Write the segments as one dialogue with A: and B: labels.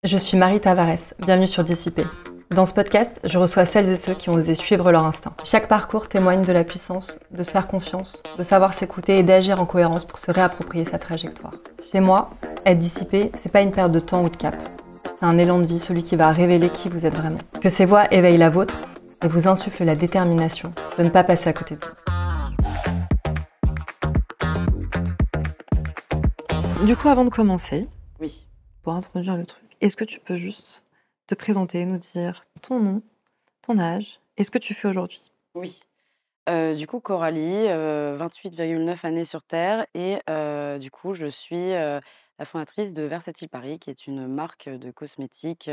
A: Je suis Marie Tavares, bienvenue sur Dissipé. Dans ce podcast, je reçois celles et ceux qui ont osé suivre leur instinct. Chaque parcours témoigne de la puissance, de se faire confiance, de savoir s'écouter et d'agir en cohérence pour se réapproprier sa trajectoire. Chez moi, être dissipé, c'est pas une perte de temps ou de cap. C'est un élan de vie, celui qui va révéler qui vous êtes vraiment. Que ces voix éveillent la vôtre et vous insufflent la détermination de ne pas passer à côté de vous. Du coup, avant de commencer,
B: Oui.
A: pour introduire le truc, est-ce que tu peux juste te présenter, nous dire ton nom, ton âge et ce que tu fais aujourd'hui?
B: Oui. Du coup, Coralie, 28,9 années sur terre et du coup, je suis, la fondatrice de Versatile Paris, qui est une marque de cosmétiques,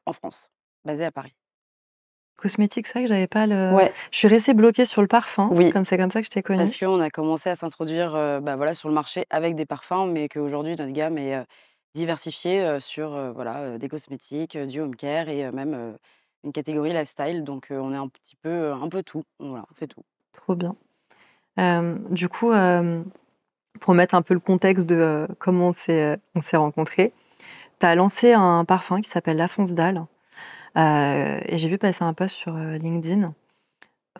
B: en France, basée à Paris.
A: Cosmétique, c'est vrai que j'avais pas le
B: Ouais,
A: je suis restée bloquée sur le parfum,
B: oui,
A: comme c'est comme ça que je t'ai connue.
B: parce qu'on a commencé à s'introduire, voilà, sur le marché avec des parfums, mais qu'aujourd'hui notre gamme est, diversifiée, sur, voilà, des cosmétiques, du home care et même, une catégorie lifestyle. Donc on est un petit peu, un peu tout. Voilà, on fait tout.
A: Trop bien. Du coup, pour mettre un peu le contexte de, comment on s'est rencontrés, tu as lancé un parfum qui s'appelle La Fonce Dalle, et j'ai vu passer un post sur, LinkedIn.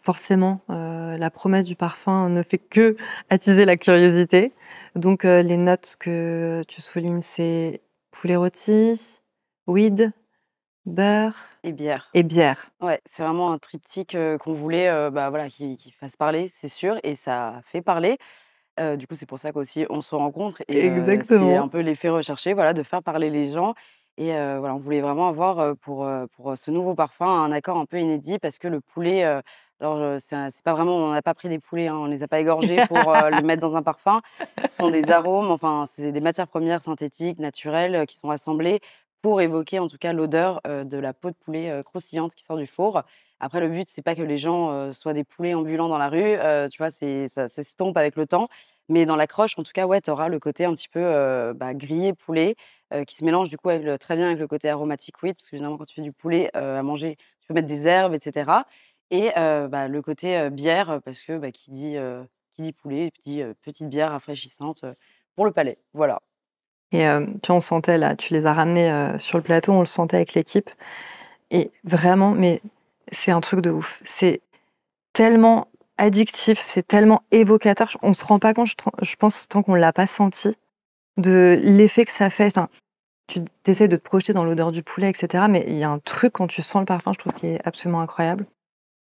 A: Forcément, la promesse du parfum ne fait que attiser la curiosité. Donc, les notes que tu soulignes, c'est poulet rôti, weed, beurre
B: Et bière.
A: et bière.
B: Ouais, c'est vraiment un triptyque, qu'on voulait, bah, voilà, qui fasse parler, c'est sûr et ça fait parler. Du coup, c'est pour ça qu'aussi on se rencontre et c'est un
A: Exactement.
B: peu l'effet recherché, voilà, de faire parler les gens et voilà, on voulait vraiment avoir, pour ce nouveau parfum, un accord un peu inédit parce que le poulet, alors, c'est pas vraiment on n'a pas pris des poulets, hein, on les a pas égorgés pour, les mettre dans un parfum. Ce sont des arômes, enfin, c'est des matières premières synthétiques, naturelles, qui sont assemblées pour évoquer en tout cas l'odeur, de la peau de poulet, croustillante qui sort du four. Après le but, c'est pas que les gens, soient des poulets ambulants dans la rue, tu vois? C'est ça s'estompe avec le temps, mais dans l'accroche, en tout cas, ouais, tu auras le côté un petit peu, bah, grillé poulet, qui se mélange du coup avec le très bien avec le côté aromatique oui, parce que généralement quand tu fais du poulet, à manger, tu peux mettre des herbes et cetera et bah, le côté, bière, parce que, bah, qui dit poulet dit, petite bière rafraîchissante, pour le palais. Voilà.
A: Et tu vois, on sentait là, tu les as ramenés, sur le plateau, on le sentait avec l'équipe et vraiment, mais c'est un truc de ouf. C'est tellement addictif, c'est tellement évocateur, on se rend pas compte, je pense, tant qu'on l'a pas senti, de l'effet que ça fait. Enfin, tu essaies de te projeter dans l'odeur du poulet et cetera, mais il y a un truc quand tu sens le parfum, je trouve, qui est absolument incroyable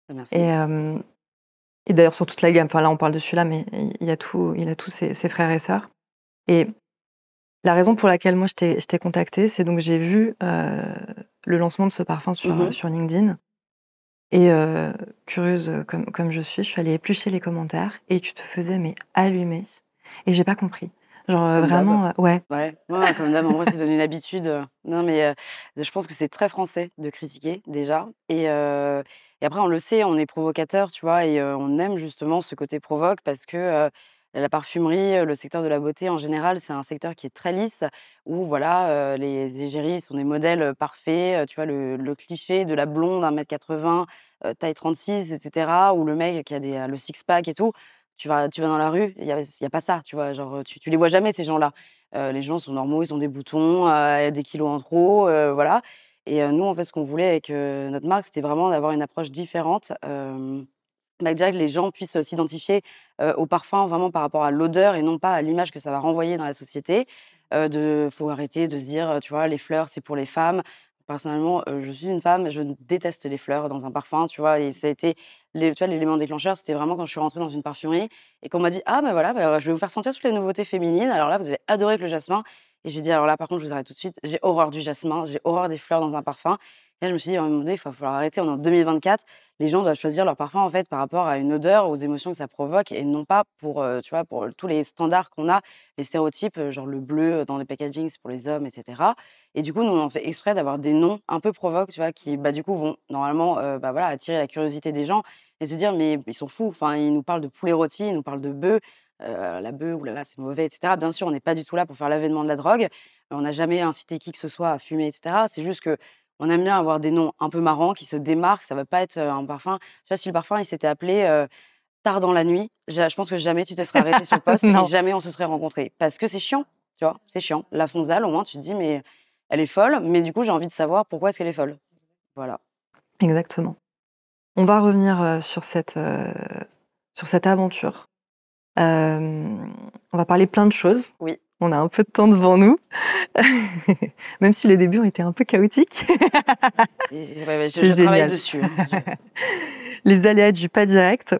B: Bah,
A: et
B: merci.
A: et d'ailleurs sur toute la gamme, enfin là, on parle de celui-là, mais il a tous ses frères et sœurs et la raison pour laquelle moi je t'ai contactée, c'est donc j'ai vu, le lancement de ce parfum sur,
B: Mmh.
A: sur LinkedIn et curieuse, comme je suis allée éplucher les commentaires et tu te faisais mais allumer et j'ai pas compris. Genre,
B: Comme d'hab.
A: vraiment, ouais.
B: Ouais, ouais, comme d'hab, en vrai, c'est devenu une habitude, non, mais je pense que c'est très français de critiquer déjà et après on le sait, on est provocateur, tu vois? Et on aime justement ce côté provoque parce que, la parfumerie, le secteur de la beauté en général, c'est un secteur qui est très lisse où voilà, les égéries sont des modèles, parfaits, tu vois? Le cliché de la blonde 1,80 m, taille 36 et cetera, ou le mec qui a le six pack et tout. Tu vas dans la rue, il y a pas ça, tu vois? Genre, tu les vois jamais ces gens-là. Les gens sont normaux, ils ont des boutons, des kilos en trop, voilà et nous, en fait, ce qu'on voulait avec, notre marque, c'était vraiment d'avoir une approche différente, bah, déjà que les gens puissent, s'identifier, au parfum vraiment par rapport à l'odeur et non pas à l'image que ça va renvoyer dans la société. Faut arrêter de se dire, tu vois: «Les fleurs, c'est pour les femmes». Personnellement, je suis une femme, je déteste les fleurs dans un parfum, tu vois? Et ça a été tu vois, l'élément déclencheur, c'était vraiment quand je suis rentrée dans une parfumerie et qu'on m'a dit: «Ah, bah, voilà, bah, je vais vous faire sentir toutes les nouveautés féminines. Alors là, vous allez adorer avec le jasmin». Et j'ai dit: «Alors là, par contre, je vous arrête tout de suite, j'ai horreur du jasmin, j'ai horreur des fleurs dans un parfum». Et là, je me suis dit: «À un moment donné, il va falloir arrêter, on est en 2024. Les gens doivent choisir leur parfum, en fait, par rapport à une odeur, aux émotions que ça provoque et non pas pour, tu vois, pour tous les standards qu'on a, les stéréotypes, genre le bleu, dans les packagings, c'est pour les hommes et cetera». Et du coup, nous, on fait exprès d'avoir des noms un peu provoques, tu vois, qui, bah, du coup, vont normalement, bah, voilà, attirer la curiosité des gens et se dire: «Mais ils sont fous, enfin, ils nous parlent de poulet rôti, ils nous parlent de bœuf, la bœuf, ouh là là, c'est mauvais» et cetera. Bien sûr, on n'est pas du tout là pour faire l'avènement de la drogue, on n'a jamais incité qui que ce soit à fumer et cetera. C'est juste qu'on aime bien avoir des noms un peu marrants qui se démarquent, ça va pas être, un parfum tu vois, si le parfum, il s'était appelé, Tard dans la nuit, je pense que jamais tu te serais arrêté sur le poste et
A: Non.
B: jamais on se serait rencontrés. Parce que c'est chiant, tu vois? C'est chiant. La Fonce Dalle, au moins, tu te dis: «Mais» elle est folle, mais du coup, j'ai envie de savoir pourquoi est-ce qu'elle est folle. Voilà.
A: Exactement. On va revenir sur cette aventure. On va parler plein de choses.
B: Oui.
A: On a un peu de temps devant nous, même si les débuts ont été un peu chaotiques.
B: Je travaille dessus.
A: Les aléas du pas direct.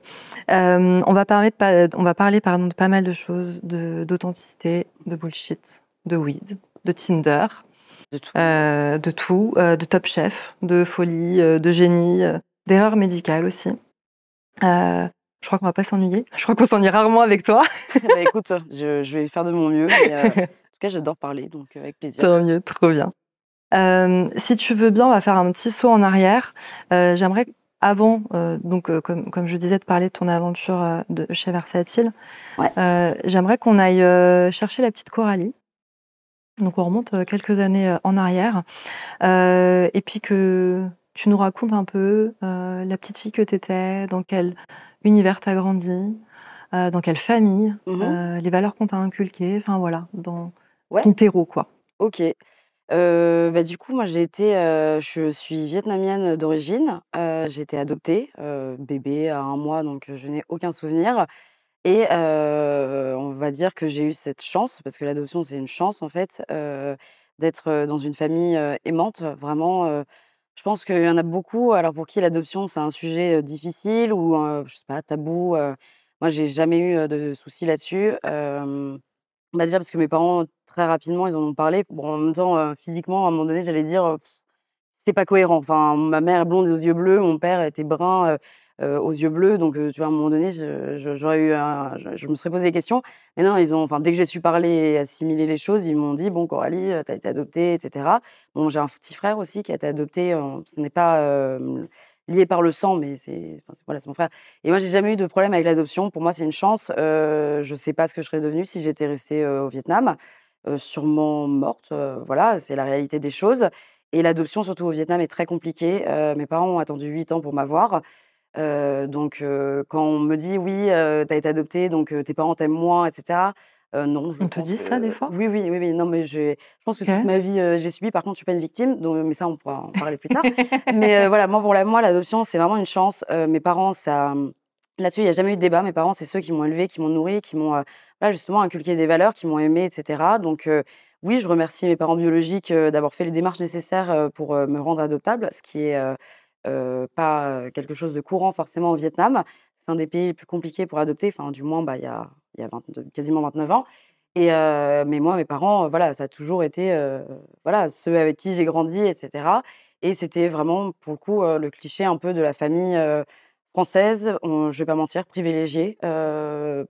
A: On va parler pardon, de pas mal de choses, d'authenticité, de bullshit, de weed, de Tinder, de tout, de Top Chef, de folie, de génie, d'erreurs médicales aussi. Je crois qu'on va pas s'ennuyer. Je crois qu'on s'ennuie rarement avec toi.
B: Écoute, je vais faire de mon mieux. Mais, en tout cas, j'adore parler, donc avec plaisir.
A: Tant mieux, trop bien. Si tu veux bien, on va faire un petit saut en arrière. J'aimerais, avant, comme je disais, de parler de ton aventure chez Versatile, j'aimerais qu'on aille chercher la petite Coralie. Donc on remonte quelques années en arrière. Et puis que tu nous racontes un peu la petite fille que tu étais, dans quel univers tu as grandi, dans quelle famille, les valeurs qu'on t'a inculquées, enfin voilà, dans ton terreau, quoi.
B: Ok. Du coup, moi, je suis vietnamienne d'origine. J'ai été adoptée, bébé à 1 mois, donc je n'ai aucun souvenir. Et on va dire que j'ai eu cette chance, parce que l'adoption, c'est une chance, en fait, d'être dans une famille aimante. Vraiment, je pense qu'il y en a beaucoup, alors pour qui l'adoption, c'est un sujet difficile ou, je sais pas, tabou. Moi, j'ai jamais eu de soucis là-dessus. Bah, déjà parce que mes parents, très rapidement, ils en ont parlé. Bon, en même temps, physiquement, à un moment donné, j'allais dire, c'est pas cohérent. Enfin, ma mère est blonde et aux yeux bleus, mon père était brun, aux yeux bleus. Donc, tu vois, à un moment donné, j'aurais eu je me serais posé des questions. Mais non, dès que j'ai su parler et assimiler les choses, ils m'ont dit: «Bon, Coralie, tu as été adoptée» et cetera. Bon, j'ai un petit frère aussi qui a été adopté, ce n'est pas, lié par le sang, mais voilà, c'est mon frère. Et moi, j'ai jamais eu de problème avec l'adoption. Pour moi, c'est une chance. Je sais pas ce que je serais devenue si j'étais restée, au Vietnam. Sûrement morte, voilà, c'est la réalité des choses. Et l'adoption, surtout au Vietnam, est très compliquée. Mes parents ont attendu 8 ans pour m'avoir. Quand on me dit: «Oui, tu as été adoptée, donc tes parents t'aiment moins» et cetera, non, je
A: On te
B: pense
A: dit ça des
B: que
A: fois?
B: oui, oui, oui, oui, non, mais je pense que toute
A: OK.
B: ma vie, j'ai subi. Par contre, je suis pas une victime, donc mais ça, on pourra en parler plus tard. Mais voilà, moi, l'adoption, c'est vraiment une chance. Mes parents, là-dessus, il y a jamais eu de débat. Mes parents, c'est ceux qui m'ont élevée, qui m'ont nourrie, qui m'ont, voilà, justement inculqué des valeurs, qui m'ont aimée et cetera. Donc oui, je remercie mes parents biologiques, d'avoir fait les démarches nécessaires, pour, me rendre adoptable, ce qui est, pas, quelque chose de courant forcément au Vietnam. C'est un des pays les plus compliqués pour adopter, enfin du moins, il y a quasiment 29 ans. Et mais moi, mes parents, voilà, ça a toujours été, voilà, ceux avec qui j'ai grandi et cetera. Et c'était vraiment pour le coup, le cliché un peu de la famille, française, je vais pas mentir, privilégiée,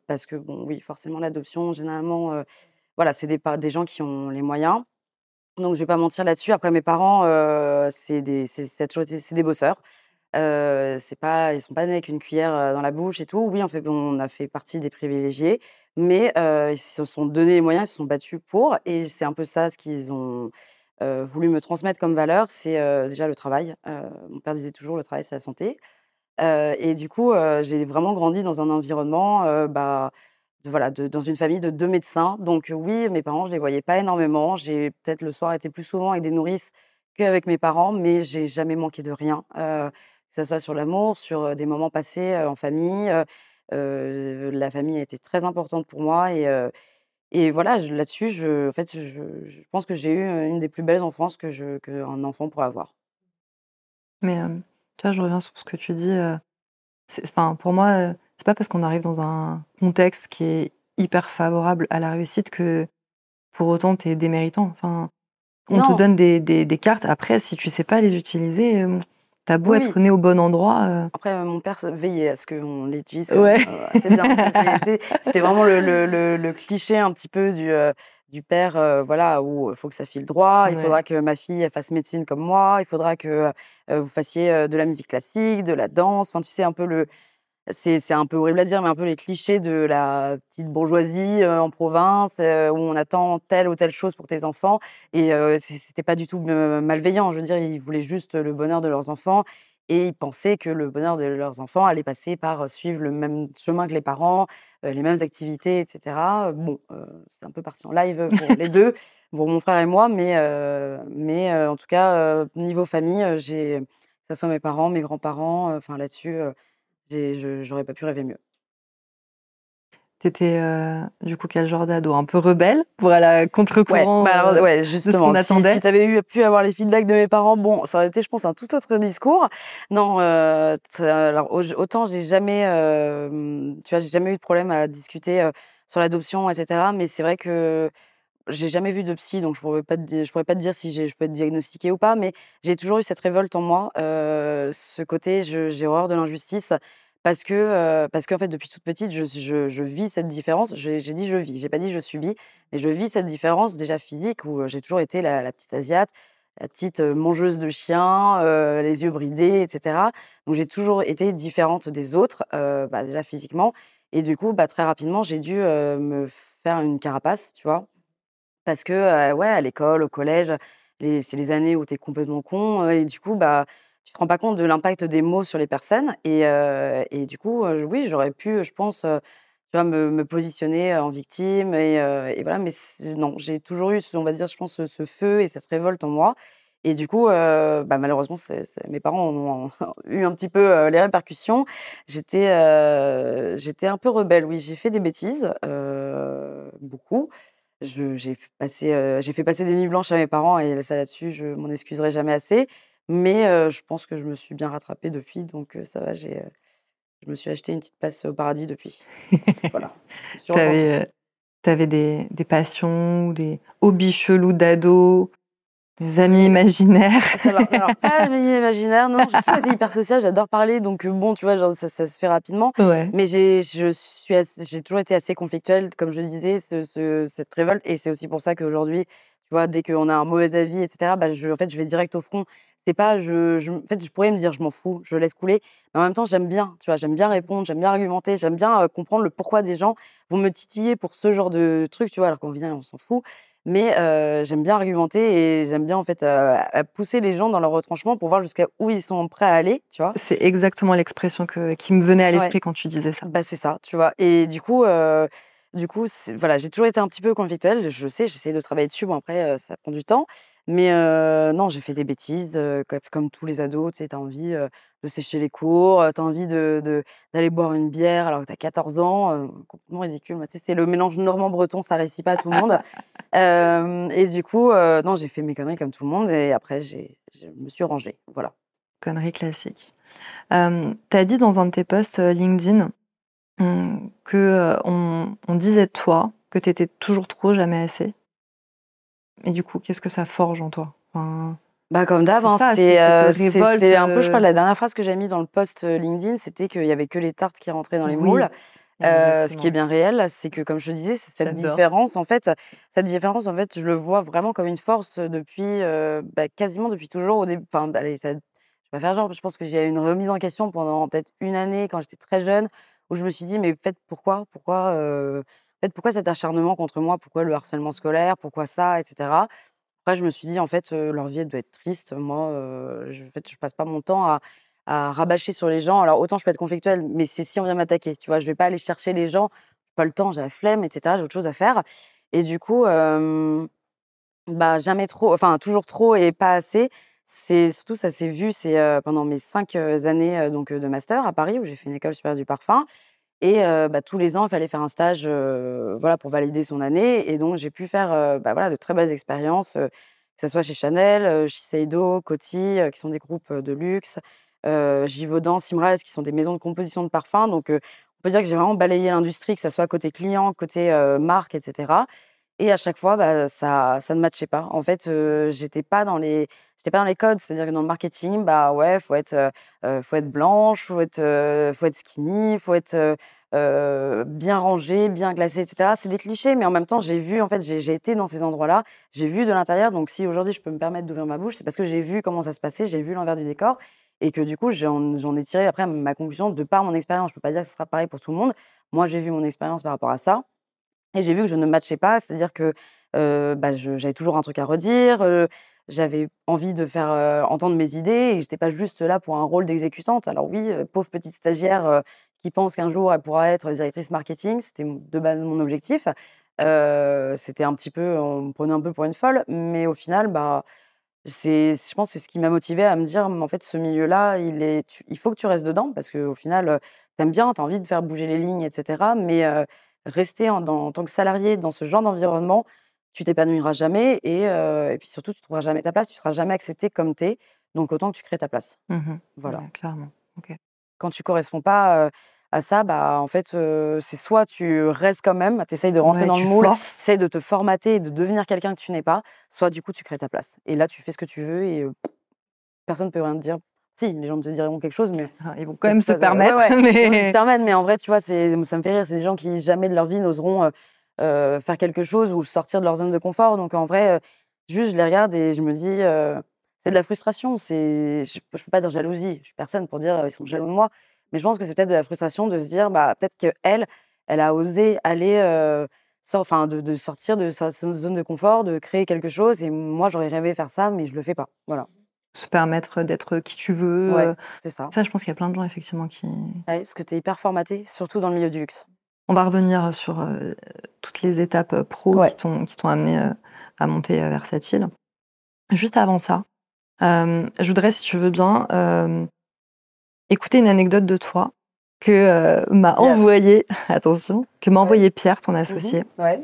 B: parce que bon, oui, forcément l'adoption généralement, voilà, c'est des gens qui ont les moyens. Donc je vais pas mentir là-dessus. Après mes parents, ça a toujours été c'est des bosseurs. Ils sont pas nés avec une cuillère, dans la bouche et tout. Oui, on a fait partie des privilégiés, mais ils se sont donné les moyens, ils se sont battus pour. Et c'est un peu ça ce qu'ils ont, voulu me transmettre comme valeur, c'est, déjà le travail. Mon père disait toujours: «Le travail, c'est la santé». Et du coup, j'ai vraiment grandi dans un environnement, dans une famille de 2 médecins. Donc oui, mes parents, je les voyais pas énormément. J'ai peut-être le soir été plus souvent avec des nourrices qu'avec mes parents, mais j'ai jamais manqué de rien, que ça soit sur l'amour, sur, des moments passés, en famille. La famille a été très importante pour moi. Et voilà, là-dessus, en fait, je pense que j'ai eu, une des plus belles enfances qu'un enfant pourrait avoir.
A: Mais, tu vois, je reviens sur ce que tu dis, enfin, pour moi, c'est pas parce qu'on arrive dans un contexte qui est hyper favorable à la réussite que, pour autant, tu es déméritant. Enfin, on te
B: Non,
A: donne des cartes. Après, si tu sais pas les utiliser, tu beau
B: oui,
A: être
B: oui.
A: né au bon endroit,
B: Après, mon père veillait à ce qu'on l'utilise quand même,
A: ouais.
B: assez bien. C'était vraiment le cliché un petit peu du père, voilà, où il faut que ça file droit, il
A: Ouais.
B: faudra que ma fille, elle fasse médecine comme moi, il faudra que, vous fassiez, de la musique classique, de la danse, enfin, tu sais, un peu c'est un peu horrible à dire, mais un peu les clichés de la petite bourgeoisie, en province, où on attend telle ou telle chose pour tes enfants. Et c'était pas du tout malveillant. Je veux dire, ils voulaient juste le bonheur de leurs enfants. et ils pensaient que le bonheur de leurs enfants allait passer par, suivre le même chemin que les parents, les mêmes activités et cetera. Bon, c'est un peu parti en live, pour les 2, pour mon frère et moi, mais en tout cas, niveau famille, que ça soit mes parents, mes grands-parents, enfin là-dessus, j'aurais pas pu rêver mieux.
A: T'étais du coup, quel genre d'ado? Un peu rebelle pour aller à
B: Ouais,
A: contre-courant,
B: bah, alors ouais,
A: de ce qu'on
B: justement, si
A: attendait?
B: tu avais pu avoir les feedbacks de mes parents, bon, ça aurait été, je pense, un tout autre discours. Non, t alors autant j'ai jamais, tu vois, j'ai jamais eu de problème à discuter, sur l'adoption et cetera, mais c'est vrai que j'ai jamais vu de psy, donc je pourrais pas te dire si je peux être diagnostiquée ou pas, mais j'ai toujours eu cette révolte en moi, ce côté j'ai horreur de l'injustice parce qu'en fait, depuis toute petite, je vis cette différence. J'ai dit: «Je vis», j'ai pas dit: «Je subis», mais je vis cette différence déjà physique où, j'ai toujours été la petite asiate, la petite, mangeuse de chiens, les yeux bridés et cetera. Donc j'ai toujours été différente des autres, bah, déjà physiquement et du coup, bah, très rapidement, j'ai dû, me faire une carapace, tu vois? Parce que, ouais, à l'école, au collège, c'est les années où tu es complètement con, et du coup, bah, tu te rends pas compte de l'impact des mots sur les personnes et du coup, oui, j'aurais pu, je pense, tu vois, me positionner, en victime et voilà, mais non, j'ai toujours eu on va dire, je pense, ce feu et cette révolte en moi et du coup, bah, malheureusement, c'est mes parents en ont eu un petit peu, les répercussions. J'étais un peu rebelle, oui, j'ai fait des bêtises, beaucoup. J'ai fait passer des nuits blanches à mes parents et ça là-dessus, je m'en excuserai jamais assez. Mais je pense que je me suis bien rattrapée depuis, donc ça va, je me suis acheté une petite place au paradis depuis. Voilà, je me suis repentie.
A: T'avais avais, des passions ou des hobbies chelous d'ado, des amis
B: Des
A: imaginaires?
B: alors pas l'ami imaginaire, non, j'ai toujours été hyper sociale, j'adore parler, donc bon, tu vois, genre ça se fait rapidement.
A: Ouais,
B: Mais j'ai toujours été assez conflictuelle, comme je le disais, cette révolte et c'est aussi pour ça qu'aujourd'hui, tu vois, dès qu'on a un mauvais avis et cetera, bah, en fait, je vais direct au front. C'est pas en fait, je pourrais me dire: «Je m'en fous, je laisse couler», mais en même temps, j'aime bien, tu vois? J'aime bien répondre, j'aime bien argumenter, j'aime bien, comprendre le pourquoi des gens vont me titiller pour ce genre de truc, tu vois? Alors qu'en final, on s'en fout. Mais j'aime bien argumenter et j'aime bien en fait, à pousser les gens dans leur retranchement pour voir jusqu'à où ils sont prêts à aller, tu vois?
A: c'est exactement l'expression qui me venait à
B: Ouais,
A: l'esprit quand tu disais ça.
B: bah, c'est ça, tu vois? Et du coup, c'est voilà, j'ai toujours été un petit peu conflictuelle, je sais, j'essaie de travailler dessus. Bon après, ça prend du temps, mais non, j'ai fait des bêtises, comme tous les ados, tu sais, tu as envie, de sécher les cours, tu as envie d'aller boire une bière alors que tu as 14 ans, complètement ridicule. Moi, tu sais, c'est le mélange normand-breton, ça réussit pas à tout le monde. Hem Et du coup, non, j'ai fait mes conneries comme tout le monde et après je me suis rangée, voilà.
A: Connerie classique. Tu dit dans un de tes posts, LinkedIn, que, on disait de toi que tu étais toujours trop, jamais assez. Et du coup, qu'est-ce que ça forge en toi? Enfin,
B: Bah, comme d'hab,
A: c'est
B: hein,
A: ça, c'est cette révolte,
B: c'était un peu, je crois, la dernière phrase que j'ai mis dans le post, LinkedIn, c'était qu'il y avait que les tartes qui rentraient dans les moules.
A: oui,
B: Ce qui est
A: exactement.
B: bien réel, c'est que, comme je te disais, c'est
A: J'adore.
B: cette différence, en fait, je le vois vraiment comme une force, depuis, bah, quasiment depuis toujours au début enfin, bah, allez, je vais pas faire genre, je pense que j'ai eu une remise en question pendant peut-être une année quand j'étais très jeune, où je me suis dit: «Mais en fait, pourquoi? En fait, pourquoi cet acharnement contre moi? Pourquoi le harcèlement scolaire? Pourquoi ça?» et cetera. Après, je me suis dit: «En fait, leur vie, elle doit être triste. Moi, je passe pas mon temps à rabâcher sur les gens». Alors autant je peux être conflictuelle, mais c'est si on vient m'attaquer, tu vois? Je vais pas aller chercher les gens, j'ai pas le temps, j'ai la flemme et cetera, j'ai autre chose à faire et du coup, bah, jamais trop, enfin toujours trop et pas assez. C'est surtout ça s'est vu, c'est, pendant mes 5 années, donc de master à Paris où j'ai fait une école supérieure du parfum et bah, tous les ans, il fallait faire un stage, voilà, pour valider son année et donc j'ai pu faire, bah, voilà, de très belles expériences, que ça soit chez Chanel, Shiseido, Coty, qui sont des groupes, de luxe, Givaudan, Symrise, qui sont des maisons de composition de parfums. Donc on peut dire que j'ai vraiment balayé l'industrie, que ça soit côté client, côté, marque et cetera et à chaque fois, bah, ça ne matchait pas. En fait, j'étais pas dans les codes. C'est-à-dire que dans le marketing, bah, ouais, faut être blanche, faut être skinny, faut être, bien rangée, bien glacée et cetera. C'est des clichés, mais en même temps, j'ai vu en fait, j'ai été dans ces endroits-là, j'ai vu de l'intérieur. Donc si aujourd'hui je peux me permettre d'ouvrir ma bouche, c'est parce que j'ai vu comment ça se passait, j'ai vu l'envers du décor et que du coup, j'en ai tiré après ma conclusion de par mon expérience. Je peux pas dire que ce sera pareil pour tout le monde. Moi, j'ai vu mon expérience par rapport à ça et j'ai vu que je ne matchais pas, c'est-à-dire que, bah, j'avais toujours un truc à redire, j'avais envie de faire entendre mes idées et j'étais pas juste là pour un rôle d'exécutante. Alors oui, pauvre petite stagiaire qui pense qu'un jour elle pourra être directrice marketing, c'était de base mon objectif. C'était un petit peu, on me prenait un peu pour une folle, mais au final, bah, je pense que c'est ce qui m'a motivée à me dire: «Mais en fait, ce milieu-là, il faut que tu restes dedans parce qu'au final, tu aimes bien, tu as envie de faire bouger les lignes et cetera, mais rester en tant que salarié dans ce genre d'environnement, tu t'épanouiras jamais et puis surtout, tu trouveras jamais ta place, tu seras jamais accepté comme tu es, donc autant que tu crées ta place».
A: Mmh.
B: Voilà.
A: Ouais, clairement. OK.
B: Quand tu corresponds pas, à ça, bah, en fait, c'est soit tu restes quand même, tu essayes de rentrer
A: Ouais,
B: dans le
A: tu
B: moule, tu
A: forces.
B: essayes de te formater et de devenir quelqu'un que tu n'es pas, soit du coup, tu crées ta place et là, tu fais ce que tu veux et personne ne peut rien te dire. Si, les gens te diront quelque chose, mais
A: Enfin, ils vont quand
B: peut-être
A: même se
B: pas ouais,
A: permettre,
B: ouais, ils se
A: mais
B: permettent, mais en vrai, tu vois, ça me fait rire, c'est des gens qui jamais de leur vie n'oseront, faire quelque chose ou sortir de leur zone de confort, donc en vrai, juste je les regarde et je me dis, c'est de la frustration, je peux pas dire jalousie, je suis personne pour dire, ils sont jaloux de moi, mais je pense que c'est peut-être de la frustration de se dire, bah, peut-être qu'elle, elle a osé aller, enfin de sortir de sa zone de confort, de créer quelque chose et moi j'aurais rêvé faire ça, mais je le fais pas. Voilà.
A: se permettre d'être qui tu veux,
B: Ouais, c'est ça.
A: ça, je pense qu'il y a plein de gens effectivement qui
B: Ouais, parce que tu es hyper formaté, surtout dans le milieu du luxe.
A: on va revenir sur, toutes les étapes, pro
B: Ouais.
A: qui t'ont amené, à monter, Versatile. Juste avant ça, je voudrais, si tu veux bien, écouter une anecdote de toi que, m'a
B: J'ai hâte.
A: envoyé attention, que m'a
B: Ouais.
A: envoyé Pierre, ton
B: Mmh.
A: associé.
B: Ouais.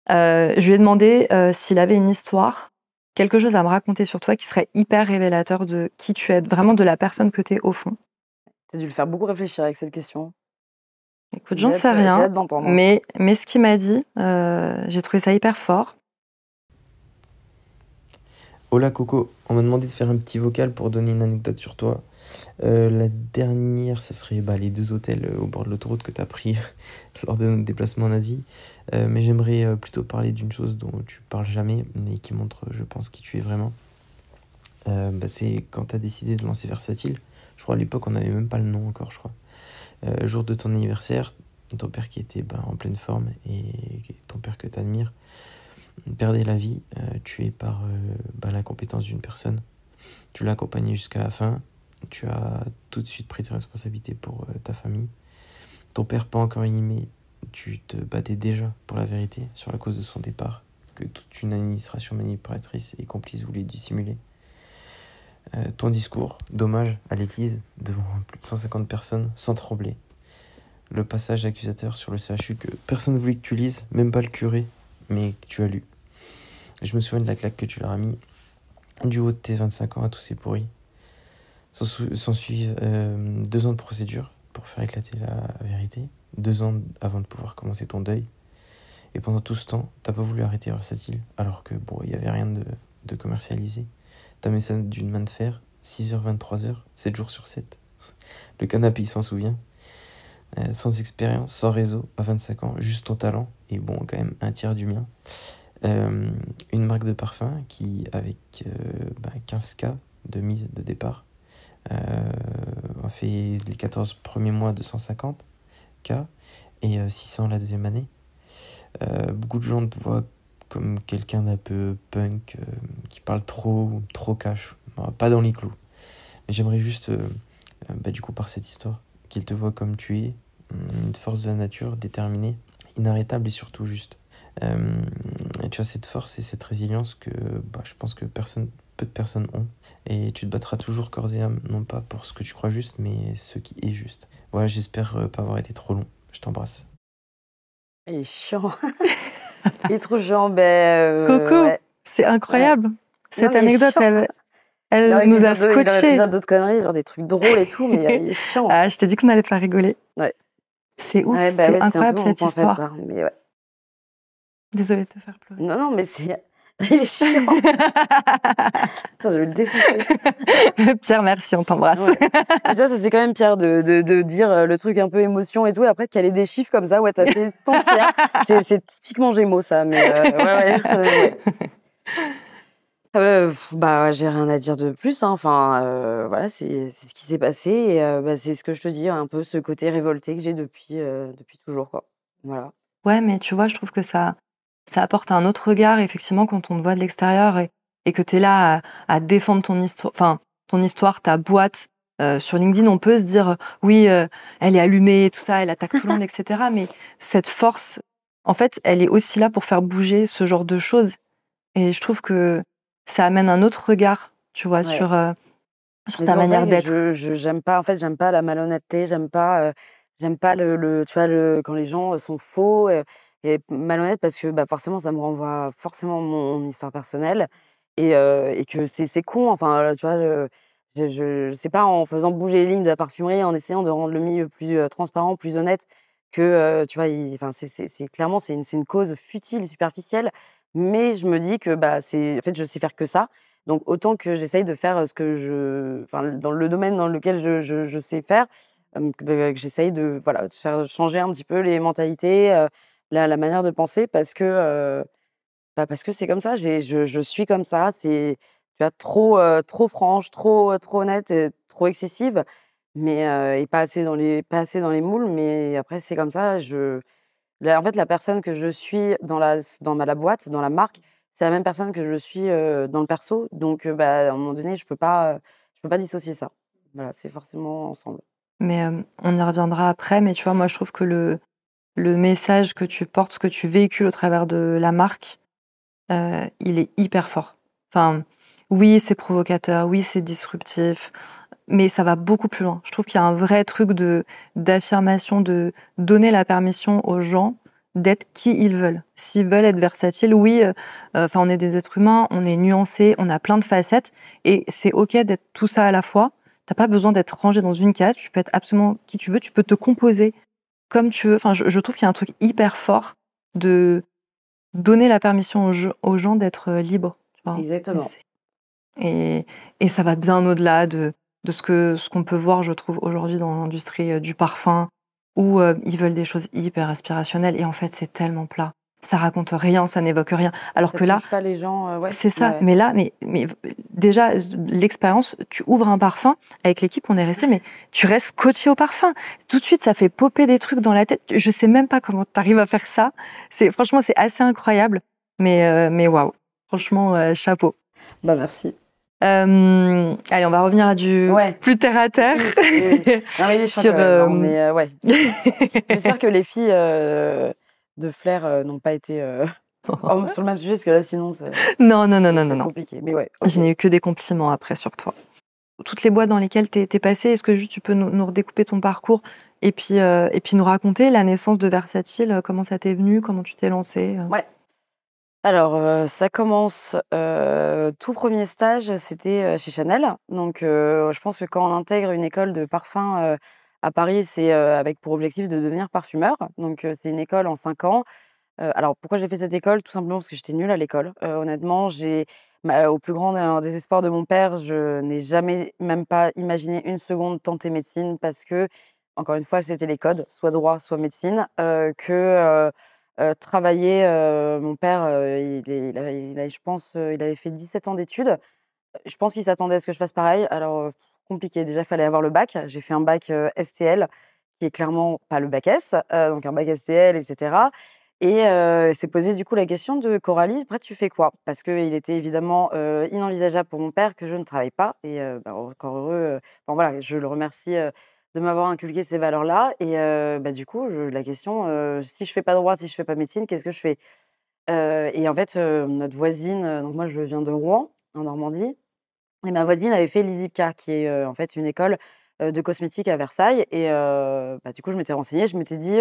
A: Je lui ai demandé, s'il avait une histoire, quelque chose à me raconter sur toi qui serait hyper révélateur de qui tu es, vraiment de la personne que tu es au fond.
B: Tu as dû le faire beaucoup réfléchir avec cette question.
A: Écoute, j'en sais
B: J'ai
A: rien,
B: hâte d'entendre.
A: mais ce qu'il m'a dit, j'ai trouvé ça hyper fort.
C: Hola Coco, on m'a demandé de faire un petit vocal pour donner une anecdote sur toi. La dernière, ce serait les 2 hôtels au bord de l'autoroute que tu as pris lors de notre déplacement en Asie. Mais j'aimerais plutôt parler d'une chose dont tu parles jamais, mais qui montre, je pense, qui tu es vraiment. C'est quand tu as décidé de lancer Versatile. Je crois à l'époque, on n'avait même pas le nom encore, je crois. Jour de ton anniversaire, ton père qui était en pleine forme et ton père que tu admires perdait la vie, tué par l'incompétence d'une personne. Tu l'as accompagné jusqu'à la fin. Tu as tout de suite pris tes responsabilités pour ta famille. Ton père, pas encore inhumé, tu te battais déjà pour la vérité sur la cause de son départ, que toute une administration manipulatrice et complice voulait dissimuler. Ton discours d'hommage à l'église devant plus de 150 personnes sans trembler. Le passage accusateur sur le CHU que personne ne voulait que tu lises, même pas le curé, mais que tu as lu. Je me souviens de la claque que tu leur as mis du haut de tes 25 ans à tous ces pourris. S'en suivent 2 ans de procédure pour faire éclater la vérité, 2 ans avant de pouvoir commencer ton deuil. Et pendant tout ce temps, t'as pas voulu arrêter Versatile, alors que il y avait rien de commercialisé. T'as mis ça d'une main de fer, 6h, 23h, 7 jours sur 7. Le canapé, il s'en souvient. Sans expérience, sans réseau, à 25 ans, juste ton talent, et quand même un tiers du mien. Une marque de parfum qui, avec 15K de mise de départ, on fait les 14 premiers mois de 150K et 600 la deuxième année. Beaucoup de gens te voient comme quelqu'un d'un peu punk, qui parle trop cash, pas dans les clous. Mais j'aimerais juste, du coup, par cette histoire, qu'ils te voient comme tu es, une force de la nature, déterminée, inarrêtable et surtout juste. Tu as cette force et cette résilience que je pense que peu de personnes ont. Et tu te battras toujours corps et âme, non pas pour ce que tu crois juste, mais ce qui est juste. Voilà, j'espère pas avoir été trop long. Je t'embrasse.
B: Il est chiant. Il est trop chiant.
A: Coco,
B: Ouais.
A: c'est
B: Ouais.
A: incroyable.
B: Non,
A: Cette
B: mais il est
A: anecdote,
B: chiant.
A: elle nous a
B: Il aurait pu
A: scotchés.
B: dire d'autres conneries, genre des trucs drôles et tout, mais il est chiant.
A: Ah, je t'ai dit qu'on allait pas rigoler.
B: Ouais.
A: C'est ouf,
B: Ouais,
A: c'est
B: ouais, c'est un peu
A: incroyable
B: mon
A: cette
B: point faible,
A: histoire.
B: ça. Mais ouais.
A: Désolée de te faire pleurer.
B: Non, mais c'est. Il est chiant. Attends, je vais le défoncer.
A: Pierre, merci, on t'embrasse.
B: Ouais. Et tu vois, ça c'est quand même Pierre de dire le truc un peu émotion et tout, et après de caler des chiffres comme ça, ouais, t'as fait tant de CA. C'est typiquement Gémeaux, ça, mais ouais. J'ai rien à dire de plus, hein. Enfin, voilà, c'est ce qui s'est passé et c'est ce que je te dis, un peu ce côté révolté que j'ai depuis toujours, quoi. Voilà.
A: Ouais, mais tu vois, je trouve que ça apporte un autre regard, effectivement, quand on te voit de l'extérieur et que tu es là à défendre ton histoire, ta boîte. Sur LinkedIn, on peut se dire oui, elle est allumée, tout ça, elle attaque tout le monde, etc. Mais cette force, en fait, elle est aussi là pour faire bouger ce genre de choses. Et je trouve que ça amène un autre regard, tu vois,
B: Ouais.
A: sur
B: Mais
A: ta
B: c'est pour ça
A: manière
B: que
A: d'être.
B: j'aime pas, en fait, j'aime pas la malhonnêteté, j'aime pas tu vois, quand les gens sont faux et malhonnêtes parce que bah, forcément, ça me renvoie forcément mon histoire personnelle et que c'est con. Enfin, tu vois, c'est pas en faisant bouger les lignes de la parfumerie, en essayant de rendre le milieu plus transparent, plus honnête, que tu vois, enfin, clairement, c'est une cause futile, superficielle. Mais je me dis que bah, en fait, je sais faire que ça. Donc autant que j'essaye de faire, ce que enfin, dans le domaine dans lequel je sais faire, que j'essaye de, voilà, de faire changer un petit peu les mentalités, la manière de penser parce que c'est comme ça, je suis comme ça, tu vois, trop franche, trop honnête et trop excessive, mais et pas assez dans les moules, mais après c'est comme ça, en fait, la personne que je suis la boîte, dans la marque, c'est la même personne que je suis, dans le perso. Donc, bah, à un moment donné, je peux pas dissocier ça. Voilà, c'est forcément ensemble.
A: Mais on y reviendra après. Mais tu vois, moi, je trouve que le message que tu portes, ce que tu véhicules au travers de la marque, il est hyper fort. Enfin, oui, c'est provocateur, oui, c'est disruptif, mais ça va beaucoup plus loin. Je trouve qu'il y a un vrai truc d'affirmation, de donner la permission aux gens d'être qui ils veulent. S'ils veulent être versatiles, oui, enfin, on est des êtres humains, on est nuancés, on a plein de facettes, et c'est OK d'être tout ça à la fois. T'as pas besoin d'être rangé dans une case, tu peux être absolument qui tu veux, tu peux te composer comme tu veux. Enfin, je trouve qu'il y a un truc hyper fort de donner la permission aux gens d'être libres. Tu vois.
B: Exactement.
A: Et, et ça va bien au-delà de ce qu'on peut voir, je trouve, aujourd'hui dans l'industrie du parfum, où ils veulent des choses hyper aspirationnelles, et en fait, c'est tellement plat. Ça raconte rien, ça n'évoque rien. Alors
B: Ça
A: que là,
B: touche pas les gens, ouais.
A: c'est
B: Ouais,
A: ça.
B: ouais.
A: Mais là, mais déjà, l'expérience, tu ouvres un parfum, avec l'équipe, on est resté, mais tu restes scotché au parfum. Tout de suite, ça fait popper des trucs dans la tête. Je sais même pas comment tu arrives à faire ça. Franchement, c'est assez incroyable. Mais waouh. Franchement, chapeau.
B: Bah, merci.
A: Allez, on va revenir à du
B: Ouais.
A: plus terre à terre.
B: Oui, oui. Non, mais je crois
A: Sur,
B: que non, mais ouais. J'espère que les filles, de Flair, n'ont pas été, sur le même sujet parce que là, sinon,
A: Non, non, non,
B: ça
A: non,
B: va
A: non,
B: être
A: non.
B: compliqué. Mais ouais,
A: Je
B: OK.
A: n'ai eu que des compliments après sur toi. Toutes les boîtes dans lesquelles tu es passée, est-ce que juste tu peux nous redécouper ton parcours et puis nous raconter la naissance de Versatile, comment ça t'est venu, comment tu t'es lancée
B: Ouais. Alors, ça commence, tout premier stage, c'était, chez Chanel. Donc, je pense que quand on intègre une école de parfum, à Paris, c'est, avec pour objectif de devenir parfumeur. Donc, c'est une école en 5 ans. Alors pourquoi j'ai fait cette école? Tout simplement parce que j'étais nulle à l'école. Honnêtement, au plus grand désespoir de mon père, je n'ai jamais, même pas imaginé une seconde tenter médecine parce que, encore une fois, c'était les codes, soit droit, soit médecine, travailler, mon père, je pense, il avait fait 17 ans d'études. Je pense qu'il s'attendait à ce que je fasse pareil. Alors, compliqué. Déjà, il fallait avoir le bac. J'ai fait un bac, STL, qui est clairement pas le bac S, donc un bac STL et cetera et il s'est posé du coup la question de: «Coralie, après tu fais quoi?» Parce qu'il était évidemment, inenvisageable pour mon père que je ne travaille pas et bah, encore heureux, enfin voilà, je le remercie, de m'avoir inculqué ces valeurs-là et bah, du coup, la question, si je fais pas droit, si je fais pas médecine, qu'est-ce que je fais? Et en fait, notre voisine, donc moi je viens de Rouen, en Normandie et ma voisine avait fait l'ISIPCA qui est, en fait une école, de cosmétiques à Versailles et bah, du coup je m'étais renseignée, je m'étais dit: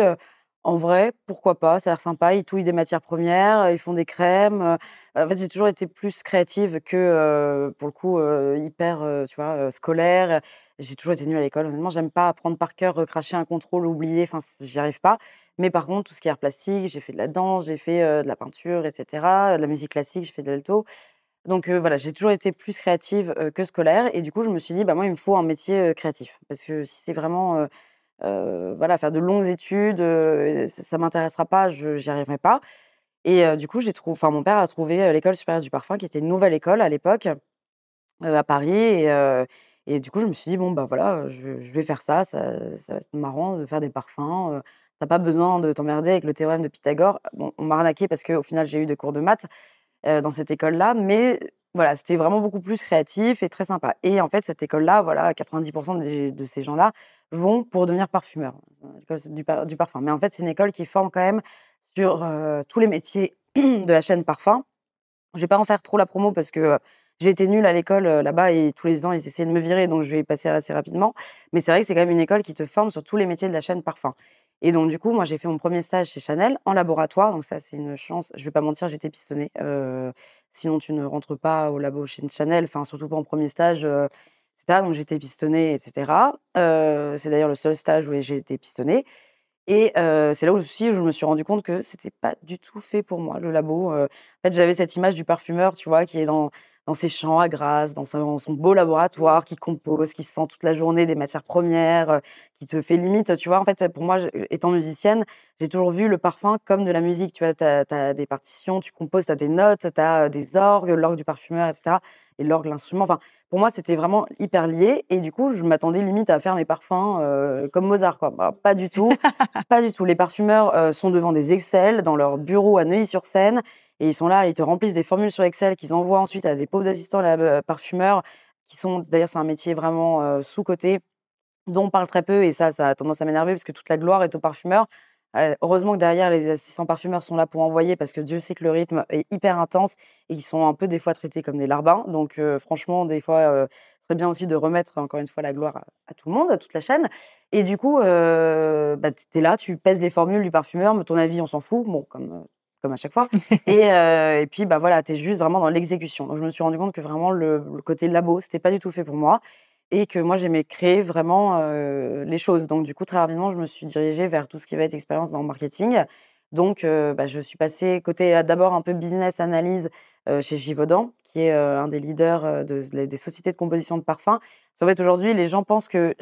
B: «En vrai, pourquoi pas? Ça a l'air sympa, ils touillent des matières premières, ils font des crèmes», en fait j'ai toujours été plus créative que, pour le coup, hyper, tu vois, scolaire. J'ai toujours été nulle à l'école, honnêtement, j'aime pas apprendre par cœur, recracher un contrôle, oublier, enfin j'y arrive pas. Mais par contre, tout ce qui est art plastique, j'ai fait de la danse, j'ai fait, de la peinture et cetera, de la musique classique, j'ai fait de l'alto. Donc voilà, j'ai toujours été plus créative, que scolaire et du coup, je me suis dit: «Bah, moi, il me faut un métier, créatif». Parce que si c'est vraiment, voilà, faire de longues études, ça m'intéressera pas, j'y arriverai pas et du coup, mon père a trouvé, l'École supérieure du parfum qui était une nouvelle école à l'époque, à Paris et du coup, je me suis dit: «Bon, bah, voilà, je vais faire ça, ça va être marrant de faire des parfums, tu pas besoin de t'emmerder avec le théorème de Pythagore». Bon, on m'a arnaquée parce qu'au final, j'ai eu des cours de maths, dans cette école-là, mais Voilà, c'était vraiment beaucoup plus créatif et très sympa. Et en fait, cette école-là, voilà, 90% de ces gens-là vont pour devenir parfumeurs, l'école du parfum. Mais en fait, c'est une école qui forme quand même sur, tous les métiers de la chaîne parfum. Je vais pas en faire trop la promo parce que, j'ai été nulle à l'école, là-bas et tous les ans, ils essayaient de me virer, donc je vais y passer assez rapidement. Mais c'est vrai que c'est quand même une école qui te forme sur tous les métiers de la chaîne parfum. Et donc du coup, moi, j'ai fait mon premier stage chez Chanel en laboratoire, donc ça, c'est une chance. Je vais pas mentir, j'étais pistonnée, sinon tu ne rentres pas au labo chez Chanel, enfin surtout pas en premier stage, et cetera. Donc j'étais pistonnée et cetera. C'est d'ailleurs le seul stage où j'ai été pistonnée. Et c'est là aussi où je me suis rendu compte que c'était pas du tout fait pour moi, le labo, en fait, j'avais cette image du parfumeur, tu vois, qui est dans ses champs à grasse, dans son beau laboratoire, qui compose, qui sent toute la journée des matières premières, qui te fait limite, tu vois? En fait, pour moi, étant musicienne, j'ai toujours vu le parfum comme de la musique, tu vois? Tu as des partitions, tu composes, tu as des notes, tu as, des orgues, l'orgue du parfumeur et cetera et l'orgue, l'instrument, enfin, pour moi, c'était vraiment hyper lié et du coup, je m'attendais limite à faire mes parfums, comme Mozart, quoi. Bah, pas du tout. Pas du tout. Les parfumeurs, sont devant des Excel dans leur bureau à Neuilly-sur-Seine et ils sont là, ils te remplissent des formules sur Excel qu'ils envoient ensuite à des pauvres assistants parfumeurs qui sont d'ailleurs, c'est un métier vraiment, sous-coté, dont on parle très peu et ça a tendance à m'énerver parce que toute la gloire est aux parfumeurs. Heureusement que derrière, les assistants parfumeurs sont là pour envoyer parce que Dieu sait que le rythme est hyper intense et ils sont un peu des fois traités comme des larbins. Donc franchement, des fois, ce serait bien aussi de remettre encore une fois la gloire à tout le monde, à toute la chaîne. Et du coup, bah, tu es là, tu pèses les formules du parfumeur, mais ton avis, on s'en fout, bon, comme à chaque fois. Et puis, bah, voilà, tu es juste vraiment dans l'exécution. Donc je me suis rendu compte que vraiment le côté labo, c'était pas du tout fait pour moi et que moi, j'aimais créer vraiment, les choses. Donc du coup, très rapidement, je me suis dirigée vers tout ce qui va être expérience dans le marketing. Donc bah, je suis passée côté, d'abord un peu business analyse, chez Givaudan, qui est, un des leaders, des sociétés de composition de parfums. Parce qu'en fait, aujourd'hui, les gens pensent que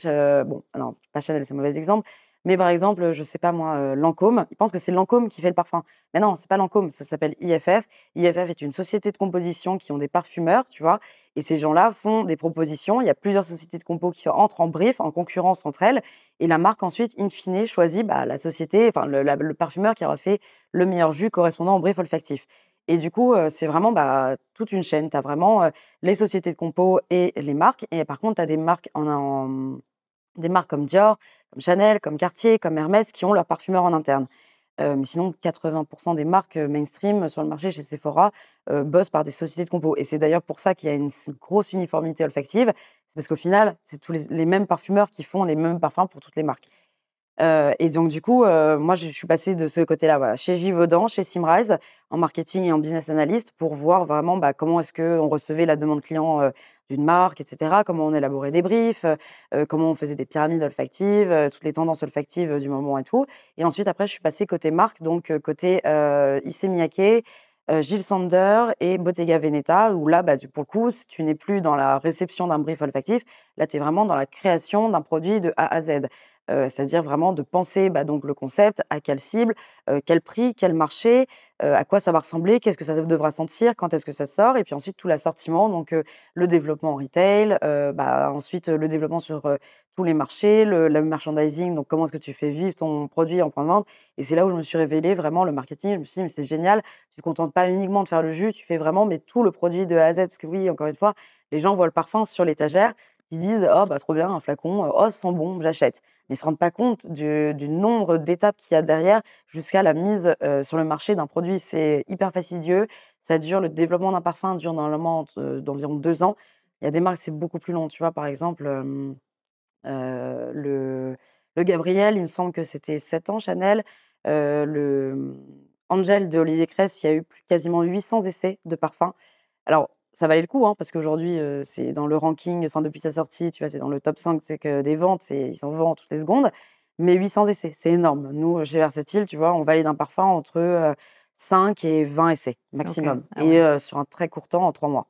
B: bon, non, pas Chanel, c'est un mauvais exemple, mais par exemple, je sais pas moi, Lancôme, ils pensent que c'est Lancôme qui fait le parfum. Mais non, c'est pas Lancôme, ça s'appelle IFF. IFF est une société de composition qui ont des parfumeurs, tu vois? Et ces gens-là font des propositions. Il y a plusieurs sociétés de compos qui entrent en brief, en concurrence entre elles. Et la marque ensuite, in fine, choisit bah, la société, enfin le parfumeur qui aura fait le meilleur jus correspondant au brief olfactif. Et du coup, c'est vraiment bah, toute une chaîne. Tu as vraiment les sociétés de compos et les marques. Et par contre, tu as des marques, des marques comme Dior, comme Chanel, comme Cartier, comme Hermès qui ont leurs parfumeurs en interne. Mais sinon 80 des marques, mainstream sur le marché chez Sephora, bossent par des sociétés de compos et c'est d'ailleurs pour ça qu'il y a une grosse uniformité olfactive. C'est parce qu'au final, c'est tous les mêmes parfumeurs qui font les mêmes parfums pour toutes les marques. Et donc du coup, moi je suis passée de ce côté-là, voilà, chez Givaudan, chez Symrise, en marketing et en business analyst pour voir vraiment, bah, comment est-ce qu'on recevait la demande client, d'une marque et cetera. Comment on élaborait des briefs, comment on faisait des pyramides olfactives, toutes les tendances olfactives, du moment et tout. Et ensuite après je suis passée côté marque, donc côté, Issey Miyake, Jil Sander et Bottega Veneta où là, bah, pour le coup, tu n'es plus dans la réception d'un brief olfactif, là tu es vraiment dans la création d'un produit de A à Z. C'est-à-dire vraiment de penser, bah, donc le concept, à quelle cible, quel prix, quel marché, à quoi ça va ressembler, qu'est-ce que ça devra sentir, quand est-ce que ça sort et puis ensuite tout l'assortiment, donc le développement en retail, bah, ensuite, le développement sur, tous les marchés, le merchandising, donc comment est-ce que tu fais vivre ton produit en point de vente et c'est là où je me suis révélée vraiment le marketing. Je me suis dit: «Mais c'est génial, tu ne te contentes pas uniquement de faire le jus, tu fais vraiment mais tout le produit de A à Z». Parce que oui, encore une fois, les gens voient le parfum sur l'étagère, ils disent: «Oh bah, trop bien, un flacon, oh ça sent bon, j'achète». Mais ils se rendent pas compte du nombre d'étapes qu'il y a derrière jusqu'à la mise, sur le marché d'un produit. C'est hyper fastidieux, ça dure le développement d'un parfum dure normalement d'environ 2 ans. Il y a des marques, c'est beaucoup plus long, tu vois? Par exemple, le Gabriel, il me semble que c'était 7 ans, Chanel. Angel de Olivier Kress, il y a eu quasiment 800 essais de parfums. Alors, ça valait le coup, hein, parce qu'aujourd'hui, c'est dans le ranking, enfin depuis sa sortie, tu vois, c'est dans le top 5 c'est que des ventes, ils s'en vendent toutes les secondes. Mais 800 essais, c'est énorme. Nous, chez Versatile, tu vois, on valide un parfum entre, 5 et 20 essais
A: OK.
B: maximum
A: Ah
B: et
A: ouais.
B: sur un très court temps, en 3 mois.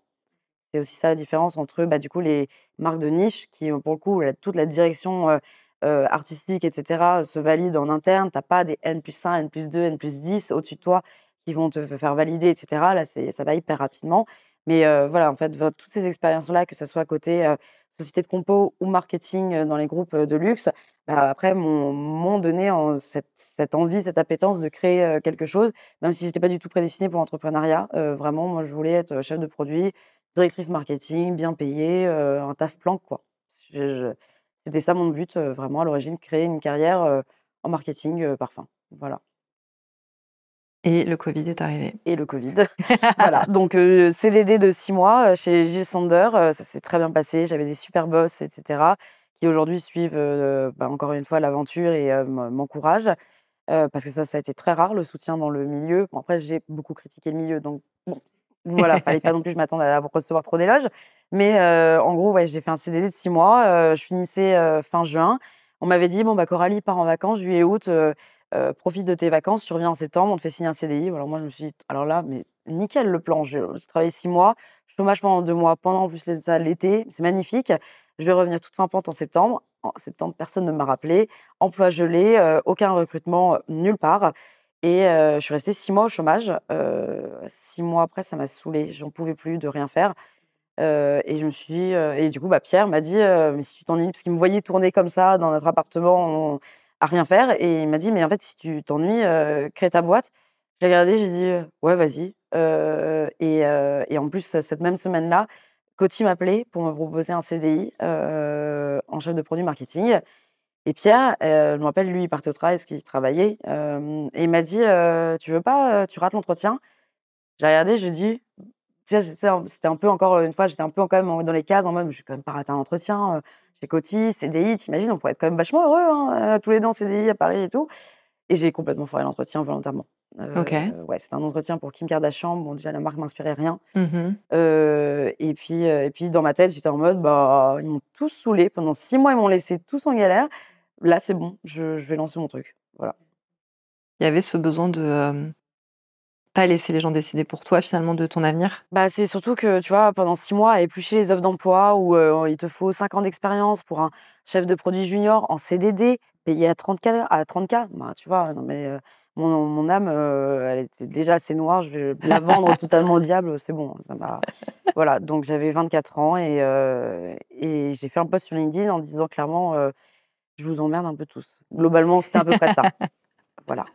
B: C'est aussi ça la différence entre, bah, du coup, les marques de niche qui, pour le coup, toute la direction, artistique et cetera, se valide en interne. Tu as pas des N+1, N+2, N+10 au-dessus de toi qui vont te faire valider et cetera. Là, ça va hyper rapidement. Mais voilà, en fait, toutes ces expériences-là, que ça soit côté, société de compo ou marketing, dans les groupes, de luxe, bah, après m'ont donné cette envie, cette appétence de créer, quelque chose, même si j'étais pas du tout prédestinée pour l'entrepreneuriat. Vraiment, moi, je voulais être chef de produit, directrice marketing, bien payée, un taf planque, quoi. C'était ça mon but, vraiment à l'origine, créer une carrière, en marketing, parfum. Voilà.
A: Et le Covid est arrivé.
B: Et le Covid. Voilà, donc CDD de 6 mois, chez Jil Sander, ça s'est très bien passé. J'avais des super boss et cetera, qui aujourd'hui suivent, encore une fois l'aventure et m'encouragent, parce que ça a été très rare le soutien dans le milieu. Bon après j'ai beaucoup critiqué le milieu, donc bon, voilà, fallait pas non plus que je m'attende à recevoir trop d'éloges. Mais en gros, ouais, j'ai fait un CDD de 6 mois, je finissais, fin juin. On m'avait dit: «Bon, bah, Coralie part en vacances juillet, août, profite de tes vacances, tu reviens en septembre, on te fait signer un CDI». Alors moi, je me suis dit: «Alors là, mais nickel le plan». J'ai travaillé 6 mois, chômage pendant 2 mois, pendant en plus ça l'été, c'est magnifique. Je vais revenir toute pimpante en septembre. En septembre, personne ne m'a rappelé. Emploi gelé, aucun recrutement, nulle part. Et je suis restée 6 mois au chômage. 6 mois après, ça m'a saoulée. J'en pouvais plus de rien faire. Et je me suis dit, et du coup, bah, Pierre m'a dit, «Mais si tu t'ennuies», parce qu'il me voyait tourner comme ça dans notre appartement, à rien faire, et il m'a dit: «Mais en fait, si tu t'ennuies, crée ta boîte». J'ai regardé, j'ai dit: «Ouais, vas-y». Et en plus, cette même semaine-là, Coty m'appelait pour me proposer un CDI, en chef de produit marketing. Et Pierre, je me rappelle, lui, il partait au travail parce qu'il travaillait, et il m'a dit: «Tu veux pas, tu rates l'entretien?» J'ai regardé, j'ai dit, tu vois, c'était un peu encore une fois, j'étais un peu quand même dans les cases en mode: «Je vais quand même pas rater un entretien, chez Coty, CDI, tu imagines, on pourrait être quand même vachement heureux, hein, tous les 2 en CDI à Paris et tout». Et j'ai complètement foiré l'entretien volontairement.
A: OK.
B: Ouais, c'était un entretien pour Kim Kardashian. Bon, déjà, la marque m'inspirait rien.
A: Mmh.
B: Et puis dans ma tête, j'étais en mode: «Bah, ils m'ont tous saoulée pendant 6 mois, ils m'ont laissé tous en galère. Là, c'est bon, je vais lancer mon truc». Voilà.
A: Il y avait ce besoin de, pas laisser les gens décider pour toi finalement de ton avenir?
B: Bah, c'est surtout que, tu vois, pendant 6 mois, à éplucher les offres d'emploi où, il te faut 5 ans d'expérience pour un chef de produit junior en CDD, payé à 30K. Bah, tu vois? Non mais, mon âme, elle était déjà assez noire, je vais la vendre totalement au diable, c'est bon, ça m'a voilà, donc j'avais 24 ans, et j'ai fait un post sur LinkedIn en disant clairement, «Je vous emmerde un peu tous». Globalement, c'était à peu près ça. Voilà.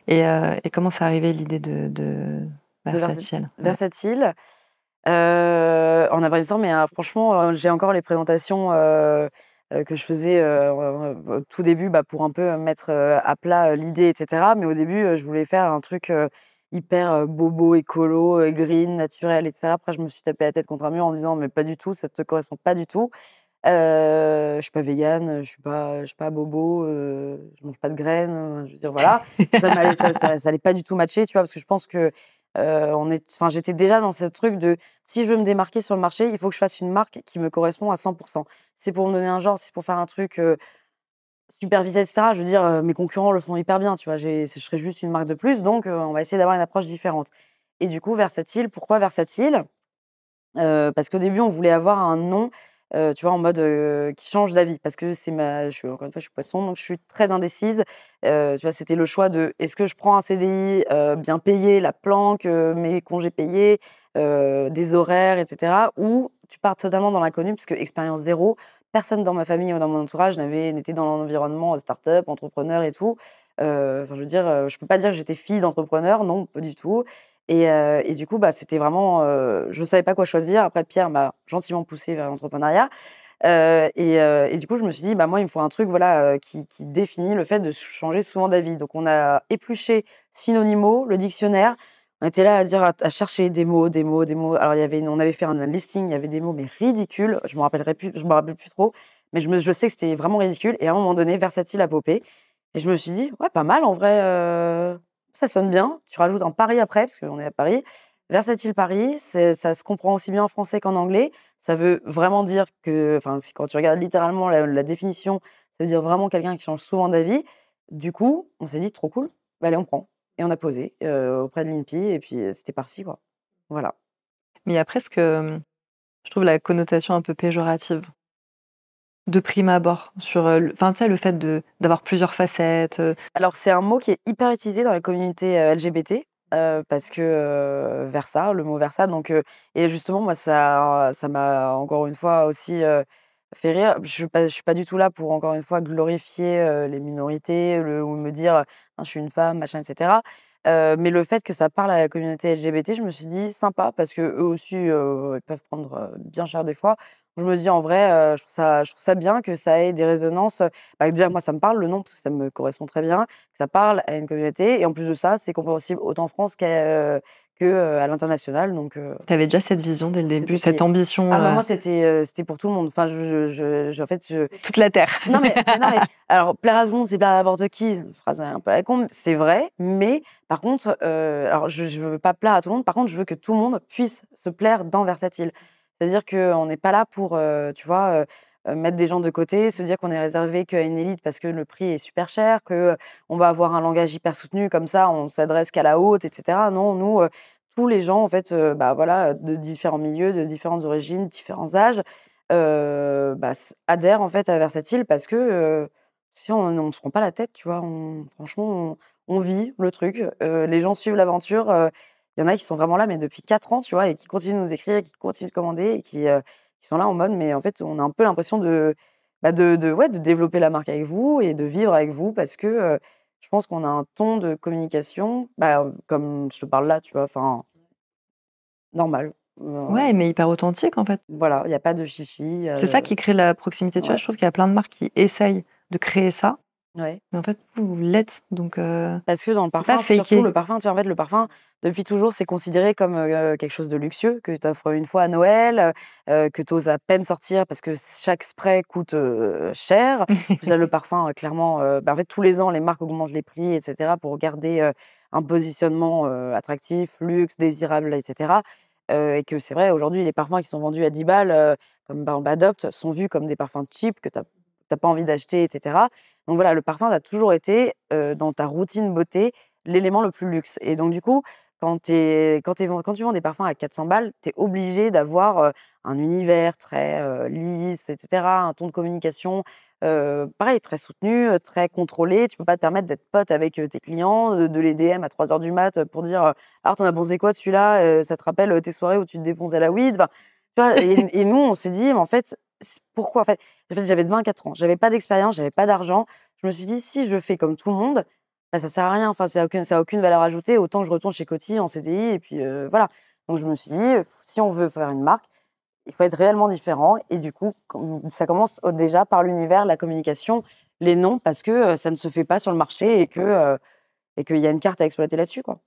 A: Et comment c'est arrivé l'idée de
B: De Versa
A: Versatile? Ouais.
B: Versatile. En abrandissant, mais franchement, j'ai encore les présentations, que je faisais, au tout début, bah, pour un peu mettre, à plat, l'idée et cetera. Mais au début, je voulais faire un truc, hyper, bobo, écolo, green, naturel et cetera. Après, je me suis tapé la tête contre un mur en me disant: «Mais pas du tout, ça te correspond pas du tout». Je suis pas végane, je suis pas bobo, je mange pas de graines, je veux dire, voilà. Ça allait pas du tout matcher, tu vois? Parce que je pense que, j'étais déjà dans ce truc de: «Si je veux me démarquer sur le marché, il faut que je fasse une marque qui me correspond à 100. C'est pour me donner un genre, c'est pour faire un truc, supervisé et cetera. Je veux dire, mes concurrents le font hyper bien, tu vois? Je serais juste une marque de plus, donc on va essayer d'avoir une approche différente. Et du coup, Versatile, pourquoi Versatile? Parce qu'au début, on voulait avoir un nom, tu vois, en mode, qui change d'avis. Parce que encore une fois, je suis poisson, donc je suis très indécise. Tu vois, c'était le choix de: est-ce que je prends un CDI, bien payé, la planque, mes congés payés, des horaires et cetera, ou tu pars totalement dans l'inconnu puisque expérience zéro. Personne dans ma famille ou dans mon entourage n'était dans l'environnement, start-up, entrepreneur et tout. Je veux dire, je peux pas dire que j'étais fille d'entrepreneur, non, pas du tout. Et du coup, bah, c'était vraiment, je ne savais pas quoi choisir. Après, Pierre m'a gentiment poussée vers l'entrepreneuriat. Et du coup, je me suis dit: «Bah, moi, il me faut un truc, voilà, qui définit le fait de changer souvent d'avis». Donc on a épluché Synonymo, le dictionnaire. On était là à dire à chercher des mots, des mots, des mots. Alors on avait fait un listing, il y avait des mots, mais ridicules. Je me rappelle plus trop, mais je sais que c'était vraiment ridicule, et à un moment donné, Versatile a popé, et je me suis dit: «Ouais, pas mal en vrai, ça sonne bien». Tu rajoutes un Paris après, parce qu'on est à Paris. Versatile Paris, ça se comprend aussi bien en français qu'en anglais. Ça veut vraiment dire que, enfin, quand tu regardes littéralement la définition, ça veut dire vraiment quelqu'un qui change souvent d'avis. Du coup, on s'est dit: «Trop cool, bah, allez, on prend». Et on a posé, auprès de l'INPI, et puis, c'était parti, quoi. Voilà.
A: Mais il y a presque, je trouve la connotation un peu péjorative, de prime abord sur, enfin, tu sais, le fait d'avoir plusieurs facettes,
B: Alors, c'est un mot qui est hyper utilisé dans la communauté, LGBT, parce que, Versa, le mot Versa, donc et justement, moi, ça m'a encore une fois aussi, fait rire. Je suis pas du tout là pour, encore une fois, glorifier, les minorités, ou me dire: «Ah, je suis une femme, machin et cetera». Mais le fait que ça parle à la communauté LGBT, je me suis dit: «Sympa», parce qu'eux aussi, ils peuvent prendre, bien cher des fois. Je me dis: «En vrai, je trouve ça bien que ça ait des résonances». Bah, déjà, moi, ça me parle le nom, parce que ça me correspond très bien, que ça parle à une communauté et en plus de ça, c'est compréhensible autant en France à l'international, donc
A: Tu avais déjà cette vision dès le début,
B: c'était
A: cette
B: plié.
A: ambition,
B: Ah bah, moi, c'était pour tout le monde. Enfin, en fait,
A: toute la terre.
B: non mais alors plaire à tout le monde, c'est plaire à n'importe qui, une phrase un peu à la con, c'est vrai, mais par contre, alors je veux pas plaire à tout le monde, par contre, je veux que tout le monde puisse se plaire dans Versatile. C'est-à-dire qu'on n'est pas là pour, tu vois, mettre des gens de côté, se dire qu'on est réservé qu'à une élite parce que le prix est super cher, que on va avoir un langage hyper soutenu comme ça, on s'adresse qu'à la haute et cetera. Non, nous, tous les gens en fait, bah, voilà, de différents milieux, de différentes origines, différents âges, bah, adhèrent en fait à Versatile parce que, si on se prend pas la tête, tu vois? Franchement, on vit le truc, les gens suivent l'aventure, il y en a qui sont vraiment là, mais depuis 4 ans, tu vois? Et qui continuent de nous écrire et qui continuent de commander et qui sont là en mode mais en fait, on a un peu l'impression de développer la marque avec vous et de vivre avec vous parce que, je pense qu'on a un ton de communication, bah, comme je te parle là, tu vois? Enfin, normal,
A: Ouais, mais hyper authentique, en fait.
B: voilà, il y a pas de chichi,
A: C'est ça qui crée la proximité, tu vois?
B: ouais,
A: Je trouve qu'il y a plein de marques qui essayent de créer ça,
B: ouais.
A: mais en fait, vous l'êtes, donc
B: Parce que dans le
A: c'est pas
B: parfum, surtout
A: faké.
B: le parfum, tu vois, en fait, le parfum, depuis toujours, c'est considéré comme, quelque chose de luxueux, que tu offres une fois à Noël, que tu oses à peine sortir parce que chaque spray coûte, cher. Puis là, le parfum, clairement, bah, en fait, tous les ans, les marques augmentent les prix et cetera pour garder, un positionnement, attractif, luxe, désirable et cetera. Et que c'est vrai, aujourd'hui, les parfums qui sont vendus à 10 balles, comme par exemple Adopt, sont vus comme des parfums cheap que tu as pas envie d'acheter et cetera. Donc voilà, le parfum, ça a toujours été, dans ta routine beauté, l'élément le plus luxe et donc du coup, quand tu vends des parfums à 400 balles, tu es obligé d'avoir, un univers très, lisse et cetera, un ton de communication, pareil, très soutenu, très contrôlé. Tu peux pas te permettre d'être pote avec, tes clients, de les DM à 3 heures du mat, pour dire, «Alors tu en as pensé quoi de celui-là? Ça te rappelle, tes soirées où tu te défonces à la weed?» Enfin, tu vois? Et nous, on s'est dit: «Mais en fait, pourquoi?» En fait, j'avais 24 ans, j'avais pas d'expérience, j'avais pas d'argent. Je me suis dit: «Si je fais comme tout le monde, bah, ça sert à rien, enfin, ça a aucune valeur ajoutée, autant que je retourne chez Coty en CDI» et puis, voilà. Donc je me suis dit: Si on veut faire une marque, il faut être réellement différent» et du coup, ça commence déjà par l'univers, la communication, les noms parce que, ça ne se fait pas sur le marché et qu'il y a une carte à exploiter là-dessus, quoi.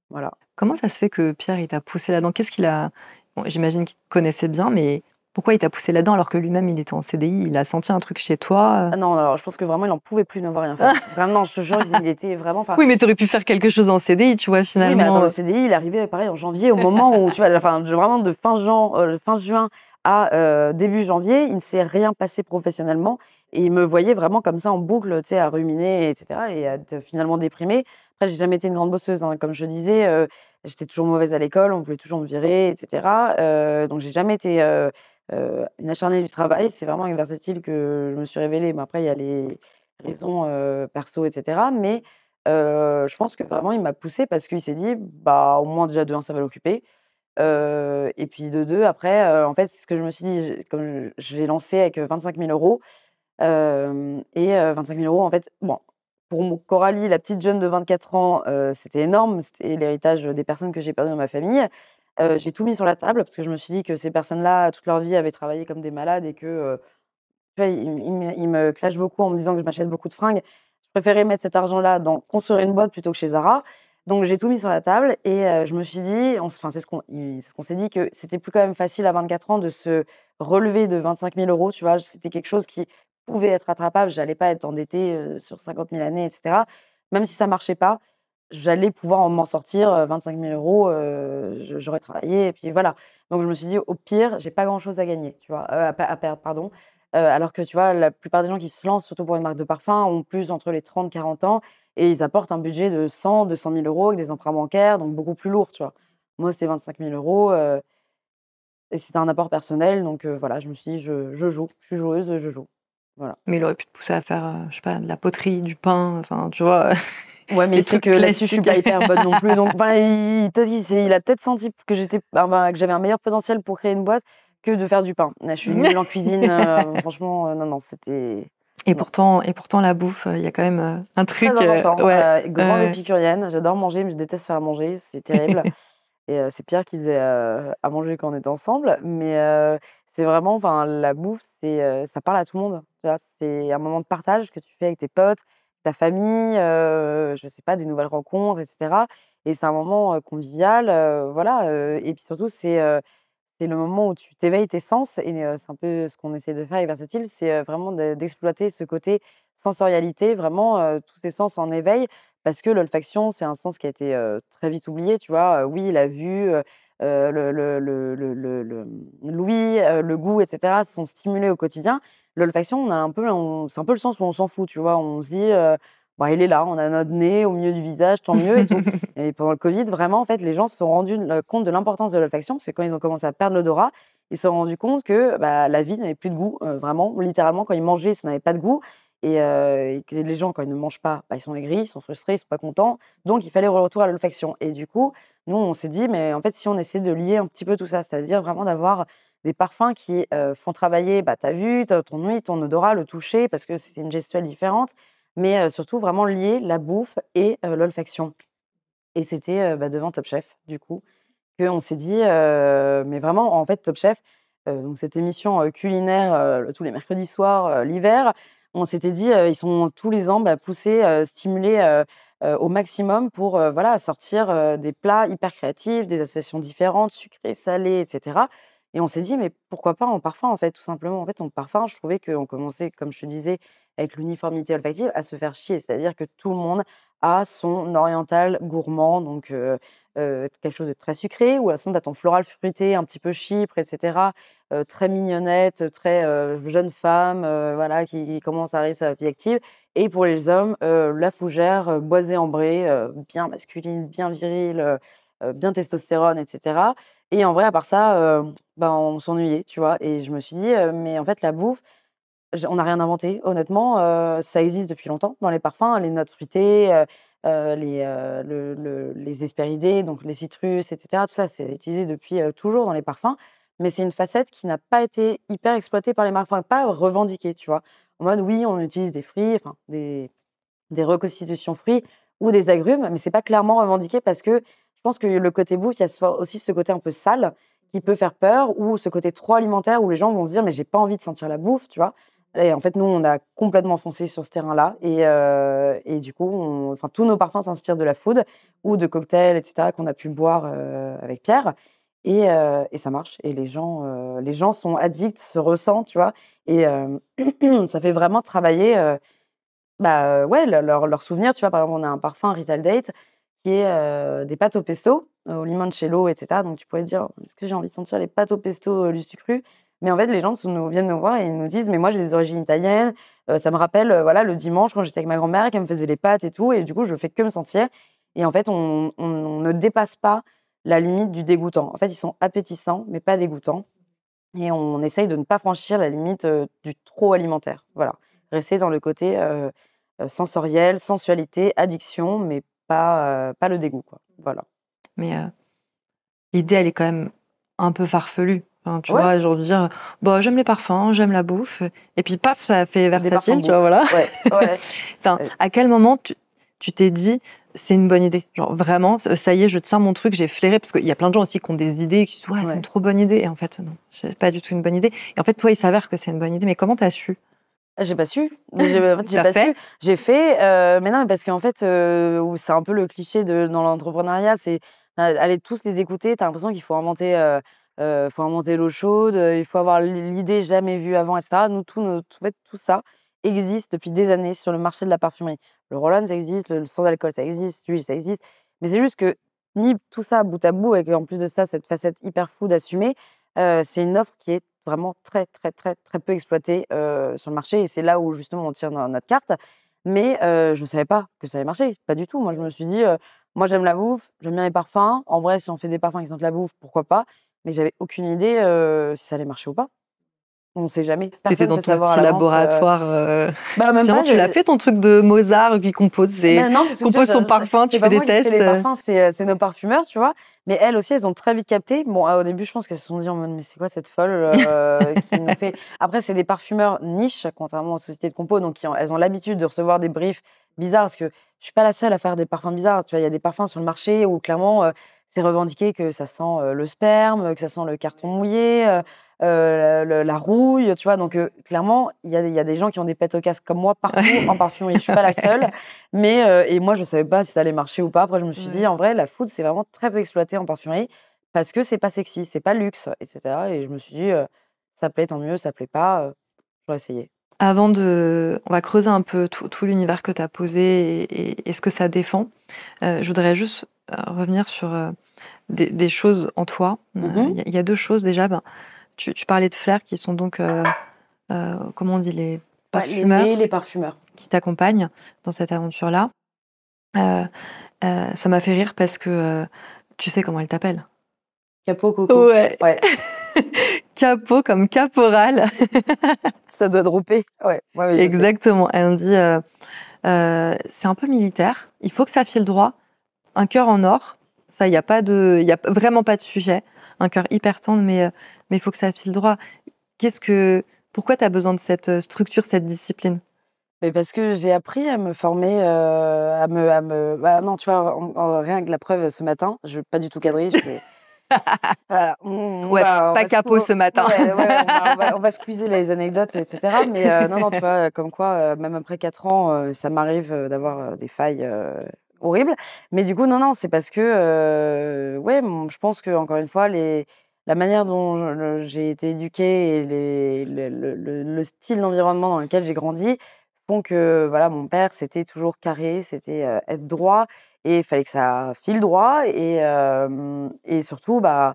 B: Voilà.
A: Comment ça se fait que Pierre, il t'a poussé là-dedans? Qu'est-ce qu'il a bon, j'imagine qu'il te connaissait bien, mais pourquoi il t'a poussé là-dedans alors que lui-même, il était en CDI? Il a senti un truc chez toi,
B: Ah non, alors je pense que vraiment il en pouvait plus de ne rien faire. Vraiment, je te jure, il était vraiment enfin
A: Oui, mais tu aurais pu faire quelque chose en CDI, tu vois,
B: oui, mais attends,
A: finalement,
B: le CDI, il est arrivé pareil en janvier, au moment où tu vois, enfin, vraiment de fin juin à début janvier, il ne s'est rien passé professionnellement et il me voyait vraiment comme ça en boucle, tu sais, à ruminer et cetera et à être finalement déprimée. Après, j'ai jamais été une grande bosseuse, hein, comme je disais, j'étais toujours mauvaise à l'école, on voulait toujours me virer et cetera, donc j'ai jamais été, une acharnée du travail. C'est vraiment avec Versatile que je me suis révélée. Mais après, il y a les raisons, perso et cetera, mais je pense que vraiment il m'a poussée parce qu'il s'est dit: «Bah, au moins déjà de 1 ça va l'occuper, et puis de 2 après, en fait, c'est ce que je me suis dit, comme je l'ai lancé avec, 25 000 €, et 25 000 € en fait, bon, pour Coralie, la petite jeune de 24 ans, c'était énorme, c'était l'héritage des personnes que j'ai perdues dans ma famille. J'ai tout mis sur la table parce que je me suis dit que ces personnes-là, toute leur vie, avaient travaillé comme des malades et que, tu vois, ils me clashent beaucoup en me disant que je m'achète beaucoup de fringues. Je préférais mettre cet argent-là dans construire une boîte plutôt que chez Zara. Donc j'ai tout mis sur la table et je me suis dit, enfin c'est ce qu'on s'est dit, que c'était plus quand même facile à 24 ans de se relever de 25 000 €, tu vois? C'était quelque chose qui pouvait être rattrapable. J'allais pas être endettée, sur 50 000 années et cetera. Même si ça marchait pas, j'allais pouvoir m'en sortir, 25 000 €, j'aurais travaillé et puis voilà. Donc je me suis dit: «Au pire, j'ai pas grand-chose à gagner», tu vois? À perdre, pardon. Alors que tu vois, la plupart des gens qui se lancent, surtout pour une marque de parfum, ont plus entre les 30 40 ans et ils apportent un budget de 100 000 200 000 € avec des emprunts bancaires, donc beaucoup plus lourd, tu vois? Moi, c'était 25 000 €, et c'était un apport personnel, donc voilà, je me suis dit: «Je joue, je suis joueuse, je joue». Voilà.
A: mais il aurait pu te pousser à faire, je sais pas, de la poterie, du pain, enfin, tu vois?
B: Ouais, mais
A: Les
B: il sait
A: trucs
B: que là-dessus, je suis
A: classiques.
B: pas hyper bonne non plus, donc enfin, il a peut-être senti que que j'avais un meilleur potentiel pour créer une boîte que de faire du pain. Là, je suis nulle en cuisine, franchement, non, non, c'était Non.
A: Et pourtant la bouffe, il y a quand même un
B: Très
A: truc.
B: important.
A: Ouais.
B: Grande épicurienne, j'adore manger, mais je déteste faire à manger, c'est terrible. Et c'est Pierre qui faisait à manger quand on était ensemble. Mais c'est vraiment, enfin, la bouffe, ça parle à tout le monde. Tu vois, c'est un moment de partage que tu fais avec tes potes, ta famille, je sais pas, des nouvelles rencontres, etc. Et c'est un moment convivial, voilà. Et puis surtout, c'est le moment où tu t'éveilles tes sens et c'est un peu ce qu'on essaie de faire avec Versatile, c'est, vraiment d'exploiter ce côté sensorialité, vraiment, tous ces sens en éveil parce que l'olfaction, c'est un sens qui a été, très vite oublié, tu vois? Oui, la vue, l'ouïe, le goût et cetera sont stimulés au quotidien. L'olfaction, c'est un peu le sens où on s'en fout, tu vois? On se dit, «Bah, il est là, on a notre nez au milieu du visage, tant mieux» et tout. Et pendant le covid, vraiment, en fait, les gens se sont rendus compte de l'importance de l'olfaction parce que quand ils ont commencé à perdre l'odorat, ils se sont rendus compte que, bah, la vie n'avait plus de goût, vraiment, littéralement, quand ils mangeaient, ça n'avait pas de goût et que les gens, quand ils ne mangent pas, bah, ils sont aigris, ils sont frustrés, ils sont pas contents. Donc il fallait retour à l'olfaction et du coup, nous, on s'est dit: «Mais en fait, si on essaie de lier un petit peu tout ça», c'est-à-dire vraiment d'avoir des parfums qui, font travailler, bah, ta vue, ta ton ouïe, ton odorat, le toucher parce que c'est une gestuelle différente, mais surtout vraiment lier la bouffe et l'olfaction. Et c'était, bah, devant Top Chef, du coup, qu'on s'est dit, mais vraiment, en fait, Top Chef, donc cette émission, culinaire, tous les mercredis soirs, l'hiver, on s'était dit, ils sont tous les ans, bah, poussés, stimulés, au maximum pour, voilà, sortir, des plats hyper créatifs, des associations différentes, sucrées, salées et cetera et on s'est dit: «Mais pourquoi pas en parfum, en fait?» tout simplement. En fait, en parfum, je trouvais qu'on commençait, comme je te disais, avec l'uniformité olfactive, à se faire chier. C'est-à-dire que tout le monde a son oriental gourmand, donc quelque chose de très sucré ou sinon tu as ton floral fruité, un petit peu chypre et cetera, très mignonnette, très, jeune femme, voilà, qui commence à arriver sur la vie active et pour les hommes, la fougère, boisée ambrée, bien masculine, bien virile, bien testostérone et cetera et en vrai, à part ça, ben, on s'ennuyait, tu vois? Et je me suis dit: «Mais en fait, la bouffe, on n'a rien inventé, honnêtement, ça existe depuis longtemps dans les parfums, les notes fruitées, les hespéridés, donc les citrus et cetera. Tout ça, c'est utilisé depuis, toujours dans les parfums, mais c'est une facette qui n'a pas été hyper exploitée par les marques, enfin pas revendiquée, tu vois? En mode, oui, on utilise des fruits, enfin des reconstitutions fruits ou des agrumes, mais c'est pas clairement revendiqué parce que je pense que le côté bouffe, il y a aussi ce côté un peu sale qui peut faire peur ou ce côté trop alimentaire où les gens vont se dire: «Mais j'ai pas envie de sentir la bouffe», tu vois? Et en fait, nous, on a complètement foncé sur ce terrain-là et du coup, enfin, tous nos parfums s'inspirent de la food ou de cocktails et cetera qu'on a pu boire, avec Pierre et ça marche et les gens sont addicts, se ressentent, tu vois? Et ça fait vraiment travailler, bah, ouais, leurs souvenirs, tu vois? Par exemple, on a un parfum Rital Date qui est, des pâtes au pesto, au limoncello et cetera. Donc tu pourrais te dire: «Est-ce que j'ai envie de sentir les pâtes au pesto, Lustre Cru?» Mais en fait, les gens viennent nous voir et ils nous disent: «Mais moi, j'ai des origines italiennes, ça me rappelle, voilà, le dimanche quand j'étais avec ma grand-mère et qu'elle me faisait les pâtes et tout et du coup, je fais que me sentir» et en fait, on ne dépasse pas la limite du dégoûtant. En fait, ils sont appétissants, mais pas dégoûtants et on essaye de ne pas franchir la limite, du trop alimentaire. Voilà. Rester dans le côté, sensoriel, sensualité, addiction, mais pas le dégoût, quoi. Voilà.
A: Mais l'idée, elle est quand même un peu farfelue. Enfin, tu
B: Ouais,
A: vois, genre de dire, bah, j'aime les parfums, j'aime la bouffe, et puis paf, ça fait
B: des parfums
A: versatile,
B: de
A: tu vois,
B: bouffe.
A: voilà.
B: Ouais, ouais,
A: Enfin, à quel moment tu t'es dit, c'est une bonne idée? Genre vraiment, ça y est, je tiens mon truc, j'ai flairé, parce qu'il y a plein de gens aussi qui ont des idées, qui disent, ouais, c'est une
B: ouais.
A: trop bonne idée. Et en fait, non, c'est pas du tout une bonne idée. Et en fait, toi, il s'avère que c'est une bonne idée. Mais comment t'as su?
B: Ah, j'ai pas su, mais j'ai en fait, j'ai
A: T'as
B: pas
A: fait?
B: su. J'ai fait, mais non, mais parce qu'en fait, où c'est un peu le cliché dans l'entrepreneuriat, c'est aller tous les écouter, tu as l'impression qu'il faut inventer l'eau chaude, il faut avoir l'idée jamais vue avant et cetera. Nous, en fait, tout ça existe depuis des années sur le marché de la parfumerie. Le roll-on, ça existe, le sans alcool, ça existe, l'huile, ça existe, mais c'est juste que mis tout ça bout à bout et qu'en plus de ça, cette facette hyper food assumée, c'est une offre qui est vraiment très, très, très, très peu exploitée, sur le marché et c'est là où justement on tire notre carte. Mais, je ne savais pas que ça allait marcher, pas du tout. Moi, je me suis dit, «Moi, j'aime la bouffe, j'aime bien les parfums. En vrai, si on fait des parfums qui sentent la bouffe, pourquoi pas?» Mais j'avais aucune idée, si ça allait marcher ou pas. On ne sait jamais.
A: T'étais
B: Personne
A: dans
B: peut
A: ton
B: savoir à
A: petit
B: l'avance.
A: laboratoire.
B: Bah, même
A: Finalement,
B: pas.
A: tu l'as fait ton truc de Mozart qui compose,
B: Mais non, parce que tu
A: compose
B: vois,
A: son parfum, tu
B: c'est
A: fais
B: pas
A: des
B: moi qui fais
A: tests.
B: les parfums, c'est nos parfumeurs, tu vois. Mais elles aussi, elles ont très vite capté. Bon, au début, je pense qu'elles se sont dit en mode, mais c'est quoi cette folle qui nous fait. Après, c'est des parfumeurs niche, contrairement aux sociétés de compo. Donc, elles ont l'habitude de recevoir des briefs bizarres. Parce que je suis pas la seule à faire des parfums bizarres. Tu vois, il y a des parfums sur le marché où clairement, c'est revendiqué que ça sent le sperme, que ça sent le carton mouillé. La rouille, tu vois. Donc, clairement, il y a des gens qui ont des pets au casque comme moi partout en parfumerie. Je suis pas la seule. Mais, et moi, je savais pas si ça allait marcher ou pas. Après, je me suis dit, en vrai, la food, c'est vraiment très peu exploité en parfumerie parce que c'est pas sexy, c'est pas luxe, etc. Et je me suis dit, ça plaît, tant mieux, ça plaît pas, j'aurais essayé.
A: Avant de... On va creuser un peu tout l'univers que tu as posé et ce que ça défend. Je voudrais juste revenir sur des choses en toi. Il y a 2 choses déjà. Tu parlais de Flair qui sont donc, comment on dit, les parfumeurs
B: les parfumeurs.
A: qui t'accompagnent dans cette aventure-là. Ça m'a fait rire parce que tu sais comment elle t'appelle.
B: Capo Coco.
A: Ouais. Capo comme caporal.
B: Ça doit dropper. Ouais, mais
A: Exactement. Elle me dit, c'est un peu militaire. Il faut que ça file droit. Un cœur en or. Ça, il y a vraiment pas de sujet. Un cœur hyper tendre, mais il faut que ça file droit. Pourquoi tu as besoin de cette structure, cette discipline?
B: Mais parce que j'ai appris à me former, bah, non, tu vois, rien que la preuve, ce matin, je pas du tout cadrer, je fais voilà,
A: Ouais, pas capot ce matin.
B: Ouais, on va squeezer les anecdotes, etc. Mais non, tu vois, comme quoi, même après 4 ans, ça m'arrive d'avoir des failles horribles. Mais du coup, non, c'est parce que, ouais, je pense qu'encore une fois, la manière dont j'ai été éduquée et le style d'environnement dans lequel j'ai grandi font que, voilà, mon père, c'était toujours carré, c'était être droit et il fallait que ça file droit et surtout, bah,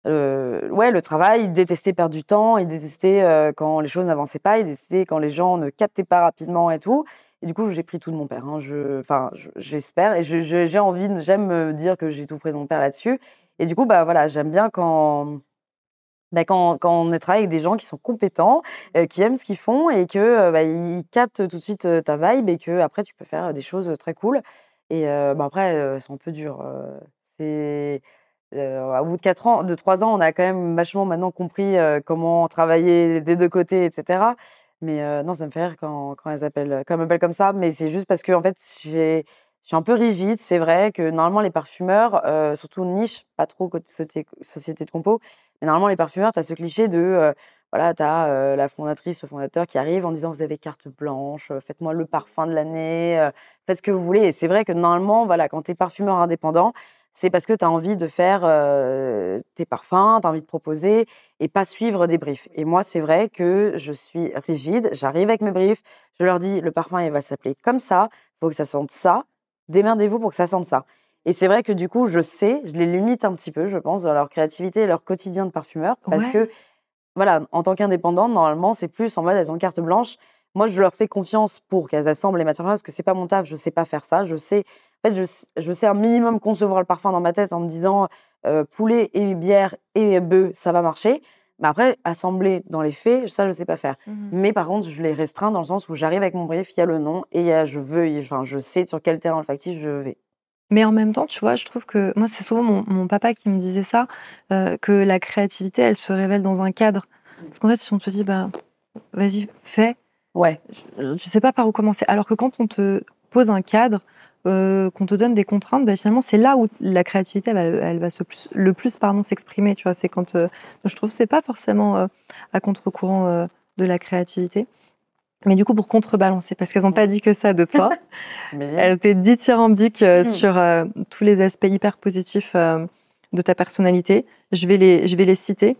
B: ouais, le travail, il détestait perdre du temps, il détestait quand les choses n'avançaient pas, il détestait quand les gens ne captaient pas rapidement et tout. Et du coup, j'ai pris tout de mon père, hein. J'espère et j'ai envie, j'aime me dire que j'ai tout pris de mon père là-dessus. Et du coup, bah voilà, j'aime bien quand on travaille avec des gens qui sont compétents, qui aiment ce qu'ils font et que bah, ils captent tout de suite ta vibe et que après tu peux faire des choses très cool. Et bah, après, c'est un peu dur. C'est au bout de 4 ans, de 3 ans, on a quand même vachement maintenant compris comment travailler des 2 côtés, etc. Mais non, ça me fait rire quand elles m'appellent comme ça. Mais c'est juste parce que en fait, je suis un peu rigide. C'est vrai que normalement, les parfumeurs, surtout niche, pas trop côté société de compo, mais normalement, les parfumeurs, tu as ce cliché de voilà, tu as la fondatrice, le fondateur qui arrive en disant vous avez carte blanche, faites-moi le parfum de l'année, faites ce que vous voulez. Et c'est vrai que normalement, voilà, quand tu es parfumeur indépendant, c'est parce que tu as envie de faire tes parfums, tu as envie de proposer et pas suivre des briefs. Et moi, c'est vrai que je suis rigide. J'arrive avec mes briefs, je leur dis le parfum, il va s'appeler comme ça, il faut que ça sente ça. Démerdez-vous pour que ça sente ça. Et c'est vrai que du coup, je les limite un petit peu, je pense, dans leur créativité et leur quotidien de parfumeur. Parce que, voilà, en tant qu'indépendante, normalement, c'est plus en mode elles ont carte blanche. Moi, je leur fais confiance pour qu'elles assemblent les matières premières parce que c'est pas mon taf, je sais pas faire ça. En fait, je sais un minimum concevoir le parfum dans ma tête en me disant poulet et bière et bœuf, ça va marcher. Mais après, assembler dans les faits, ça, je sais pas faire. Mais par contre, je les restreins dans le sens où j'arrive avec mon brief, il y a le nom et je sais sur quel terrain olfactif je vais.
A: Mais en même temps, tu vois, je trouve que moi, c'est souvent mon papa qui me disait ça, que la créativité, elle se révèle dans un cadre. Parce qu'en fait, si on te dit, bah, vas-y, fais,
B: Ouais.
A: tu sais pas par où commencer. Alors que quand on te pose un cadre, qu'on te donne des contraintes, bah, finalement, c'est là où la créativité, elle va le plus s'exprimer. Tu vois, c'est quand je trouve que c'est pas forcément à contre-courant de la créativité. Mais du coup, pour contrebalancer, parce qu'elles n'ont pas dit que ça de toi, elles étaient dithyrambiques sur tous les aspects hyper positifs de ta personnalité. Je vais les citer.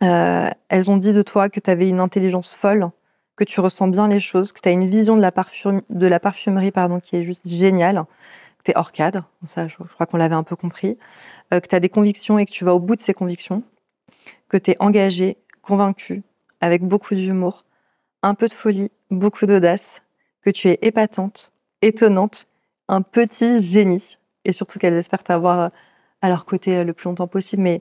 A: Elles ont dit de toi que tu avais une intelligence folle, que tu ressens bien les choses, que tu as une vision de la parfumerie qui est juste géniale, que tu es hors cadre, ça je crois qu'on l'avait un peu compris, que tu as des convictions et que tu vas au bout de ces convictions, que tu es engagée, convaincue, avec beaucoup d'humour, un peu de folie, beaucoup d'audace, que tu es épatante, étonnante, un petit génie, et surtout qu'elles espèrent t'avoir à leur côté le plus longtemps possible. Mais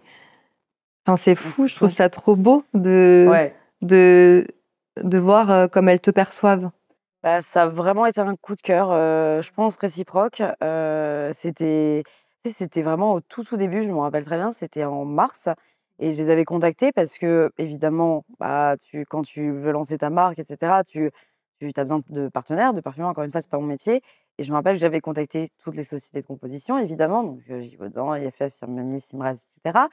A: c'est fou, je trouve ça trop beau de de, de voir comme elles te perçoivent?
B: Bah, ça a vraiment été un coup de cœur, je pense réciproque. C'était tu sais, c'était vraiment au tout début, je me rappelle très bien, c'était en mars et je les avais contactés parce que évidemment, bah, quand tu veux lancer ta marque et cetera, tu as besoin de partenaires, de parfumeurs, encore une fois, c'est pas mon métier et je me rappelle que j'avais contacté toutes les sociétés de composition évidemment, donc Givaudan, IFF, Firmenich, Symrise et cetera.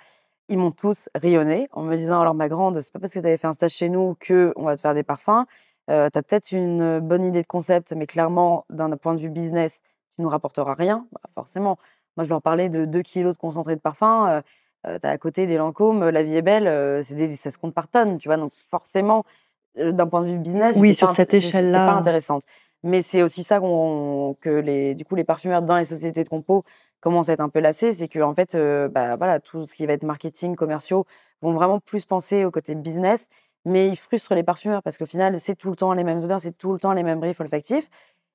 B: Ils m'ont tous rayonnée en me disant: «Alors ma grande, c'est pas parce que tu avais fait un stage chez nous qu'on va te faire des parfums. Tu as peut-être une bonne idée de concept, mais clairement, d'un point de vue business, tu nous rapporteras rien». Bah, forcément. Moi, je leur parlais de 2 kilogrammes de concentré de parfum, tu as à côté des Lancôme, La Vie est belle, ça se compte par tonnes, tu vois? Donc forcément, d'un point de vue business,
A: Oui, sur cette
B: j'étais pas
A: échelle-là.
B: intéressante. Mais c'est aussi ça que les parfumeurs dans les sociétés de compos commencent à être un peu lassés, c'est qu'en fait, bah, voilà, tout ce qui va être marketing, commerciaux, vont vraiment plus penser au côté business, mais ils frustrent les parfumeurs parce qu'au final, c'est tout le temps les mêmes odeurs, c'est tout le temps les mêmes briefs olfactifs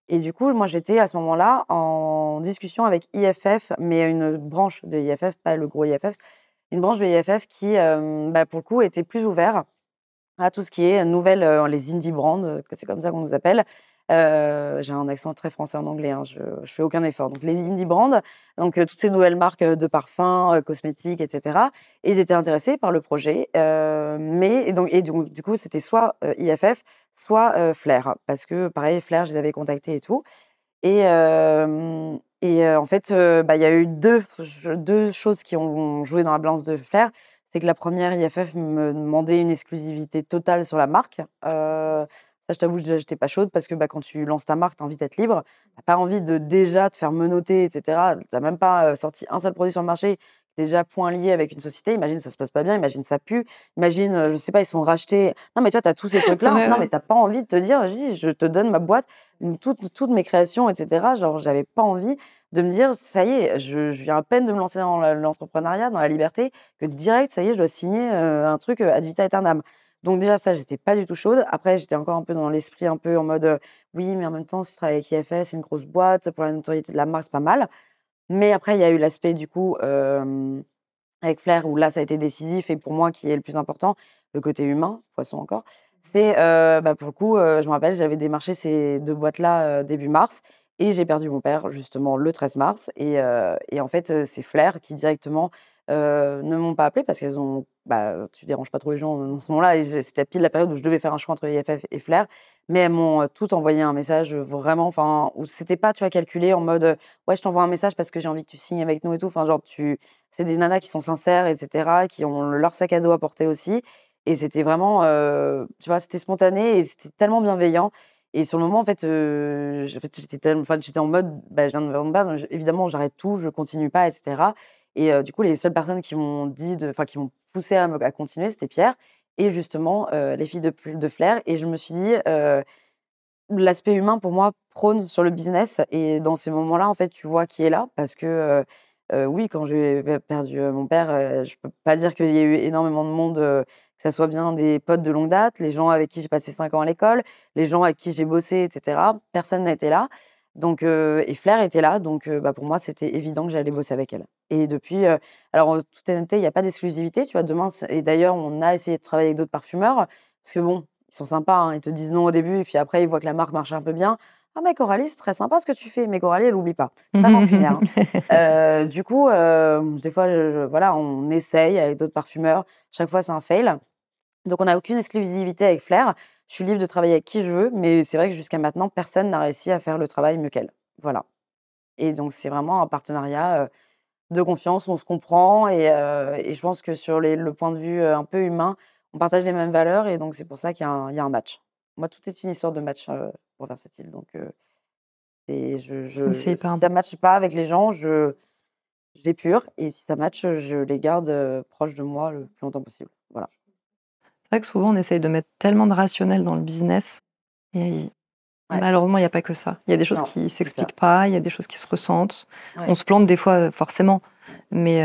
B: et du coup, moi, j'étais à ce moment-là en discussion avec IFF, mais une branche de IFF, pas le gros IFF, une branche de IFF qui, bah, pour le coup, était plus ouvert à tout ce qui est nouvelles, les indie brands, c'est comme ça qu'on nous appelle. J'ai un accent très français en anglais, hein, je fais aucun effort. Donc les indie brands, donc toutes ces nouvelles marques, de parfums, cosmétiques et cetera et ils étaient intéressés par le projet, mais et donc du coup, c'était soit, IFF, soit, Flair. Parce que pareil, Flair, je les avais contactés et tout en fait, bah, il y a eu 2 choses qui ont joué dans la balance de Flair. C'est que la première IFF me demandait une exclusivité totale sur la marque. Ça, je t'avoue, déjà, j'étais pas chaude parce que, bah, quand tu lances ta marque, tu as envie d'être libre. Tu as pas envie de déjà te faire menotter et cetera. Tu as même pas, sorti un seul produit sur le marché, déjà point lié avec une société. Imagine, ça se passe pas bien, imagine ça pue, imagine, je sais pas, ils sont rachetés. Non, mais toi, tu as tous ces trucs-là.
A: Ouais,
B: Non, mais
A: ouais.
B: tu as pas envie de te dire: «Vas-y, je te donne ma boîte, toutes mes créations et cetera». Genre, j'avais pas envie de me dire: «Ça y est, je viens à peine de me lancer dans l'entrepreneuriat, dans la liberté, que direct, ça y est, je dois signer, un truc, ad vitam aeternam». Donc déjà ça, j'étais pas du tout chaude. Après, j'étais encore un peu dans l'esprit un peu en mode, «Oui, mais en même temps, si tu travailles avec IFS, c'est une grosse boîte, pour la notoriété de la marque, c'est pas mal». Mais après, il y a eu l'aspect du coup, avec Flair où là, ça a été décisif et pour moi qui est le plus important, le côté humain, poisson encore, c'est, bah, pour le coup, je me rappelle, j'avais démarché ces 2 boîtes-là, début mars et j'ai perdu mon père justement le 13 mars et en fait, c'est Flair qui directement, ne m'ont pas appelé parce qu'elles ont bah, tu déranges pas trop les gens, dans ce moment-là et c'était pile la période où je devais faire un choix entre IFF et Flair, mais elles m'ont, toutes envoyé un message, vraiment enfin, où c'était pas, tu vois, calculé en mode, «Ouais, je t'envoie un message parce que j'ai envie que tu signes avec nous et tout». Enfin, genre c'est des nanas qui sont sincères et cetera, qui ont leur sac à dos à porter aussi et c'était vraiment, tu vois, c'était spontané et c'était tellement bienveillant et sur le moment, en fait, j'étais en mode, bah, je viens de me rendre compte, évidemment, j'arrête tout, je continue pas et cetera et du coup, les seules personnes qui m'ont dit qui m'ont poussée à continuer, c'était Pierre et justement, les filles de Flair et je me suis dit, l'aspect humain pour moi prône sur le business et dans ces moments-là, en fait, tu vois qui est là parce que, oui, quand j'ai perdu, mon père, je peux pas dire qu'il y a eu énormément de monde, que ça soit bien des potes de longue date, les gens avec qui j'ai passé 5 ans à l'école, les gens avec qui j'ai bossé et cetera. Personne n'était là donc et Flair était là donc bah, pour moi, c'était évident que j'allais bosser avec elle et depuis, alors en toute honnêteté, il y a pas d'exclusivité, tu vois? Demain et d'ailleurs, on a essayé de travailler avec d'autres parfumeurs parce que bon, ils sont sympas, hein, ils te disent non au début et puis après, ils voient que la marque marche un peu bien. «Ah mais Coralie, c'est très sympa ce que tu fais», mais Coralie, elle oublie pas. Très rancunière, hein. Du coup, des fois, voilà, on essaye avec d'autres parfumeurs. Chaque fois, c'est un fail. Donc on n'a aucune exclusivité avec Flair. Je suis libre de travailler avec qui je veux, mais c'est vrai que jusqu'à maintenant, personne n'a réussi à faire le travail mieux qu'elle. Voilà et donc c'est vraiment un partenariat, de confiance, on se comprend et je pense que sur le point de vue, un peu humain, on partage les mêmes valeurs et donc c'est pour ça qu'il y a un match. Moi, tout est une histoire de match, pour Versatile donc et
A: C'est hyper
B: si ça
A: important.
B: matche pas avec les gens, je l'épure et si ça matche, je les garde, proches de moi le plus longtemps possible. Voilà.
A: C'est vrai que souvent, on essaye de mettre tellement de rationnel dans le business et
B: Ouais,
A: malheureusement, il y a pas que ça. Il y a des choses
B: non,
A: qui
B: c'est ça.
A: s'expliquent pas, il y a des choses qui se ressentent.
B: Ouais.
A: On se plante des fois, forcément, mais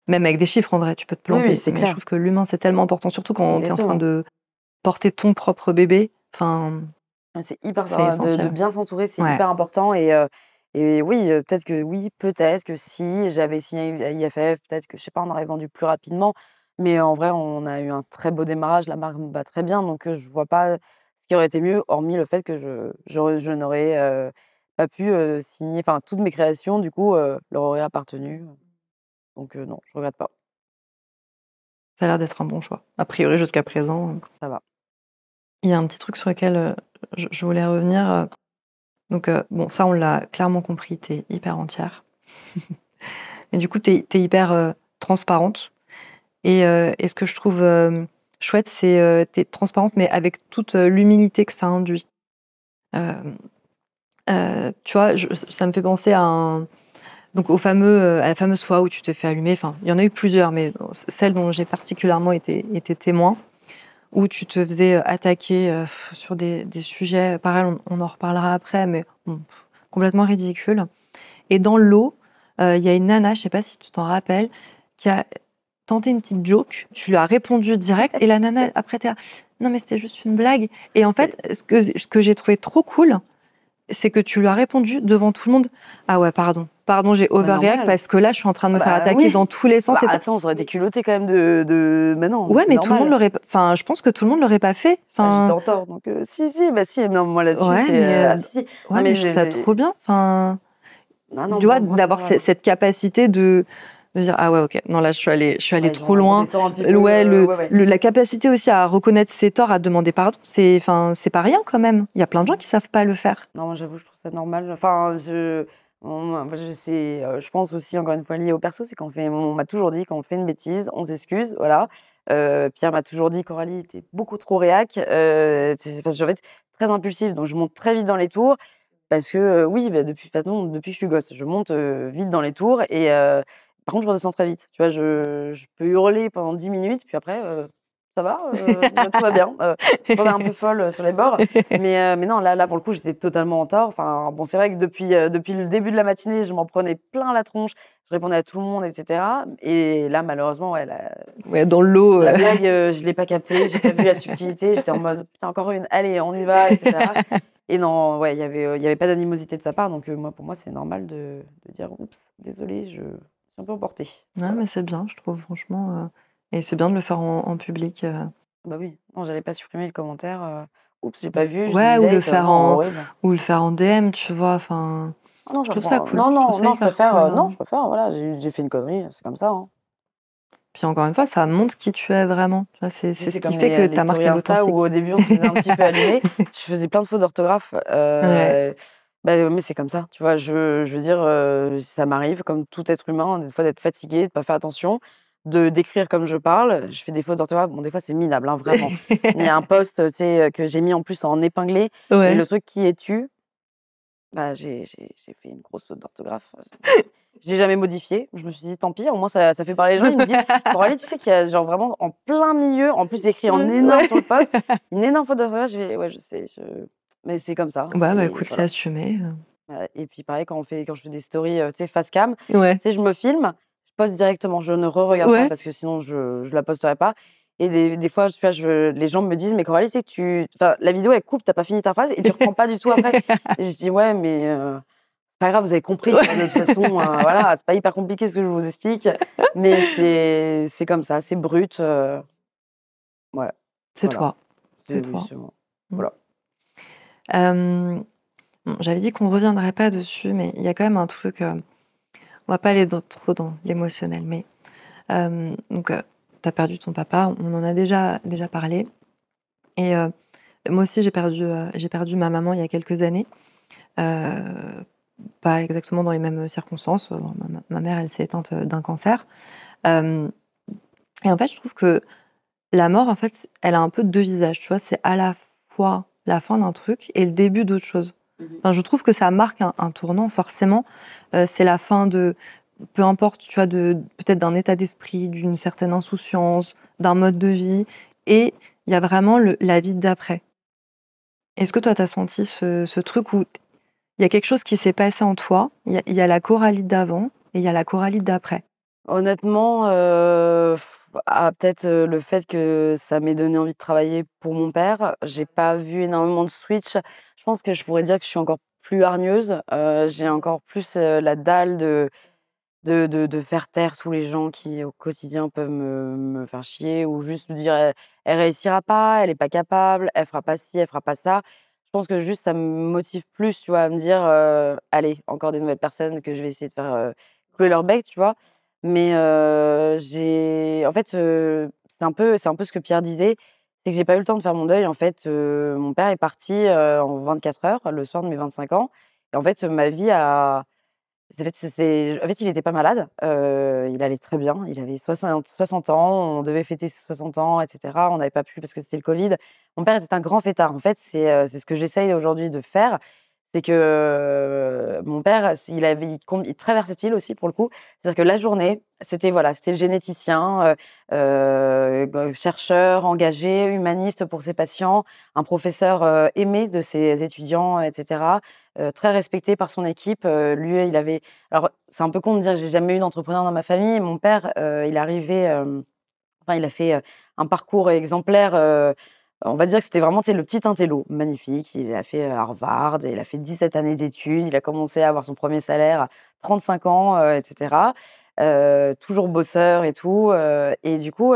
A: même avec des chiffres, en vrai, tu peux te
B: Oui, oui,
A: planter.
B: c'est
A: Mais je
B: clair.
A: trouve que l'humain, c'est tellement important, surtout quand tu es en train
B: Exactement.
A: de porter ton propre bébé. Enfin,
B: Ouais, c'est hyper
A: c'est
B: de
A: essentiel.
B: bien s'entourer, c'est
A: Ouais.
B: hyper important et oui, peut-être que si j'avais signé à IFF, peut-être que, je sais pas, on aurait vendu plus rapidement. Mais en vrai, on a eu un très beau démarrage. La marque me va très bien, donc je vois pas ce qui aurait été mieux, hormis le fait que je n'aurais pas pu signer. Enfin, toutes mes créations, du coup, leur auraient appartenu. Donc non, je regrette pas.
A: Ça a l'air d'être un bon choix. A priori, jusqu'à présent,
B: Ça va.
A: il y a un petit truc sur lequel je voulais revenir. Donc, bon, ça, on l'a clairement compris, tu es hyper entière. Et du coup, tu es hyper transparente. Et ce que je trouve chouette, c'est tu es transparente, mais avec toute l'humilité que ça induit. Euh, Tu vois, ça me fait penser donc à la fameuse fois où tu t'es fait allumer. Enfin, il y en a eu plusieurs, mais celle dont j'ai particulièrement été témoin, où tu te faisais attaquer sur des sujets, pareil, on en reparlera après, mais bon, complètement ridicule. Et dans l'eau, il y a une nana, je sais pas si tu t'en rappelles, qui a tenté une petite joke. Tu lui as répondu direct, et la nana, après, t'es là, non mais c'était juste une blague. Et en fait, ce que j'ai trouvé trop cool, c'est que tu lui as répondu devant tout le monde. Ah ouais, pardon, j'ai overreact
B: normal.
A: parce que là, je suis en train de me faire
B: Bah
A: attaquer
B: oui.
A: dans tous les sens.
B: Bah
A: et ça.
B: attends, ça aurait été culotté quand même de... Mais non,
A: Ouais,
B: c'est
A: mais tout le monde
B: normal.
A: l'aurait. Enfin, je pense que tout le monde l'aurait pas fait.
B: Bah, j'étais
A: Enfin,
B: en tort, donc si, bah si, non, moi là-dessus,
A: ouais,
B: c'est...
A: mais
B: ah, si. Non,
A: ouais, mais je trouve ça trop bien. Enfin,
B: Ah non,
A: tu vois,
B: pour moi, c'est
A: d'avoir
B: normal.
A: cette capacité de dire ah ouais, ok, non là, je suis allée
B: Ouais,
A: trop
B: genre, on
A: loin.
B: descend un petit peu.
A: Ouais,
B: Ouais.
A: la capacité aussi à reconnaître ses torts, à demander pardon, c'est pas rien quand même. Il y a plein de gens qui savent pas le faire.
B: Non, moi, j'avoue, je trouve ça normal. Enfin, je pense aussi, encore une fois, lié au perso, c'est on m'a toujours dit, quand on fait une bêtise, on s'excuse, voilà. Pierre m'a toujours dit, Coralie, t'es beaucoup trop réac. Parce que je vais être très impulsive, donc je monte très vite dans les tours. Parce que, oui, bah, de toute façon, depuis que je suis gosse, je monte vite dans les tours et par contre, je redescends très vite. Tu vois, je peux hurler pendant 10 minutes, puis après, ça va, tout va bien. Je pense un peu folle sur les bords. Mais non, là, pour le coup, j'étais totalement en tort. Enfin, bon, c'est vrai que depuis le début de la matinée, je m'en prenais plein la tronche. Je répondais à tout le monde, et cetera. Et là, malheureusement, ouais,
A: Ouais, dans l'eau.
B: la blague, je l'ai pas captée, j'ai pas vu la subtilité. J'étais en mode: «Putain, encore une, allez, on y va», et cetera. Et non, ouais, il y avait pas d'animosité de sa part, donc pour moi, c'est normal de dire: «Oups, désolée, je suis un peu emportée».
A: Ouais,
B: Voilà.
A: mais c'est bien, je trouve, franchement. Et c'est bien de le faire en public.
B: Bah oui, non, j'allais pas supprimer le commentaire, «Oups, j'ai pas vu, je
A: Ouais, ou le
B: delete»,
A: faire
B: non,
A: en,
B: horrible.
A: ou le faire en DM, tu vois. Enfin,
B: Ah non,
A: je
B: ça me
A: trouve ça
B: prend
A: cool.
B: non,
A: Je trouve
B: non,
A: ça
B: non, je
A: hyper
B: préfère,
A: cool.
B: non, je préfère, voilà, j'ai fait une connerie, c'est comme ça, hein.
A: Puis encore une fois, ça montre qui tu es vraiment. Tu vois, c'est
B: Tu sais,
A: ce
B: c'est
A: qui
B: comme
A: fait que
B: les
A: ta marque
B: stories
A: est
B: Insta où
A: authentique.
B: au début on se faisait un petit peu allumer. Je faisais plein de fautes d'orthographe.
A: Ouais.
B: Bah, mais c'est comme ça, tu vois. Je veux dire, ça m'arrive, comme tout être humain, des fois d'être fatigué, de pas faire attention, d'écrire comme je parle. Je fais des fautes d'orthographe. Bon, des fois, c'est minable, hein, vraiment. Il y a un post, tu sais, que j'ai mis en plus en épinglé. Et
A: Ouais.
B: le truc qui est tu, bah, j'ai fait une grosse faute d'orthographe. Je l'ai jamais modifié. Je me suis dit: «Tant pis, au moins ça fait parler les gens». Ils me disent: «Coralie, tu sais qu'il y a genre vraiment en plein milieu, en plus écrit en énorme
A: Ouais.
B: sur le post, une énorme faute d'orthographe». Je fais: «Ouais, je sais, mais c'est comme ça,
A: Bah
B: c'est
A: écoute, c'est
B: voilà».
A: assumé.
B: Ouais, et puis pareil quand je fais des stories, tu sais, face cam, tu
A: Ouais.
B: sais, je me filme, je poste directement, je ne regarde pas
A: Ouais.
B: parce que sinon je la posterai pas. Et des fois, tu vois, les gens me disent: «Mais Coralie, tu sais que enfin, la vidéo elle coupe, tu as pas fini ta phrase et tu reprends pas du tout après». Et je dis: «Ouais, mais c'est pas grave, vous avez compris, quoi, de toute façon, voilà, c'est pas hyper compliqué ce que je vous explique, mais c'est comme ça, c'est brut, ouais,
A: C'est
B: voilà,
A: toi. C'est
B: oui,
A: toi.
B: c'est moi,
A: Mm.
B: voilà».
A: Bon, j'avais dit qu'on ne reviendrait pas dessus, mais il y a quand même un truc. On va pas aller trop dans l'émotionnel, mais donc, tu as perdu ton papa, on en a déjà parlé. Et moi aussi, j'ai perdu ma maman il y a quelques années. Euh, Pas exactement dans les mêmes circonstances. Ma mère, elle s'est éteinte d'un cancer. Euh, et en fait, je trouve que la mort, en fait, elle a un peu deux visages. Tu vois, c'est à la fois la fin d'un truc et le début d'autre chose. Enfin, je trouve que ça marque un tournant, forcément. C'est la fin de, peu importe, tu vois, peut-être d'un état d'esprit, d'une certaine insouciance, d'un mode de vie. Et il y a vraiment la vie d'après. Est-ce que toi, tu as senti ce truc où il y a quelque chose qui s'est passé en toi, il y a la Coralie d'avant et il y a la Coralie d'après?
B: Honnêtement, peut-être, le fait que ça m'ait donné envie de travailler pour mon père, j'ai pas vu énormément de switch. Je pense que je pourrais dire que je suis encore plus hargneuse, j'ai encore plus, la dalle de faire taire tous les gens qui, au quotidien, peuvent me faire chier ou juste me dire: «Elle réussira pas, elle est pas capable, elle fera pas ci, elle fera pas ça». Je pense que juste ça me motive plus, tu vois, à me dire, «Allez, encore des nouvelles personnes que je vais essayer de faire, clouer leur bec», tu vois? Mais j'ai en fait, c'est un peu ce que Pierre disait, c'est que j'ai pas eu le temps de faire mon deuil. En fait, mon père est parti, en 24 heures, le soir de mes 25 ans et en fait, ma vie a en fait, il était pas malade, il allait très bien. Il avait 60 ans, on devait fêter ses 60 ans et cetera. On n'avait pas pu parce que c'était le covid. Mon père était un grand fêtard. En fait, c'est ce que j'essaye aujourd'hui de faire. C'est que, mon père, il est très versatile aussi pour le coup. C'est-à-dire que la journée, c'était voilà, c'était le généticien, chercheur engagé, humaniste pour ses patients, un professeur, aimé de ses étudiants et cetera, très respecté par son équipe. Lui, il avait alors c'est un peu con de dire: «J'ai jamais eu d'entrepreneur dans ma famille». Mon père, il est arrivé, enfin il a fait, un parcours exemplaire, on va dire que c'était vraiment, tu sais, le petit intello, magnifique. Il a fait, Harvard, il a fait 17 années d'études, il a commencé à avoir son premier salaire à 35 ans, et cetera. Toujours bosseur et tout, et du coup,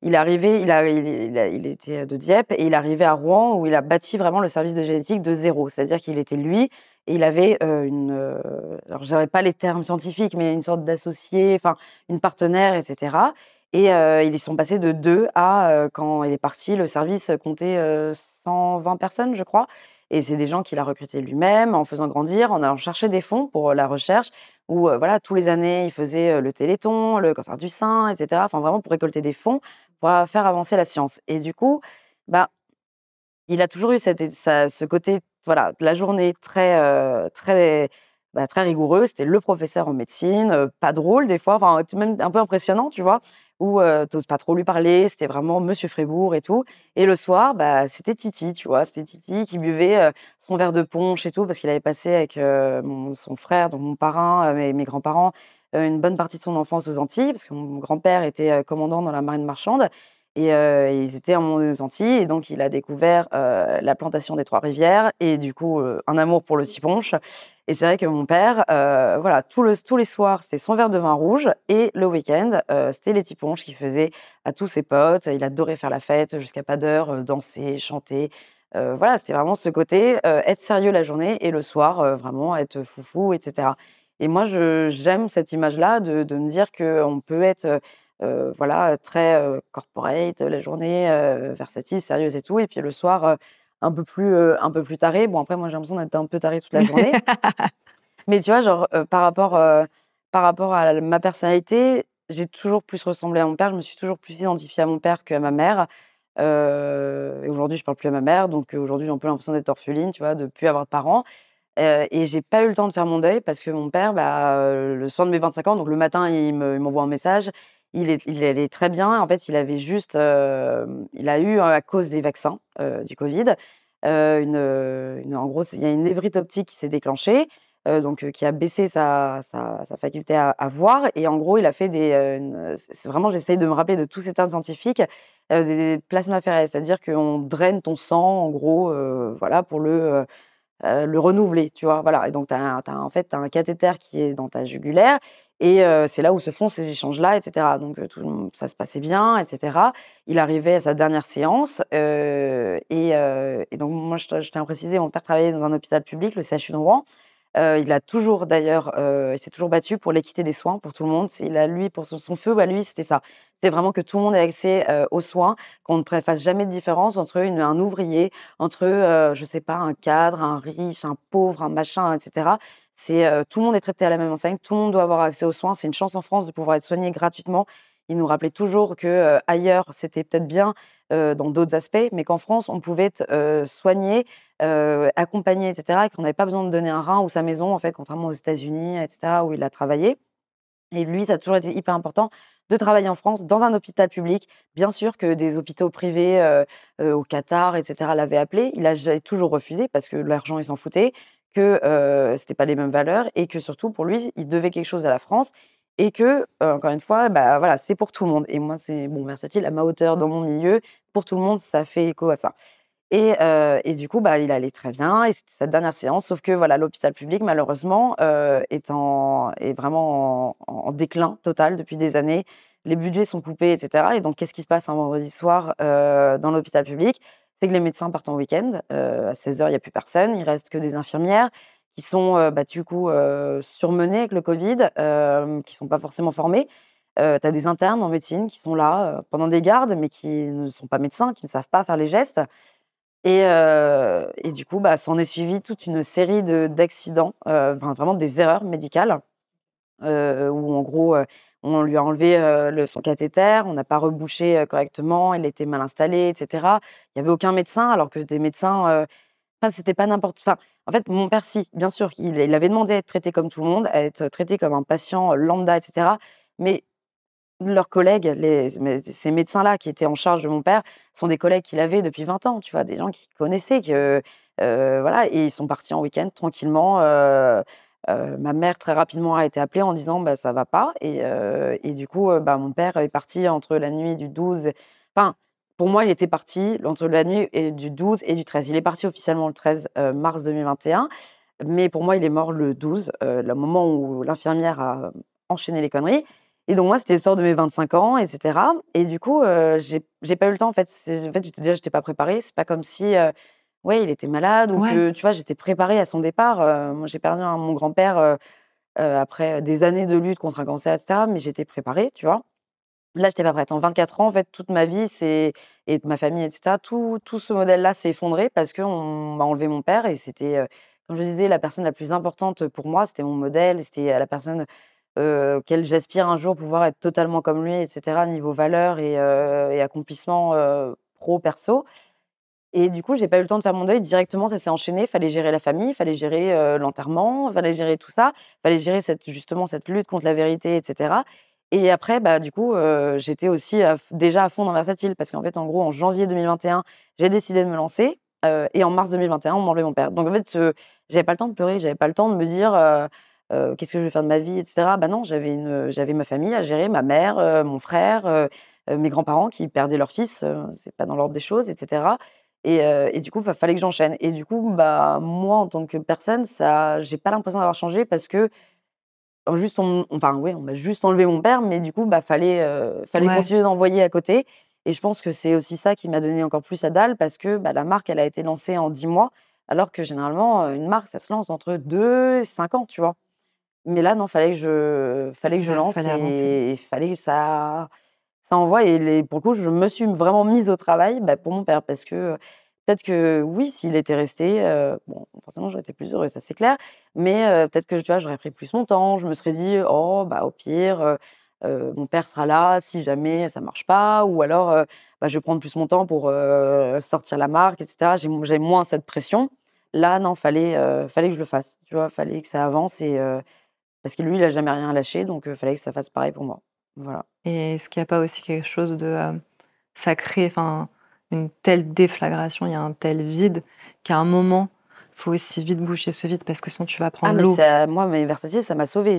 B: il est arrivé il était, de Dieppe et il est arrivé à Rouen où il a bâti vraiment le service de génétique de zéro. C'est-à-dire qu'il était lui et il avait, alors j'aurais pas les termes scientifiques, mais une sorte d'associé, enfin une partenaire et cetera. Et ils sont passés de 2 à, quand il est parti, le service comptait, 120 personnes, je crois et c'est des gens qu'il a recrutés lui-même en faisant grandir, en allant chercher des fonds pour, la recherche où, voilà, tous les années, il faisait, le téléthon, le cancer du sein et cetera. Enfin, vraiment pour récolter des fonds pour, faire avancer la science et du coup, bah, il a toujours eu ce côté, voilà, de la journée très rigoureux. C'était le professeur en médecine, pas drôle des fois, enfin, même un peu impressionnant, tu vois? Où, tu pas trop lui parler, c'était vraiment monsieur Frébourg et tout et le soir, bah, c'était Titi, tu vois? C'était Titi qui buvait, son verre de punch et tout parce qu'il avait passé avec, son frère, donc mon parrain, mes grands-parents, une bonne partie de son enfance aux Antilles parce que mon grand-père était, commandant dans la marine marchande et ils étaient aux Antilles et donc il a découvert, la plantation des Trois-Rivières et du coup, un amour pour le tiponche et c'est vrai que mon père, voilà, tous les soirs, c'était son verre de vin rouge et le week-end, c'était les tiponches qu'il faisait à tous ses potes. Il adorait faire la fête jusqu'à pas d'heure, danser, chanter. Voilà, c'était vraiment ce côté, être sérieux la journée et le soir, vraiment être foufou et cetera et moi, j'aime cette image-là de me dire qu'on peut être, voilà, très, corporate la journée, versatile, sérieuse et tout et puis le soir, un peu plus taré. Bon après moi j'ai l'impression d'être un peu tarée toute la journée. Mais tu vois genre, par rapport à ma personnalité, j'ai toujours plus ressemblé à mon père. Je me suis toujours plus identifiée à mon père qu'à ma mère. Et aujourd'hui je parle plus à ma mère donc aujourd'hui j'ai un peu l'impression d'être orpheline, tu vois? De plus avoir de parents. Et j'ai pas eu le temps de faire mon deuil parce que mon père, bah, le soir de mes 25 ans, donc le matin, il m'envoie un message. Il allait très bien. En fait, il avait juste, il a eu, à cause des vaccins, du covid, en gros, il y a une névrite optique qui s'est déclenchée, donc qui a baissé sa faculté à voir et en gros, il a fait c'est vraiment j'essaye de me rappeler de tous ces termes scientifiques, des plasmaphéresses, c'est-à-dire qu'on draine ton sang, en gros, voilà, pour le renouveler, tu vois? Voilà et donc tu as en fait, tu as un cathéter qui est dans ta jugulaire et c'est là où se font ces échanges-là et cetera donc ça se passait bien et cetera. Il arrivait à sa dernière séance, et donc moi je tiens à préciser, mon père travaillait dans un hôpital public, le CHU de Rouen. Il a toujours d'ailleurs, il s'est toujours battu pour l'équité des soins pour tout le monde. C'est il a lui pour son feu, bah, lui, c'était ça. C'était vraiment que tout le monde ait accès, aux soins, qu'on ne fasse jamais de différence entre un ouvrier, entre, je sais pas, un cadre, un riche, un pauvre, un machin et cetera. Tout le monde est traité à la même enseigne, tout le monde doit avoir accès aux soins. C'est une chance en France de pouvoir être soigné gratuitement. Il nous rappelait toujours que, ailleurs, c'était peut-être bien, dans d'autres aspects, mais qu'en France, on pouvait être, soigné, accompagné et cetera et qu'on n'avait pas besoin de donner un rein ou sa maison, en fait, contrairement aux États-Unis et cetera, où il a travaillé et lui, ça a toujours été hyper important de travailler en France dans un hôpital public. Bien sûr que des hôpitaux privés, au Qatar et cetera l'avaient appelé. Il a ja toujours refusé parce que l'argent, il s'en foutait, que, c'était pas les mêmes valeurs et que surtout pour lui, il devait quelque chose à la France et que, encore une fois, bah, voilà, c'est pour tout le monde et moi, c'est bon, versatile à ma hauteur dans mon milieu, pour tout le monde, ça fait écho à ça. Et du coup, il allait très bien et c'était sa dernière séance. Sauf que voilà, l'hôpital public, malheureusement, est vraiment en déclin total depuis des années. Les budgets sont coupés, et cetera. Et donc, qu'est-ce qui se passe un vendredi soir dans l'hôpital public? C'est que les médecins partent en week-end. À 16h, il n'y a plus personne. Il reste que des infirmières qui sont du coup surmenées avec le Covid, qui sont pas forcément formées. Tu as des internes en médecine qui sont là pendant des gardes, mais qui ne sont pas médecins, qui ne savent pas faire les gestes. Et du coup, s'en est suivi toute une série d'accidents, vraiment des erreurs médicales, où en gros, on lui a enlevé, son cathéter, on n'a pas rebouché, correctement, il était mal installé et cetera. Il y avait aucun médecin alors que des médecins, enfin, c'était pas n'importe enfin, en fait, mon père, si, bien sûr, il avait demandé à être traité comme tout le monde, à être traité comme un patient, lambda et cetera. Mais leurs collègues, ces médecins-là qui étaient en charge de mon père, sont des collègues qu'il avait depuis 20 ans, tu vois? Des gens qu'il connaissait voilà et ils sont partis en week-end tranquillement, ma mère très rapidement a été appelée en disant: «Ça va pas» et du coup, mon père est parti entre la nuit du 12 enfin, pour moi, il était parti entre la nuit et du 12 et du 13. Il est parti officiellement le 13, mars 2021, mais pour moi, il est mort le 12, le moment où l'infirmière a enchaîné les conneries et donc moi, c'était le soir de mes 25 ans et cetera et du coup, j'ai pas eu le temps en fait. J'étais pas préparée. C'est pas comme si, ouais, il était malade ou
A: Ouais,
B: que, tu vois, j'étais préparée à son départ. Moi, j'ai perdu mon grand-père, après des années de lutte contre un cancer et cetera, mais j'étais préparée, tu vois? Là, j'étais pas prête. En 24 ans, en fait, toute ma vie, c'est et ma famille et cetera, tout ce modèle-là s'est effondré parce qu'on m'a enlevé mon père et c'était, comme je disais, la personne la plus importante pour moi. C'était mon modèle, c'était, la personne, auquel j'aspire un jour pouvoir être totalement comme lui et cetera, niveau valeurs et accomplissement, pro, perso et du coup, j'ai pas eu le temps de faire mon deuil. Directement, ça s'est enchaîné. Fallait gérer la famille, fallait gérer, l'enterrement, fallait gérer tout ça. Fallait gérer cette lutte contre la vérité et cetera et après, du coup, j'étais aussi déjà à fond dans Versatile parce qu'en fait, en gros, en janvier 2021, j'ai décidé de me lancer, et en mars 2021, on m'a enlevé mon père. Donc en fait, j'avais pas le temps de pleurer, j'avais pas le temps de me dire, «Qu'est-ce que je vais faire de ma vie?» et cetera. Non, j'avais ma famille à gérer, ma mère, mon frère, mes grands-parents qui perdaient leur fils, c'est pas dans l'ordre des choses et cetera et du coup, fallait que j'enchaîne et du coup, moi, en tant que personne, ça j'ai pas l'impression d'avoir changé parce que, juste on m'a juste enlevé mon père, mais du coup, fallait
A: ouais,
B: continuer d'envoyer à côté et je pense que c'est aussi ça qui m'a donné encore plus la dalle parce que, la marque, elle a été lancée en 10 mois, alors que généralement, une marque, ça se lance entre 2 et 5 ans, tu vois? Mais là, non, fallait que je
A: ouais,
B: lance
A: fallait avancer.
B: et il fallait que ça envoie et pour le coup, je me suis vraiment mise au travail, pour mon père parce que, peut-être que oui, s'il était resté, bon, forcément, j'aurais été plus heureuse, ça c'est clair, mais peut-être que, tu vois, j'aurais pris plus mon temps. Je me serais dit: «Oh, au pire, mon père sera là si jamais ça marche pas» ou alors, «Je vais prendre plus mon temps pour, sortir la marque» et cetera. J'avais moins cette pression. Là, non, fallait que je le fasse, tu vois? Fallait que ça avance parce que lui, il a jamais rien lâché donc fallait que ça fasse pareil pour moi. Voilà.
A: Et est-ce qu'il y a pas aussi quelque chose de, ça crée enfin, une telle déflagration, il y a un tel vide qu'à un moment, faut aussi vite boucher ce vide parce que sinon tu vas
B: Ah
A: prendre
B: mais
A: l'eau.
B: ça moi, mais Versace, ça m'a sauvée.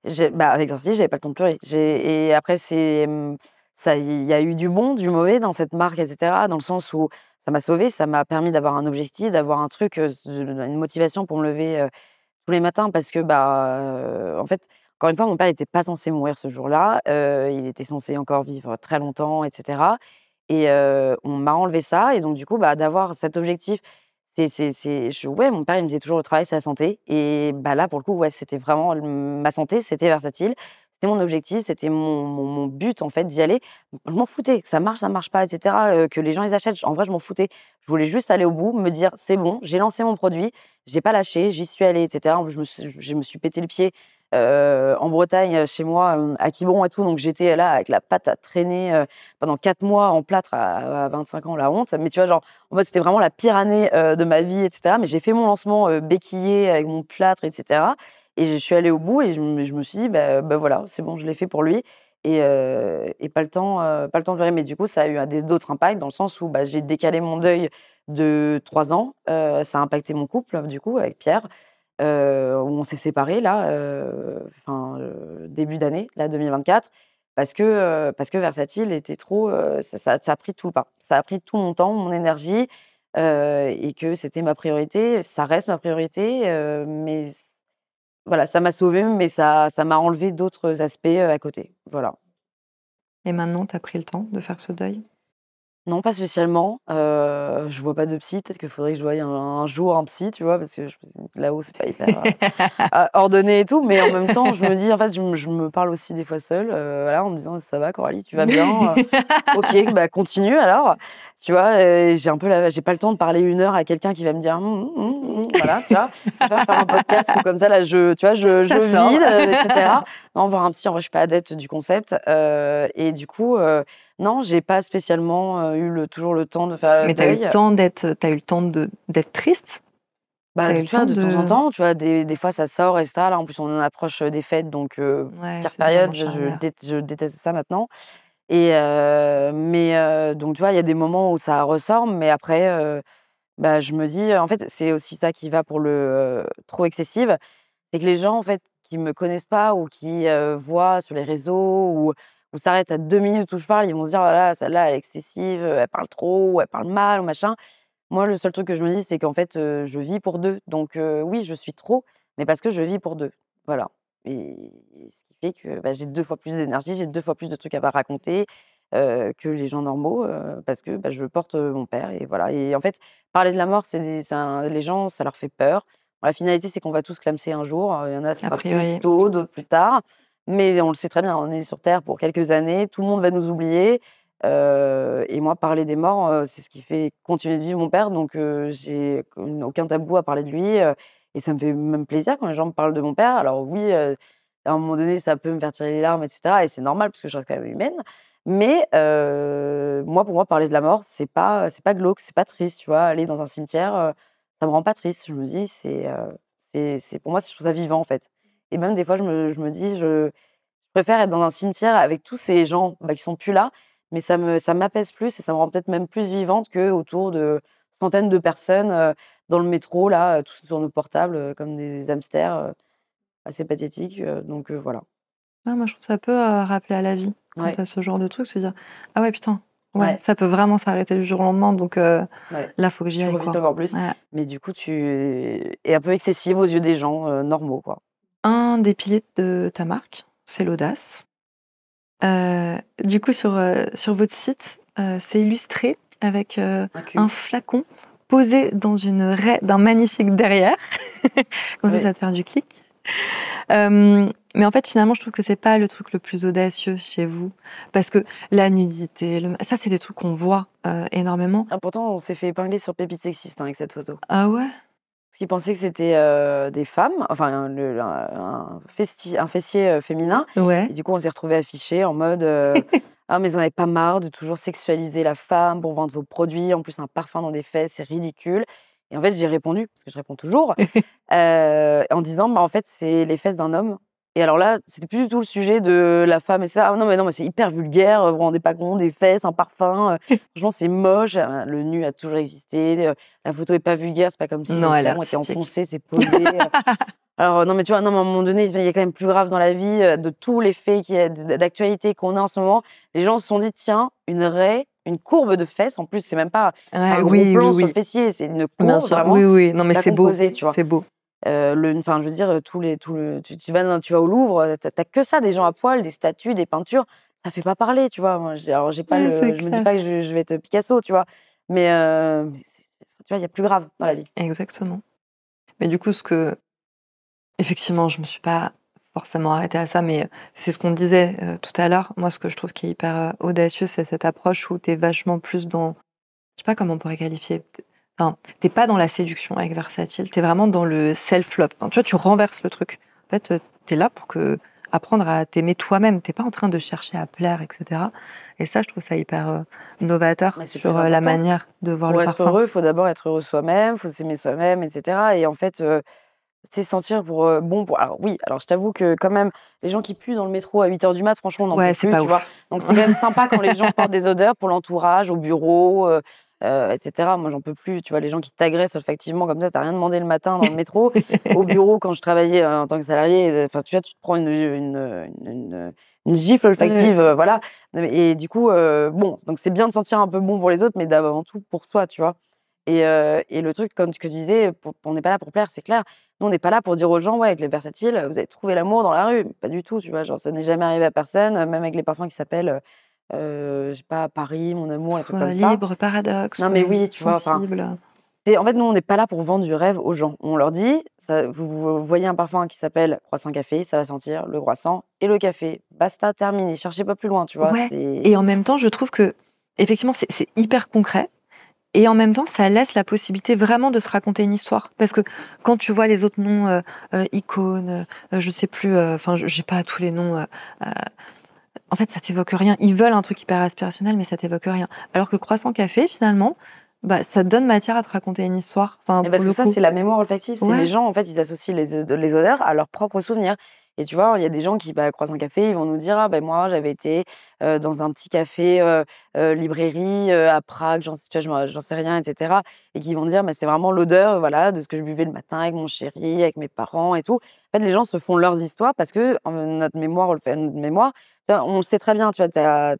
B: Avec Versace, j'avais pas le temps de pleurer. J'ai et après ça il y a eu du bon, du mauvais dans cette marque et cetera, dans le sens où ça m'a sauvée, ça m'a permis d'avoir un objectif, d'avoir un truc, une motivation pour me lever, tous les matins parce que, en fait, encore une fois, mon père était pas censé mourir ce jour-là, il était censé encore vivre très longtemps et cetera et on m'a enlevé ça et donc du coup, d'avoir cet objectif, ouais, mon père, il me disait toujours: «Le travail, c'est la santé» et là, pour le coup, ouais, c'était vraiment ma santé, c'était Versatile. C'était mon objectif, c'était mon but, en fait, d'y aller. Je m'en foutais, que ça marche pas et cetera, que les gens, ils achètent. En vrai, je m'en foutais. Je voulais juste aller au bout, me dire: «C'est bon, j'ai lancé mon produit, j'ai pas lâché, j'y suis allée» et cetera. En plus, je me suis pété le pied, en Bretagne, chez moi, à Quiberon et tout, donc j'étais là avec la patte à traîner, pendant 4 mois en plâtre à 25 ans, la honte. Mais tu vois, genre, en fait, c'était vraiment la pire année, de ma vie et cetera. Mais j'ai fait mon lancement, béquillé avec mon plâtre et cetera et je suis allée au bout et je me suis dit: voilà, c'est bon, je l'ai fait pour lui» et pas le temps de pleurer. Mais du coup, ça a eu d'autres impacts dans le sens où, j'ai décalé mon deuil de 3 ans. Ça a impacté mon couple, du coup, avec Pierre, où on s'est séparés là, début d'année, là, 2024 parce que Versatile était trop, ça a pris tout le pas. Ça a pris tout mon temps, mon énergie, et que c'était ma priorité. Ça reste ma priorité, mais voilà, ça m'a sauvée, mais ça m'a enlevé d'autres aspects, à côté. Voilà.
A: Et maintenant, tu as pris le temps de faire ce deuil?
B: Non, pas spécialement. Je vois pas de psy. Peut-être qu'il faudrait que je voie un jour un psy, tu vois? Parce que là-haut, c'est pas hyper, ordonné et tout. Mais en même temps, je me dis en fait, je me parle aussi des fois seule, voilà, en me disant: «Ça va Coralie, tu vas bien? OK, bah, continue alors». Tu vois? J'ai pas le temps de parler 1 heure à quelqu'un qui va me dire: voilà, tu vois? Je préfère faire un podcast où comme ça, là, tu vois, je
A: Ça sort.
B: vide, et cetera. Non, voir un psy, en vrai, je suis pas adepte du concept, et du coup, non, j'ai pas spécialement, toujours le temps de faire le
A: Mais tu as eu le
B: deuil.
A: temps d'être triste?
B: Bah,
A: Tu as eu le
B: tu vois,
A: temps
B: de temps en
A: de
B: temps, tu vois, des fois ça sort et cetera. Là, en plus, on approche, des fêtes, donc
A: ouais,
B: pire
A: c'est vraiment
B: période,
A: charnière.
B: je déteste ça maintenant et mais donc tu vois, il y a des moments où ça ressort, mais après, bah, je me dis, en fait, c'est aussi ça qui va pour le, trop excessive, c'est que les gens, en fait, qui me connaissent pas ou qui, voient sur les réseaux ou s'arrêtent à 2 minutes où je parle, ils vont se dire: «Oh là là, celle-là, elle est excessive, elle parle trop ou elle parle mal ou machin». Moi, le seul truc que je me dis, c'est qu'en fait, je vis pour 2. Donc oui, je suis trop, mais parce que je vis pour 2. Voilà et ce qui fait que, bah, j'ai 2 fois plus d'énergie, j'ai 2 fois plus de trucs à raconter, que les gens normaux, parce que, bah, je porte, mon père et voilà et en fait, parler de la mort, c'est un les gens, ça leur fait peur. La finalité, c'est qu'on va tous clamser un jour. Il y en a, ce
A: A
B: sera plus
A: priori.
B: tôt, d'autres plus tard, mais on le sait très bien, on est sur terre pour quelques années, tout le monde va nous oublier. Et moi, parler des morts, c'est ce qui fait continuer de vivre mon père, donc j'ai aucun tabou à parler de lui, et ça me fait même plaisir quand les gens me parlent de mon père. Alors oui, à un moment donné, ça peut me faire tirer les larmes et cetera et c'est normal parce que je reste quand même humaine. Mais moi, pour moi, parler de la mort, c'est pas glauque, c'est pas triste, tu vois? Aller dans un cimetière, ça me rend pas triste. Je me dis: c'est pour moi, je trouve ça vivant, en fait et même des fois, je me dis: «Je préfère être dans un cimetière avec tous ces gens, bah, qui sont plus là, mais ça m'apaise plus et ça me rend peut-être même plus vivante qu'autour de centaines de personnes, dans le métro là, tous sur nos portables, comme des hamsters, assez pathétiques, donc voilà.
A: Ouais, moi, je trouve que ça peut, rappeler à la vie quand
B: Ouais,
A: tu as ce genre de truc, se dire: «Ah ouais, putain, ouais,
B: ouais,
A: ça peut vraiment s'arrêter du jour au lendemain, donc
B: ouais.
A: là, faut que j'y
B: Tu
A: aille,
B: profites
A: quoi».
B: encore plus,
A: Ouais.
B: mais du coup, tu es un peu excessive aux yeux des gens, normaux, quoi.
A: Un des piliers de ta marque, c'est l'audace. Du coup, sur votre site, c'est illustré avec,
B: Un
A: un
B: cul.
A: flacon posé dans une raie d'un magnifique derrière. Comme ça
B: Oui.
A: va te faire du clic. Mais en fait, finalement, je trouve que c'est pas le truc le plus audacieux chez vous. Parce que la nudité, ça, c'est des trucs qu'on voit, énormément.
B: Ah pourtant, on s'est fait épingler sur Pépites Sexistes, hein, avec cette photo.
A: Ah ouais?
B: Parce qu'ils pensaient que c'était, des femmes, enfin un fessier, féminin
A: Ouais.
B: et du coup, on s'est retrouvés affichés en mode, «Ah mais vous en avez pas marre de toujours sexualiser la femme pour vendre vos produits? En plus un parfum dans des fesses, c'est ridicule» et en fait, j'ai répondu, parce que je réponds toujours, en disant: «Bah, en fait, c'est les fesses d'un homme» et alors là, c'était plus du tout le sujet de la femme et ça. «Ah non, mais c'est hyper vulgaire, vous vous rendez pas compte, des fesses, un parfum, franchement, c'est moche». Le nu a toujours existé, la photo est pas vulgaire, c'est pas comme si
A: Non,
B: les
A: elle est
B: femmes ont été
A: artistique.
B: enfoncées, c'est posé, alors non, mais tu vois, non, mais à un moment donné, il y a quand même plus grave dans la vie, de tous les faits qui est d'actualité qu'on a en ce moment. Les gens se sont dit: «Tiens, une raie, une courbe de fesses», en plus, c'est même pas un
A: Ouais,
B: gros
A: oui, oui,
B: plan sur le
A: oui.
B: fessier, c'est une
A: Bien
B: courbe
A: sûr. Oui,
B: vraiment,
A: oui. Non, mais
B: la
A: c'est beau,
B: composée, tu vois?
A: c'est beau.
B: Enfin, je veux dire, tu vas au Louvre, tu que ça, des gens à poil, des statues, des peintures, ça fait pas parler, tu vois? Moi, j'ai pas
A: Ouais, c'est
B: je me dis
A: clair.
B: pas que je vais être Picasso, tu vois? Mais tu vois, il y a plus grave dans la vie.
A: Exactement. Mais du coup, effectivement, je me suis pas forcément arrêtée à ça, mais c'est ce qu'on disait, tout à l'heure. Moi, ce que je trouve qui est hyper, audacieux, c'est cette approche où tu es vachement plus dans je sais pas comment on pourrait qualifier, enfin, tu pas dans la séduction avec Versatile, tu es vraiment dans le self-love. Enfin, tu vois, tu renverses le truc. En fait, tu es là pour apprendre à t'aimer toi-même. Tu pas en train de chercher à plaire et cetera et ça, je trouve ça hyper, novateur
B: Mais c'est
A: sur,
B: plus
A: la
B: important.
A: manière de voir le
B: Pour être
A: parfum.
B: heureux, il faut d'abord être heureux soi-même, il faut s'aimer soi-même et cetera et en fait, tu sais, sentir pour, bon pour alors oui, alors je t'avoue que quand même, les gens qui puent dans le métro à 8 heures du mat, franchement, on n'en peut
A: Ouais, c'est
B: plus,
A: pas
B: tu vois?
A: ouf.
B: Donc c'est quand même sympa quand les gens portent des odeurs pour l'entourage, au bureau, et cetera. Moi, j'en peux plus, tu vois? Les gens qui t'agressent olfactivement comme ça, tu as rien demandé le matin dans le métro. Au bureau, quand je travaillais, en tant que salariée, enfin, tu vois, tu te prends une gifle
A: Ouais.
B: olfactive, voilà. Et du coup, bon, donc c'est bien de sentir un peu bon pour les autres, mais d'avant tout pour soi, tu vois? Et le truc, comme que tu disais, on n'est pas là pour plaire, c'est clair. Nous, on n'est pas là pour dire aux gens: «Ouais, avec les versatiles, vous allez trouver l'amour dans la rue». Pas du tout, tu vois? Genre, ça n'est jamais arrivé à personne, même avec les parfums qui s'appellent, je sais pas, Paris, Mon amour, un truc comme ça.
A: Libre, paradoxe,
B: Non, mais oui, tu vois? Enfin,
A: sensible.
B: en fait, nous, on n'est pas là pour vendre du rêve aux gens. On leur dit: «Ça vous voyez un parfum qui s'appelle croissant café, ça va sentir le croissant et le café. Basta, terminé, cherchez pas plus loin», tu vois?
A: Ouais,
B: C'est
A: et en même temps, je trouve qu'effectivement, c'est hyper concret et en même temps, ça laisse la possibilité vraiment de se raconter une histoire. Parce que quand tu vois les autres noms, Icône, je sais plus, enfin, j'ai pas tous les noms, heu, en fait, ça t'évoque rien. Ils veulent un truc hyper aspirationnel, mais ça t'évoque rien. Alors que Croissant Café, finalement, bah, ça te donne matière à te raconter une histoire, enfin,
B: Mais
A: pour
B: parce que
A: le
B: ça,
A: coup.
B: c'est la mémoire olfactive. C'est les
A: Ouais,
B: gens, en fait, ils associent les odeurs à leurs propres souvenirs. Et tu vois, il y a des gens qui, bah, croisent un café, ils vont nous dire: «Ah ben moi, j'avais été, dans un petit café, librairie, à Prague», tu vois, j'en sais rien et cetera, et qui vont dire: «Mais c'est vraiment l'odeur, voilà, de ce que je buvais le matin avec mon chéri, avec mes parents et tout». En fait, les gens se font leurs histoires parce que, notre mémoire, tu vois, on le sait très bien, tu vois,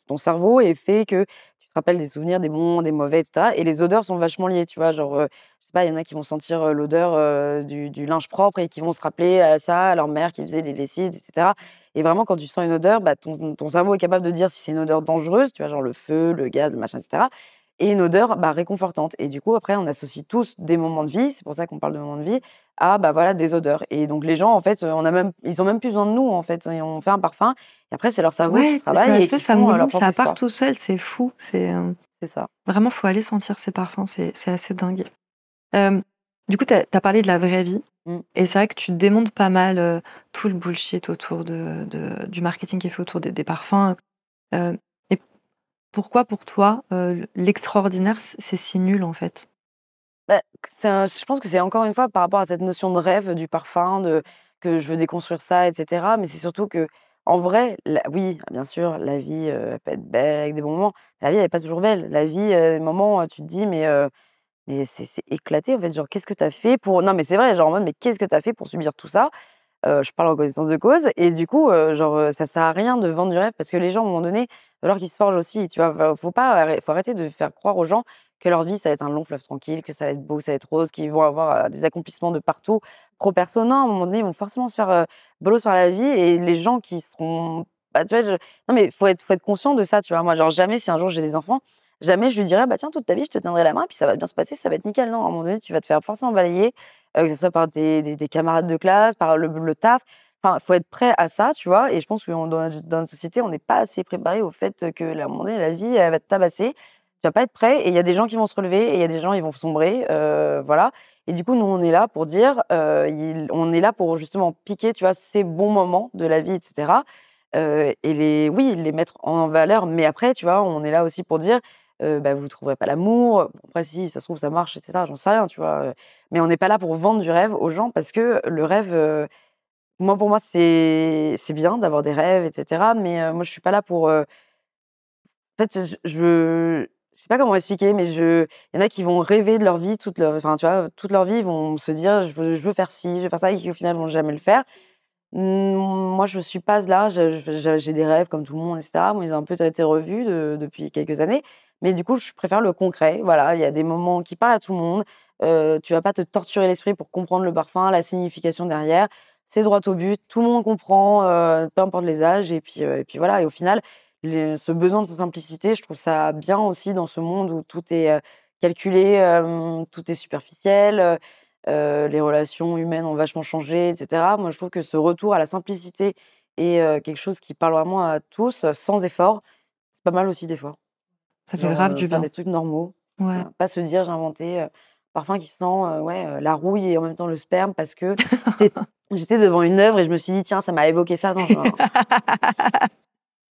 B: ton cerveau est fait que tu te rappelles des souvenirs, des bons, des mauvais et cetera, et les odeurs sont vachement liées, tu vois? Genre, je sais pas, il y en a qui vont sentir, l'odeur, du linge propre et qui vont se rappeler à ça, à leur mère qui faisait les lessives et cetera, et vraiment quand tu sens une odeur, bah, ton cerveau est capable de dire si c'est une odeur dangereuse, tu vois? Genre le feu, le gaz, le machin et cetera, et une odeur, bah, réconfortante, et du coup après on associe tous des moments de vie, c'est pour ça qu'on parle de moments de vie, à, bah, voilà, des odeurs, et donc les gens en fait, ils ont même plus besoin de nous en fait, et on fait un parfum et après c'est leur cerveau qui
A: ouais,
B: travaille et qui
A: ça
B: font, leur
A: mouline,
B: propre
A: ça part
B: histoire.
A: tout seul, c'est fou.
B: C'est ça.
A: Vraiment, faut aller sentir ces parfums, c'est assez dingue. Hem, du coup, tu as parlé de la vraie vie
B: Mmh.
A: et c'est vrai que tu démontes pas mal, tout le bullshit autour du marketing qui est fait autour des parfums, et pourquoi pour toi, l'extraordinaire, c'est si nul, en fait?
B: Bah, je pense que c'est encore une fois par rapport à cette notion de rêve du parfum, que je veux déconstruire ça et cetera. Mais c'est surtout que en vrai, oui, bien sûr, la vie, elle peut être belle avec des bons moments. La vie, elle est pas toujours belle. La vie, des moments, tu te dis: «Mais c'est éclaté, en fait». Genre, qu'est-ce que tu as fait pour non, mais c'est vrai, genre en mode: «Mais qu'est-ce que tu as fait pour subir tout ça?» Je parle en connaissance de cause, et du coup, genre, ça sert à rien de vendre du rêve parce que les gens, à un moment donné, il va falloir qu'ils se forgent aussi, tu vois? Faut arrêter de faire croire aux gens que leur vie, ça va être un long fleuve tranquille, que ça va être beau, ça va être rose, qu'ils vont avoir, des accomplissements de partout, pro, perso. Non, à un moment donné, ils vont forcément se faire, bolos par la vie, et les gens qui seront bah, tu vois, non, mais faut être conscient de ça, tu vois? Moi, genre, jamais si un jour j'ai des enfants, jamais je lui dirais: «Bah, tiens, toute ta vie, je te tiendrai la main, puis ça va bien se passer, ça va être nickel». Non, à un moment donné, tu vas te faire forcément balayer, que ce soit par des camarades de classe, par le taf. Enfin, faut être prêt à ça, tu vois? Et je pense que dans notre société, on n'est pas assez préparé au fait que, à un moment donné, la vie, elle va te tabasser. Tu vas pas être prêt, et il y a des gens qui vont se relever et il y a des gens, ils vont sombrer, voilà. Et du coup, nous, on est là pour dire, on est là pour justement piquer, tu vois, ces bons moments de la vie et cetera, et les mettre en valeur. Mais après, tu vois, on est là aussi pour dire, bah, vous trouverez pas l'amour. Bon, après si, ça se trouve, ça marche et cetera, j'en sais rien, tu vois? Mais on n'est pas là pour vendre du rêve aux gens parce que le rêve, pour moi, c'est bien d'avoir des rêves et cetera, mais moi, je suis pas là pour, en fait, je sais pas comment expliquer, mais il y en a qui vont rêver de leur vie toute leur enfin, tu vois, toute leur vie, ils vont se dire: «Je veux faire ci, je veux faire ça», et qui au final vont jamais le faire. Moi, je suis pas là, j'ai des rêves comme tout le monde et cetera. Bon, ils ont un peu été revus depuis quelques années, mais du coup, je préfère le concret. Voilà, il y a des moments qui parlent à tout le monde. Tu vas pas te torturer l'esprit pour comprendre le parfum, la signification derrière. C'est droit au but, tout le monde comprend, peu importe les âges, et puis voilà, et au final, ce besoin de simplicité, je trouve ça bien aussi dans ce monde où tout est, calculé, tout est superficiel, les relations humaines ont vachement changé et cetera. Moi, je trouve que ce retour à la simplicité est, quelque chose qui parle vraiment à tous, sans effort. C'est pas mal aussi des fois.
A: Ça fait
B: Genre,
A: grave du
B: faire
A: bien.
B: des trucs normaux,
A: Ouais.
B: voilà. Pas se dire: «J'ai inventé, parfum qui sent, ouais, la rouille et en même temps le sperme parce que j'étais j'étais devant une œuvre et je me suis dit: "Tiens, ça m'a évoqué ça"». Non, enfin,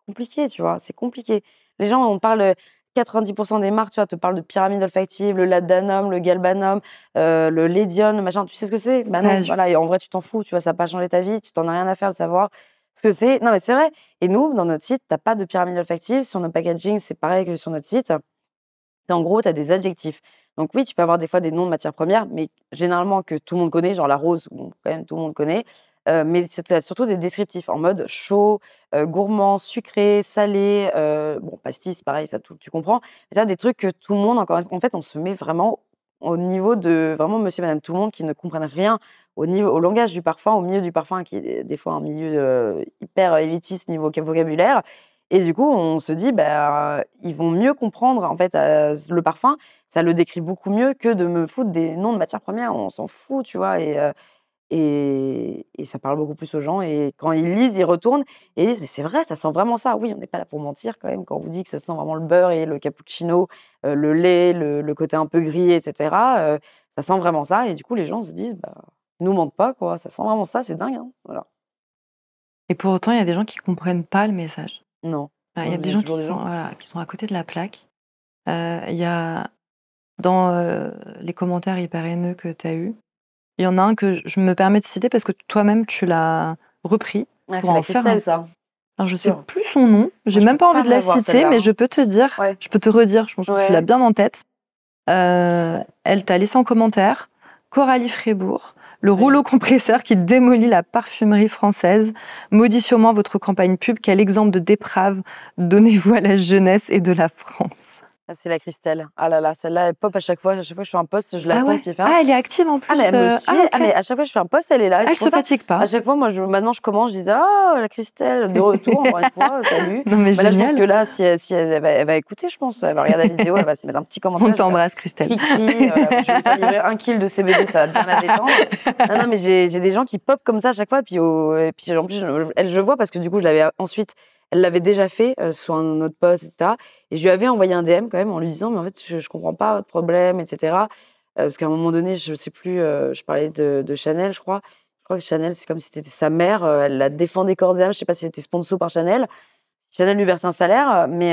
B: compliqué, tu vois? C'est compliqué. Les gens, on parle, 90 des marques, tu vois, te parlent de pyramide olfactive, le ladanum, le galbanum, le lédium, le machin. Tu sais ce que c'est? Bah non,
A: Bah,
B: voilà, et en vrai, tu t'en fous, tu vois? Ça a pas changé ta vie, tu t'en as rien à faire de savoir ce que c'est. Non, mais c'est vrai, et nous, dans notre site, tu as pas de pyramide olfactive. Sur nos packaging, c'est pareil que sur notre site. C'est en gros, tu as des adjectifs. Donc oui, tu peux avoir des fois des noms de matières premières, mais généralement que tout le monde connaît, genre la rose, bon, quand même tout le monde connaît. mais c'est surtout des descriptifs en mode chaud, gourmand, sucré, salé, bon, pastis, pareil, ça, tu comprends. C'est des trucs que tout le monde, encore une fois, en fait, on se met vraiment au niveau de vraiment monsieur, madame, tout le monde qui ne comprennent rien au langage du parfum, au milieu du parfum qui est des fois un milieu hyper élitiste niveau vocabulaire. Et du coup, on se dit, bah, ils vont mieux comprendre en fait le parfum. Ça le décrit beaucoup mieux que de me foutre des noms de matières premières. On s'en fout, tu vois. Et ça parle beaucoup plus aux gens. Et quand ils lisent, ils retournent et ils disent, mais c'est vrai, ça sent vraiment ça. Oui, on n'est pas là pour mentir quand même quand on vous dit que ça sent vraiment le beurre et le cappuccino, le lait, le côté un peu gris, etc. Ça sent vraiment ça. Et du coup, les gens se disent, bah, ils nous mentent pas, quoi. Ça sent vraiment ça, c'est dingue, hein. Voilà.
A: Et pour autant, il y a des gens qui comprennent pas le message.
B: Non.
A: Il y a
B: Il
A: des
B: y a
A: gens
B: toujours des gens.
A: qui sont à côté de la plaque. Il y a dans les commentaires hyper haineux que tu as eus, il y en a un que je me permets de citer parce que toi-même tu l'as repris
B: Ouais,
A: pour
B: c'est la
A: en faire un.
B: Christelle, ça.
A: Alors je sais
B: Sûr.
A: plus son nom, j'ai
B: je
A: même
B: peux
A: pas
B: pas
A: envie de
B: me
A: la
B: la voir,
A: citer,
B: celle-là,
A: mais
B: hein.
A: je peux te dire,
B: Ouais.
A: je peux te redire, je pense que tu l'as
B: Ouais.
A: bien en tête. Elle t'a laissé en commentaire Coralie Frébourg, le
B: Ouais.
A: rouleau compresseur qui démolit la parfumerie française. Modifiez au moins votre campagne pub. Quel exemple de déprave donnez-vous à la jeunesse et de la France?
B: Ah, c'est la Christelle. Ah là là, celle-là, elle pop à chaque fois. À chaque fois que je fais un post, je
A: Ah
B: l'attends
A: ouais?
B: de pied ferme.
A: Ah, elle est active en
B: Ah,
A: plus.
B: mais elle me suit.
A: Ah, ok.
B: Ah, mais à chaque fois que je fais un post, elle est là. Et
A: Elle
B: c'est
A: se
B: pour ça,
A: fatigue pas.
B: à chaque fois, moi, maintenant, je commence, je dis ah, la Christelle, de retour, encore une fois, salut.
A: Non, mais
B: Mais là, je pense
A: génial.
B: que là, si elle va écouter, je pense. Elle va regarder la vidéo, elle va se mettre un petit commentaire.
A: On
B: je vais faire
A: t'embrasse, Christelle.
B: cri-cri, je vais lui faire livrer 1 kilo de CBD, ça va bien la détendre. Non, mais j'ai des gens qui pop comme ça à chaque fois. Et puis en plus, elle, je vois parce que du coup, elle l'avait déjà fait sur un autre post, etc. Et je lui avais envoyé un DM quand même en lui disant, mais en fait, je comprends pas votre problème, etc. Parce qu'à un moment donné, je sais plus, je parlais de Chanel, je crois. Je crois que Chanel, c'est comme si c'était sa mère. Elle la défendait corps et âme. Je sais pas si c'était sponsor par Chanel. Chanel lui verse un salaire, mais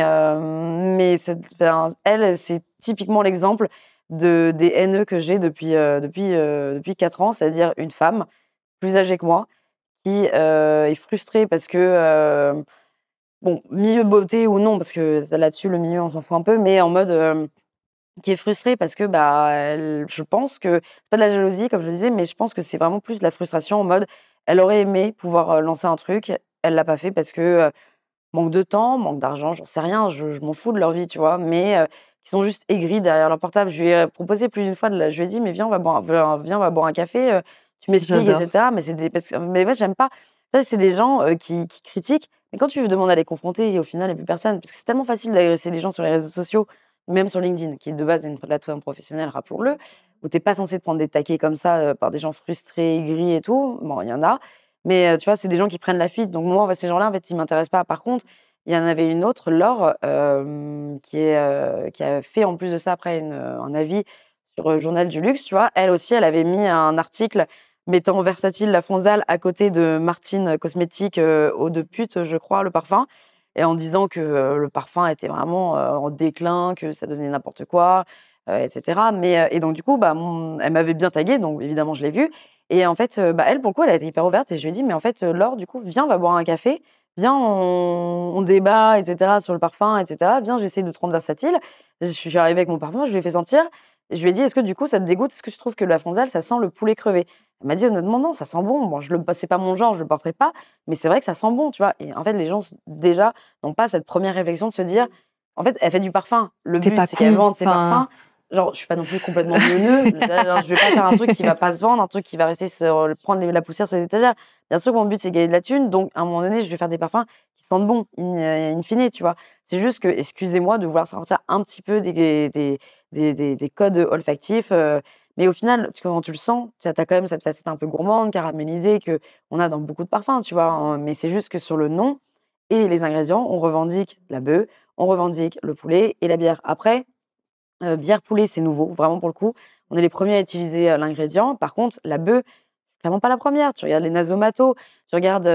B: elle, c'est typiquement l'exemple des haineux que j'ai depuis 4 ans, c'est-à-dire une femme plus âgée que moi qui est frustrée parce que, bon, milieu beauté ou non, parce que là-dessus, le milieu, on s'en fout un peu, mais en mode qui est frustrée parce que bah, je pense que c'est pas de la jalousie, comme je le disais, mais je pense que c'est vraiment plus de la frustration en mode elle aurait aimé pouvoir lancer un truc, elle l'a pas fait parce que manque de temps, manque d'argent, j'en sais rien, je m'en fous de leur vie, tu vois, mais qui sont juste aigris derrière leur portable. Je lui ai proposé plus d'une fois, je lui ai dit, mais viens, on va boire un café, tu m'expliques,
A: J'adore.
B: etc. Mais ouais, j'aime pas. Ça, c'est des gens qui critiquent, mais quand tu demandes à les confronter, au final, il n'y a plus personne, parce que c'est tellement facile d'agresser les gens sur les réseaux sociaux, même sur LinkedIn, qui de base est une plateforme professionnelle, rappelons-le, où tu n'es pas censé te prendre des taquets comme ça par des gens frustrés, aigris et tout. Bon, il y en a, mais tu vois, c'est des gens qui prennent la fuite. Donc moi, ces gens-là, en fait, ils m'intéressent pas. Par contre, il y en avait une autre, Laure, qui a fait en plus de ça après un avis sur Journal du Luxe, tu vois. Elle aussi, elle avait mis un article mettant Versatile La Fonzale à côté de Martine Cosmétique Eau de pute, je crois, le parfum, et en disant que le parfum était vraiment en déclin, que ça donnait n'importe quoi, etc. Et donc du coup, bah, elle m'avait bien taguée, donc évidemment, je l'ai vue. Et en fait, bah, elle, pour le coup, elle a été hyper ouverte et je lui ai dit: «Mais en fait, Laure, du coup, viens, on va boire un café. Viens, on débat et cetera sur le parfum et cetera. Viens, j'essaie de te rendre versatile». Je suis arrivée avec mon parfum, je lui ai fait sentir et je lui ai dit: «Est-ce que du coup, ça te dégoûte? Est-ce que tu trouves que la Fonzale, ça sent le poulet crevé?» Elle m'a dit: «Honnêtement, non, ça sent bon. Bon, c'est pas mon genre, je le porterai pas, mais c'est vrai que ça sent bon», tu vois? Et en fait, les gens, déjà, n'ont pas cette première réflexion de se dire: «En fait, elle fait du parfum. Le
A: T'es
B: but,
A: pas
B: c'est qu'elle
A: con.
B: vende ses
A: Enfin,
B: parfums». Genre, je suis pas non plus complètement neuneu. Genre, je vais pas faire un truc qui va pas se vendre, un truc qui va rester prendre la poussière sur les étagères. Bien sûr, mon but, c'est gagner de la thune. Donc, à un moment donné, je vais faire des parfums qui sentent bon, in fine, tu vois. C'est juste que, excusez-moi de vouloir sortir un petit peu des codes olfactifs. Mais au final, quand tu le sens, tu as quand même cette facette un peu gourmande, caramélisée, qu'on a dans beaucoup de parfums, tu vois. Mais c'est juste que sur le nom et les ingrédients, on revendique la bœuf, on revendique le poulet et la bière. Après, bière poulet, c'est nouveau, vraiment pour le coup. On est les premiers à utiliser, l'ingrédient. Par contre, la bœuf, clairement pas la première. Tu regardes les Nasomato, tu regardes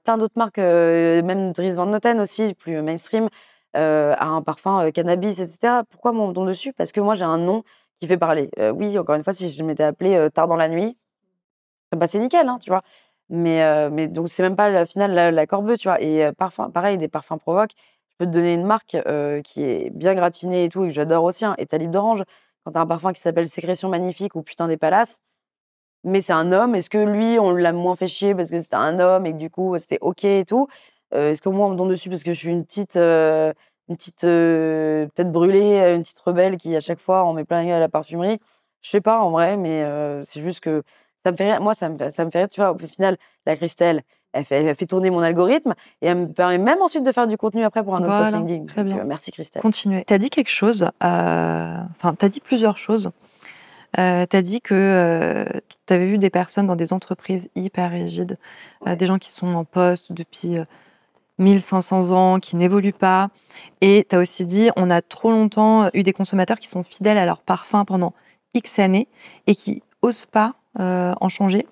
B: plein d'autres marques, même Dries Van Noten aussi, plus mainstream, a un parfum, cannabis et cetera. Pourquoi mon nom dessus? Parce que moi, j'ai un nom qui fait parler. Oui, encore une fois, si je m'étais appelée, Tard dans la nuit, bah, c'est nickel, hein, tu vois? Mais donc c'est même pas la finale la corbeuse, tu vois? Et parfum pareil, des parfums Provoque, je peux te donner une marque, qui est bien gratinée et tout et que j'adore aussi, hein, Étalip d'orange. Quand tu as un parfum qui s'appelle Sécrétion magnifique ou Putain des palaces, mais c'est un homme. Est-ce que lui, on l'a moins fait chier parce que c'était un homme et que du coup, c'était OK et tout? Est-ce que moi, on me tombe dessus parce que je suis une petite, tête brûlée, une petite rebelle qui, à chaque fois, en met plein la gueule à la parfumerie? Je sais pas en vrai, mais c'est juste que ça me fait rire. Moi, ça me fait rire, tu vois? Au final, la Christelle, elle fait tourner mon algorithme et elle me permet même ensuite de faire du contenu après pour un autre post
A: Voilà,
B: LinkedIn.
A: très
B: Donc
A: bien.
B: merci Christelle.
A: Continuez. Tu as dit quelque chose, enfin, tu as dit plusieurs choses. Tu as dit que tu avais vu des personnes dans des entreprises hyper rigides,
B: Ouais.
A: des gens qui sont en poste depuis 1500 ans, qui n'évoluent pas. Et tu as aussi dit, on a trop longtemps eu des consommateurs qui sont fidèles à leur parfum pendant X années et qui osent pas en changer.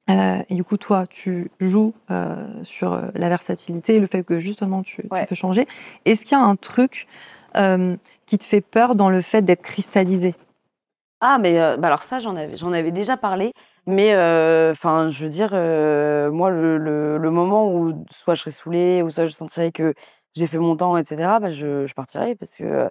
A: Et du coup, toi, tu joues sur la versatilité et le fait que justement tu
B: Ouais.
A: peux changer. Est-ce qu'il y a un truc qui te fait peur dans le fait d'être cristallisé?
B: Ah mais bah, alors ça, j'en avais déjà parlé, mais enfin, je veux dire, moi, le moment où soit je serais saoulée ou soit je sentirais que j'ai fait mon temps et cetera, bah, je partirais parce que,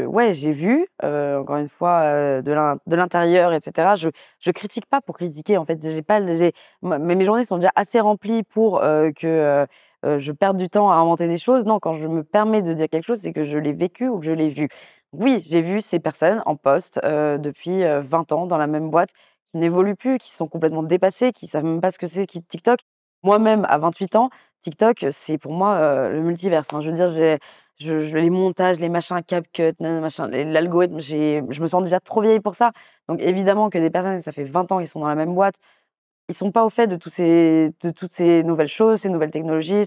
B: ouais, j'ai vu, encore une fois, de l'intérieur et cetera. Je critique pas pour critiquer, en fait. J'ai pas le j'ai moi mes journées sont déjà assez remplies pour, que, je perde du temps à inventer des choses. Non, quand je me permets de dire quelque chose, c'est que je l'ai vécu ou que je l'ai vu. Oui, j'ai vu ces personnes en poste, depuis, 20 ans dans la même boîte, qui n'évoluent plus, qui sont complètement dépassées, qui savent même pas ce que c'est TikTok. Moi-même, à 28 ans, TikTok, c'est pour moi, le multiverse. Enfin, je veux dire, les montages, les machins, CapCut, machin, l'algorithme, je me sens déjà trop vieille pour ça. Donc évidemment que des personnes, ça fait 20 ans qu'ils sont dans la même boîte, ils sont pas au fait de toutes ces nouvelles choses, ces nouvelles technologies,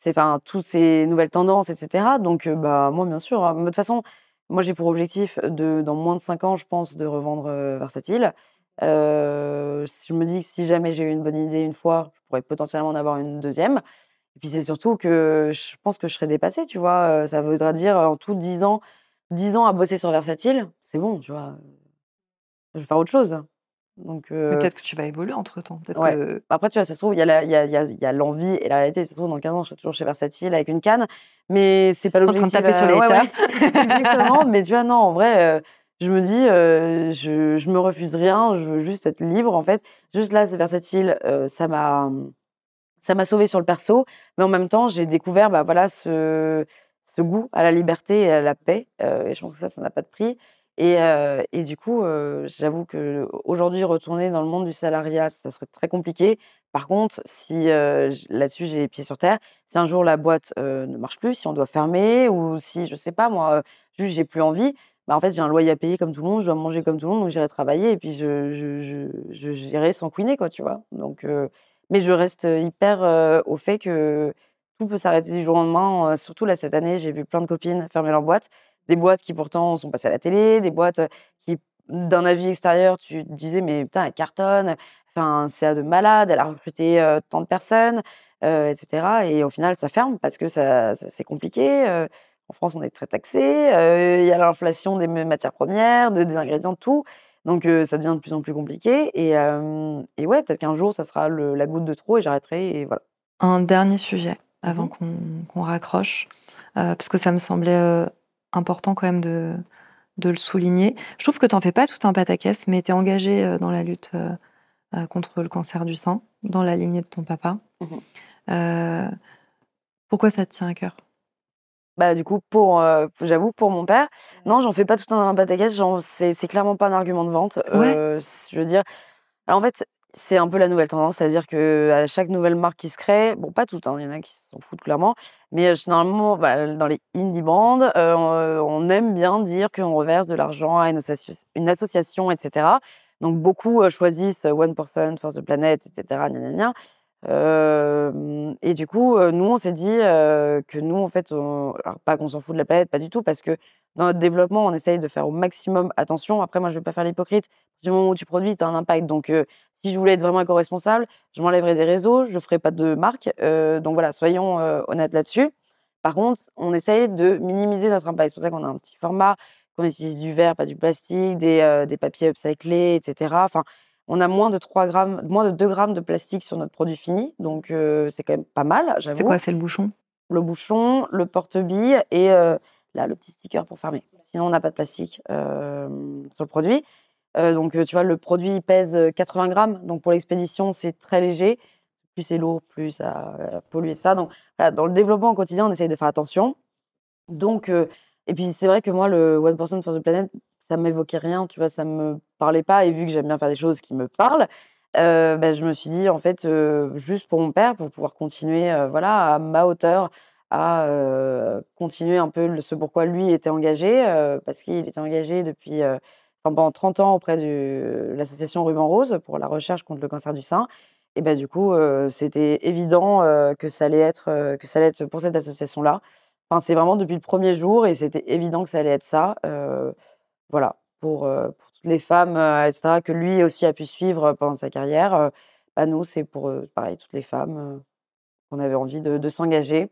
B: enfin, toutes ces nouvelles tendances et cetera. Donc bah, moi, bien sûr, hein. De toute façon, moi, j'ai pour objectif dans moins de 5 ans, je pense, de revendre, Versatile. Si je me dis que si jamais j'ai eu une bonne idée une fois, je pourrais potentiellement en avoir une deuxième. Et puis, c'est surtout que je pense que je serai dépassée, tu vois? Ça voudra dire, en tout 10 ans à bosser sur Versatile, c'est bon, tu vois? Je vais faire autre chose. Donc
A: Mais peut-être que tu vas évoluer entre-temps. Peut-être
B: ouais.
A: que
B: Après, tu vois, ça se trouve, il y a l'envie et la réalité. Ça se trouve, dans 15 ans, je serai toujours chez Versatile avec une canne, mais c'est pas
A: en train de
B: l'objectif,
A: taper sur les
B: ouais,
A: haters.
B: ouais, exactement. Mais tu vois, non, en vrai, je me dis, je me refuse rien, je veux juste être libre, en fait. Juste là, c'est Versatile, ça m'a sauvée sur le perso, mais en même temps, j'ai découvert, bah, voilà, ce goût à la liberté et à la paix, et je pense que ça n'a pas de prix et du coup, j'avoue qu'aujourd'hui, retourner dans le monde du salariat, ça serait très compliqué. Par contre, si, j là-dessus, j'ai les pieds sur terre, si un jour la boîte, ne marche plus, si on doit fermer ou si, je sais pas moi, juste j'ai plus envie, bah, en fait, j'ai un loyer à payer comme tout le monde, je dois manger comme tout le monde, donc j'irai travailler et puis j'irai sans couiner, quoi, tu vois? Donc mais je reste, hyper, au fait que tout peut s'arrêter du jour au lendemain, surtout là, cette année, j'ai vu plein de copines fermer leur boîte. Des boîtes qui pourtant sont passées à la télé, des boîtes, qui d'un avis extérieur, tu te disais: «Mais putain, elle cartonne, enfin, c'est un de malade, elle a recruté, tant de personnes», et cetera et au final, ça ferme parce que ça c'est compliqué, en France, on est très taxé, il y a l'inflation des matières premières, des ingrédients, de tout. Donc ça devient de plus en plus compliqué et ouais, peut-être qu'un jour, ça sera la goutte de trop et j'arrêterai et voilà.
A: Un dernier sujet avant
B: Mmh.
A: qu'on raccroche, parce que ça me semblait important quand même de le souligner. Je trouve que tu n'en fais pas tout un pataquès, mais tu es engagé dans la lutte contre le cancer du sein, dans la lignée de ton papa.
B: Mmh.
A: Euh, Pourquoi ça te tient à cœur?
B: Bah, du coup, j'avoue, pour mon père, non, j'en fais pas tout un pataquès, genre c'est clairement pas un argument de vente,
A: Ouais.
B: je veux dire alors en fait, c'est un peu la nouvelle tendance, c'est-à-dire qu'à chaque nouvelle marque qui se crée, bon pas toutes, hein, il y en a qui s'en foutent clairement, mais généralement, bah, dans les indie bands, on aime bien dire qu'on reverse de l'argent à une association et cetera. Donc beaucoup, choisissent One Person for the Planet et cetera, gna gna gna. Et du coup, nous, on s'est dit, que nous, en fait, alors pas qu'on s'en fout de la planète, pas du tout, parce que dans notre développement, on essaye de faire au maximum attention. Après, moi, je vais pas faire l'hypocrite. Du moment où tu produis, tu as un impact. Donc, si je voulais être vraiment éco-responsable, je m'enlèverais des réseaux, je ferais pas de marque. Donc voilà, soyons, honnêtes là-dessus. Par contre, on essaye de minimiser notre impact. C'est pour ça qu'on a un petit format, qu'on utilise du verre, pas du plastique, des papiers upcyclés et cetera. Enfin, on a moins de 2 grammes de plastique sur notre produit fini, donc c'est quand même pas mal,
A: C'est
B: j'avoue.
A: quoi? C'est le bouchon?
B: Le bouchon, le porte-billes et là, le petit sticker pour fermer. Sinon, on n'a pas de plastique, sur le produit Donc, tu vois, le produit pèse 80 grammes. Donc, pour l'expédition, c'est très léger. Plus c'est lourd, plus ça pollue et ça. Donc, voilà, dans le développement au quotidien, on essaye de faire attention. Donc, et puis c'est vrai que moi, le One Person for the Planet, ça m'évoquait rien, tu vois, ça me parlait pas. Et vu que j'aime bien faire des choses qui me parlent, je me suis dit, en fait, juste pour mon père, pour pouvoir continuer, voilà, à ma hauteur, à continuer un peu ce pourquoi lui était engagé, parce qu'il était engagé depuis, enfin, pendant 30 ans auprès de l'association Ruban Rose pour la recherche contre le cancer du sein. Et du coup, c'était évident que ça allait être pour cette association-là. Enfin, c'est vraiment depuis le premier jour et c'était évident que ça allait être ça, voilà, pour toutes les femmes, et cetera, que lui aussi a pu suivre pendant sa carrière, nous, c'est pour, pareil, toutes les femmes, qu'on avait envie de s'engager.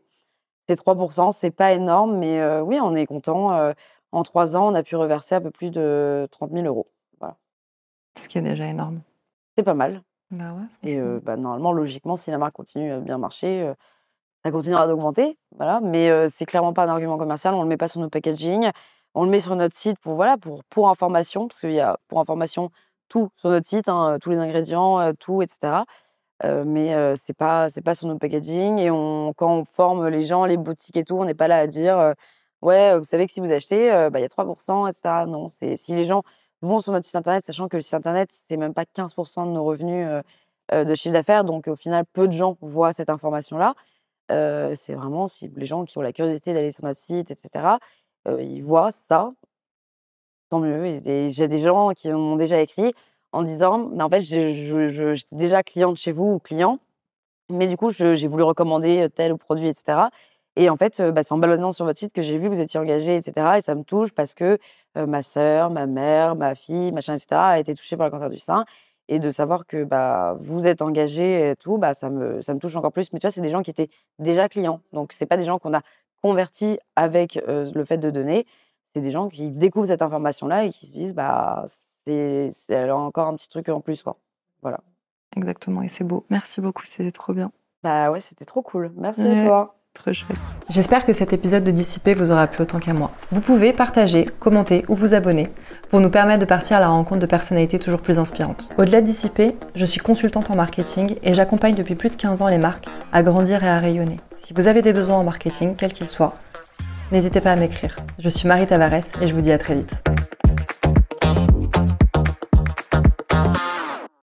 B: C'est 3 c'est pas énorme, mais oui, on est content, en 3 ans, on a pu reverser un peu plus de 30 000 €. Voilà.
A: Ce qui est déjà énorme.
B: C'est pas mal
A: Bah ouais,
B: et
A: franchement.
B: normalement, logiquement, si la marque continue à bien marcher, ça continuera d'augmenter, voilà, mais c'est clairement pas un argument commercial. On le met pas sur nos packaging, on le met sur notre site pour information, parce qu'il y a pour information tout sur notre site, hein, tous les ingrédients, tout et cetera. Mais c'est pas sur nos packaging et quand on forme les gens, les boutiques et tout, on n'est pas là à dire, «Ouais, vous savez que si vous achetez, il y a 3 et cetera». Non, c'est si les gens vont sur notre site internet, sachant que le site internet, c'est même pas 15 de nos revenus, de chiffre d'affaires, donc au final, peu de gens voient cette information-là. C'est vraiment si les gens qui ont la curiosité d'aller sur notre site et cetera, ils voient ça, tant mieux et j'ai des gens qui m'ont déjà écrit en disant: «Mais en fait, j'étais déjà cliente chez vous ou client, mais du coup, j'ai voulu recommander, tel produit et cetera et en fait, c'est en baladant sur votre site que j'ai vu que vous étiez engagé et cetera et ça me touche parce que, ma sœur, ma mère, ma fille, machin et cetera, a été touchée par le cancer du sein et de savoir que, vous êtes engagé et tout, ça me touche encore plus». Mais tu vois, c'est des gens qui étaient déjà clients, donc c'est pas des gens qu'on a convertis avec, le fait de donner. C'est des gens qui découvrent cette information-là et qui se disent: c'est encore un petit truc en plus, quoi». Voilà.
A: Exactement, et c'est beau. Merci beaucoup, c'était trop bien.
B: Bah ouais, c'était trop cool. Merci à
A: Ouais,
B: toi.
A: trop chouette. J'espère que cet épisode de Dissipé vous aura plu autant qu'à moi. Vous pouvez partager, commenter ou vous abonner pour nous permettre de partir à la rencontre de personnalités toujours plus inspirantes. Au-delà de Dissipé, je suis consultante en marketing et j'accompagne depuis plus de 15 ans les marques à grandir et à rayonner. Si vous avez des besoins en marketing, quels qu'ils soient, n'hésitez pas à m'écrire. Je suis Marie Tavares et je vous dis à très vite.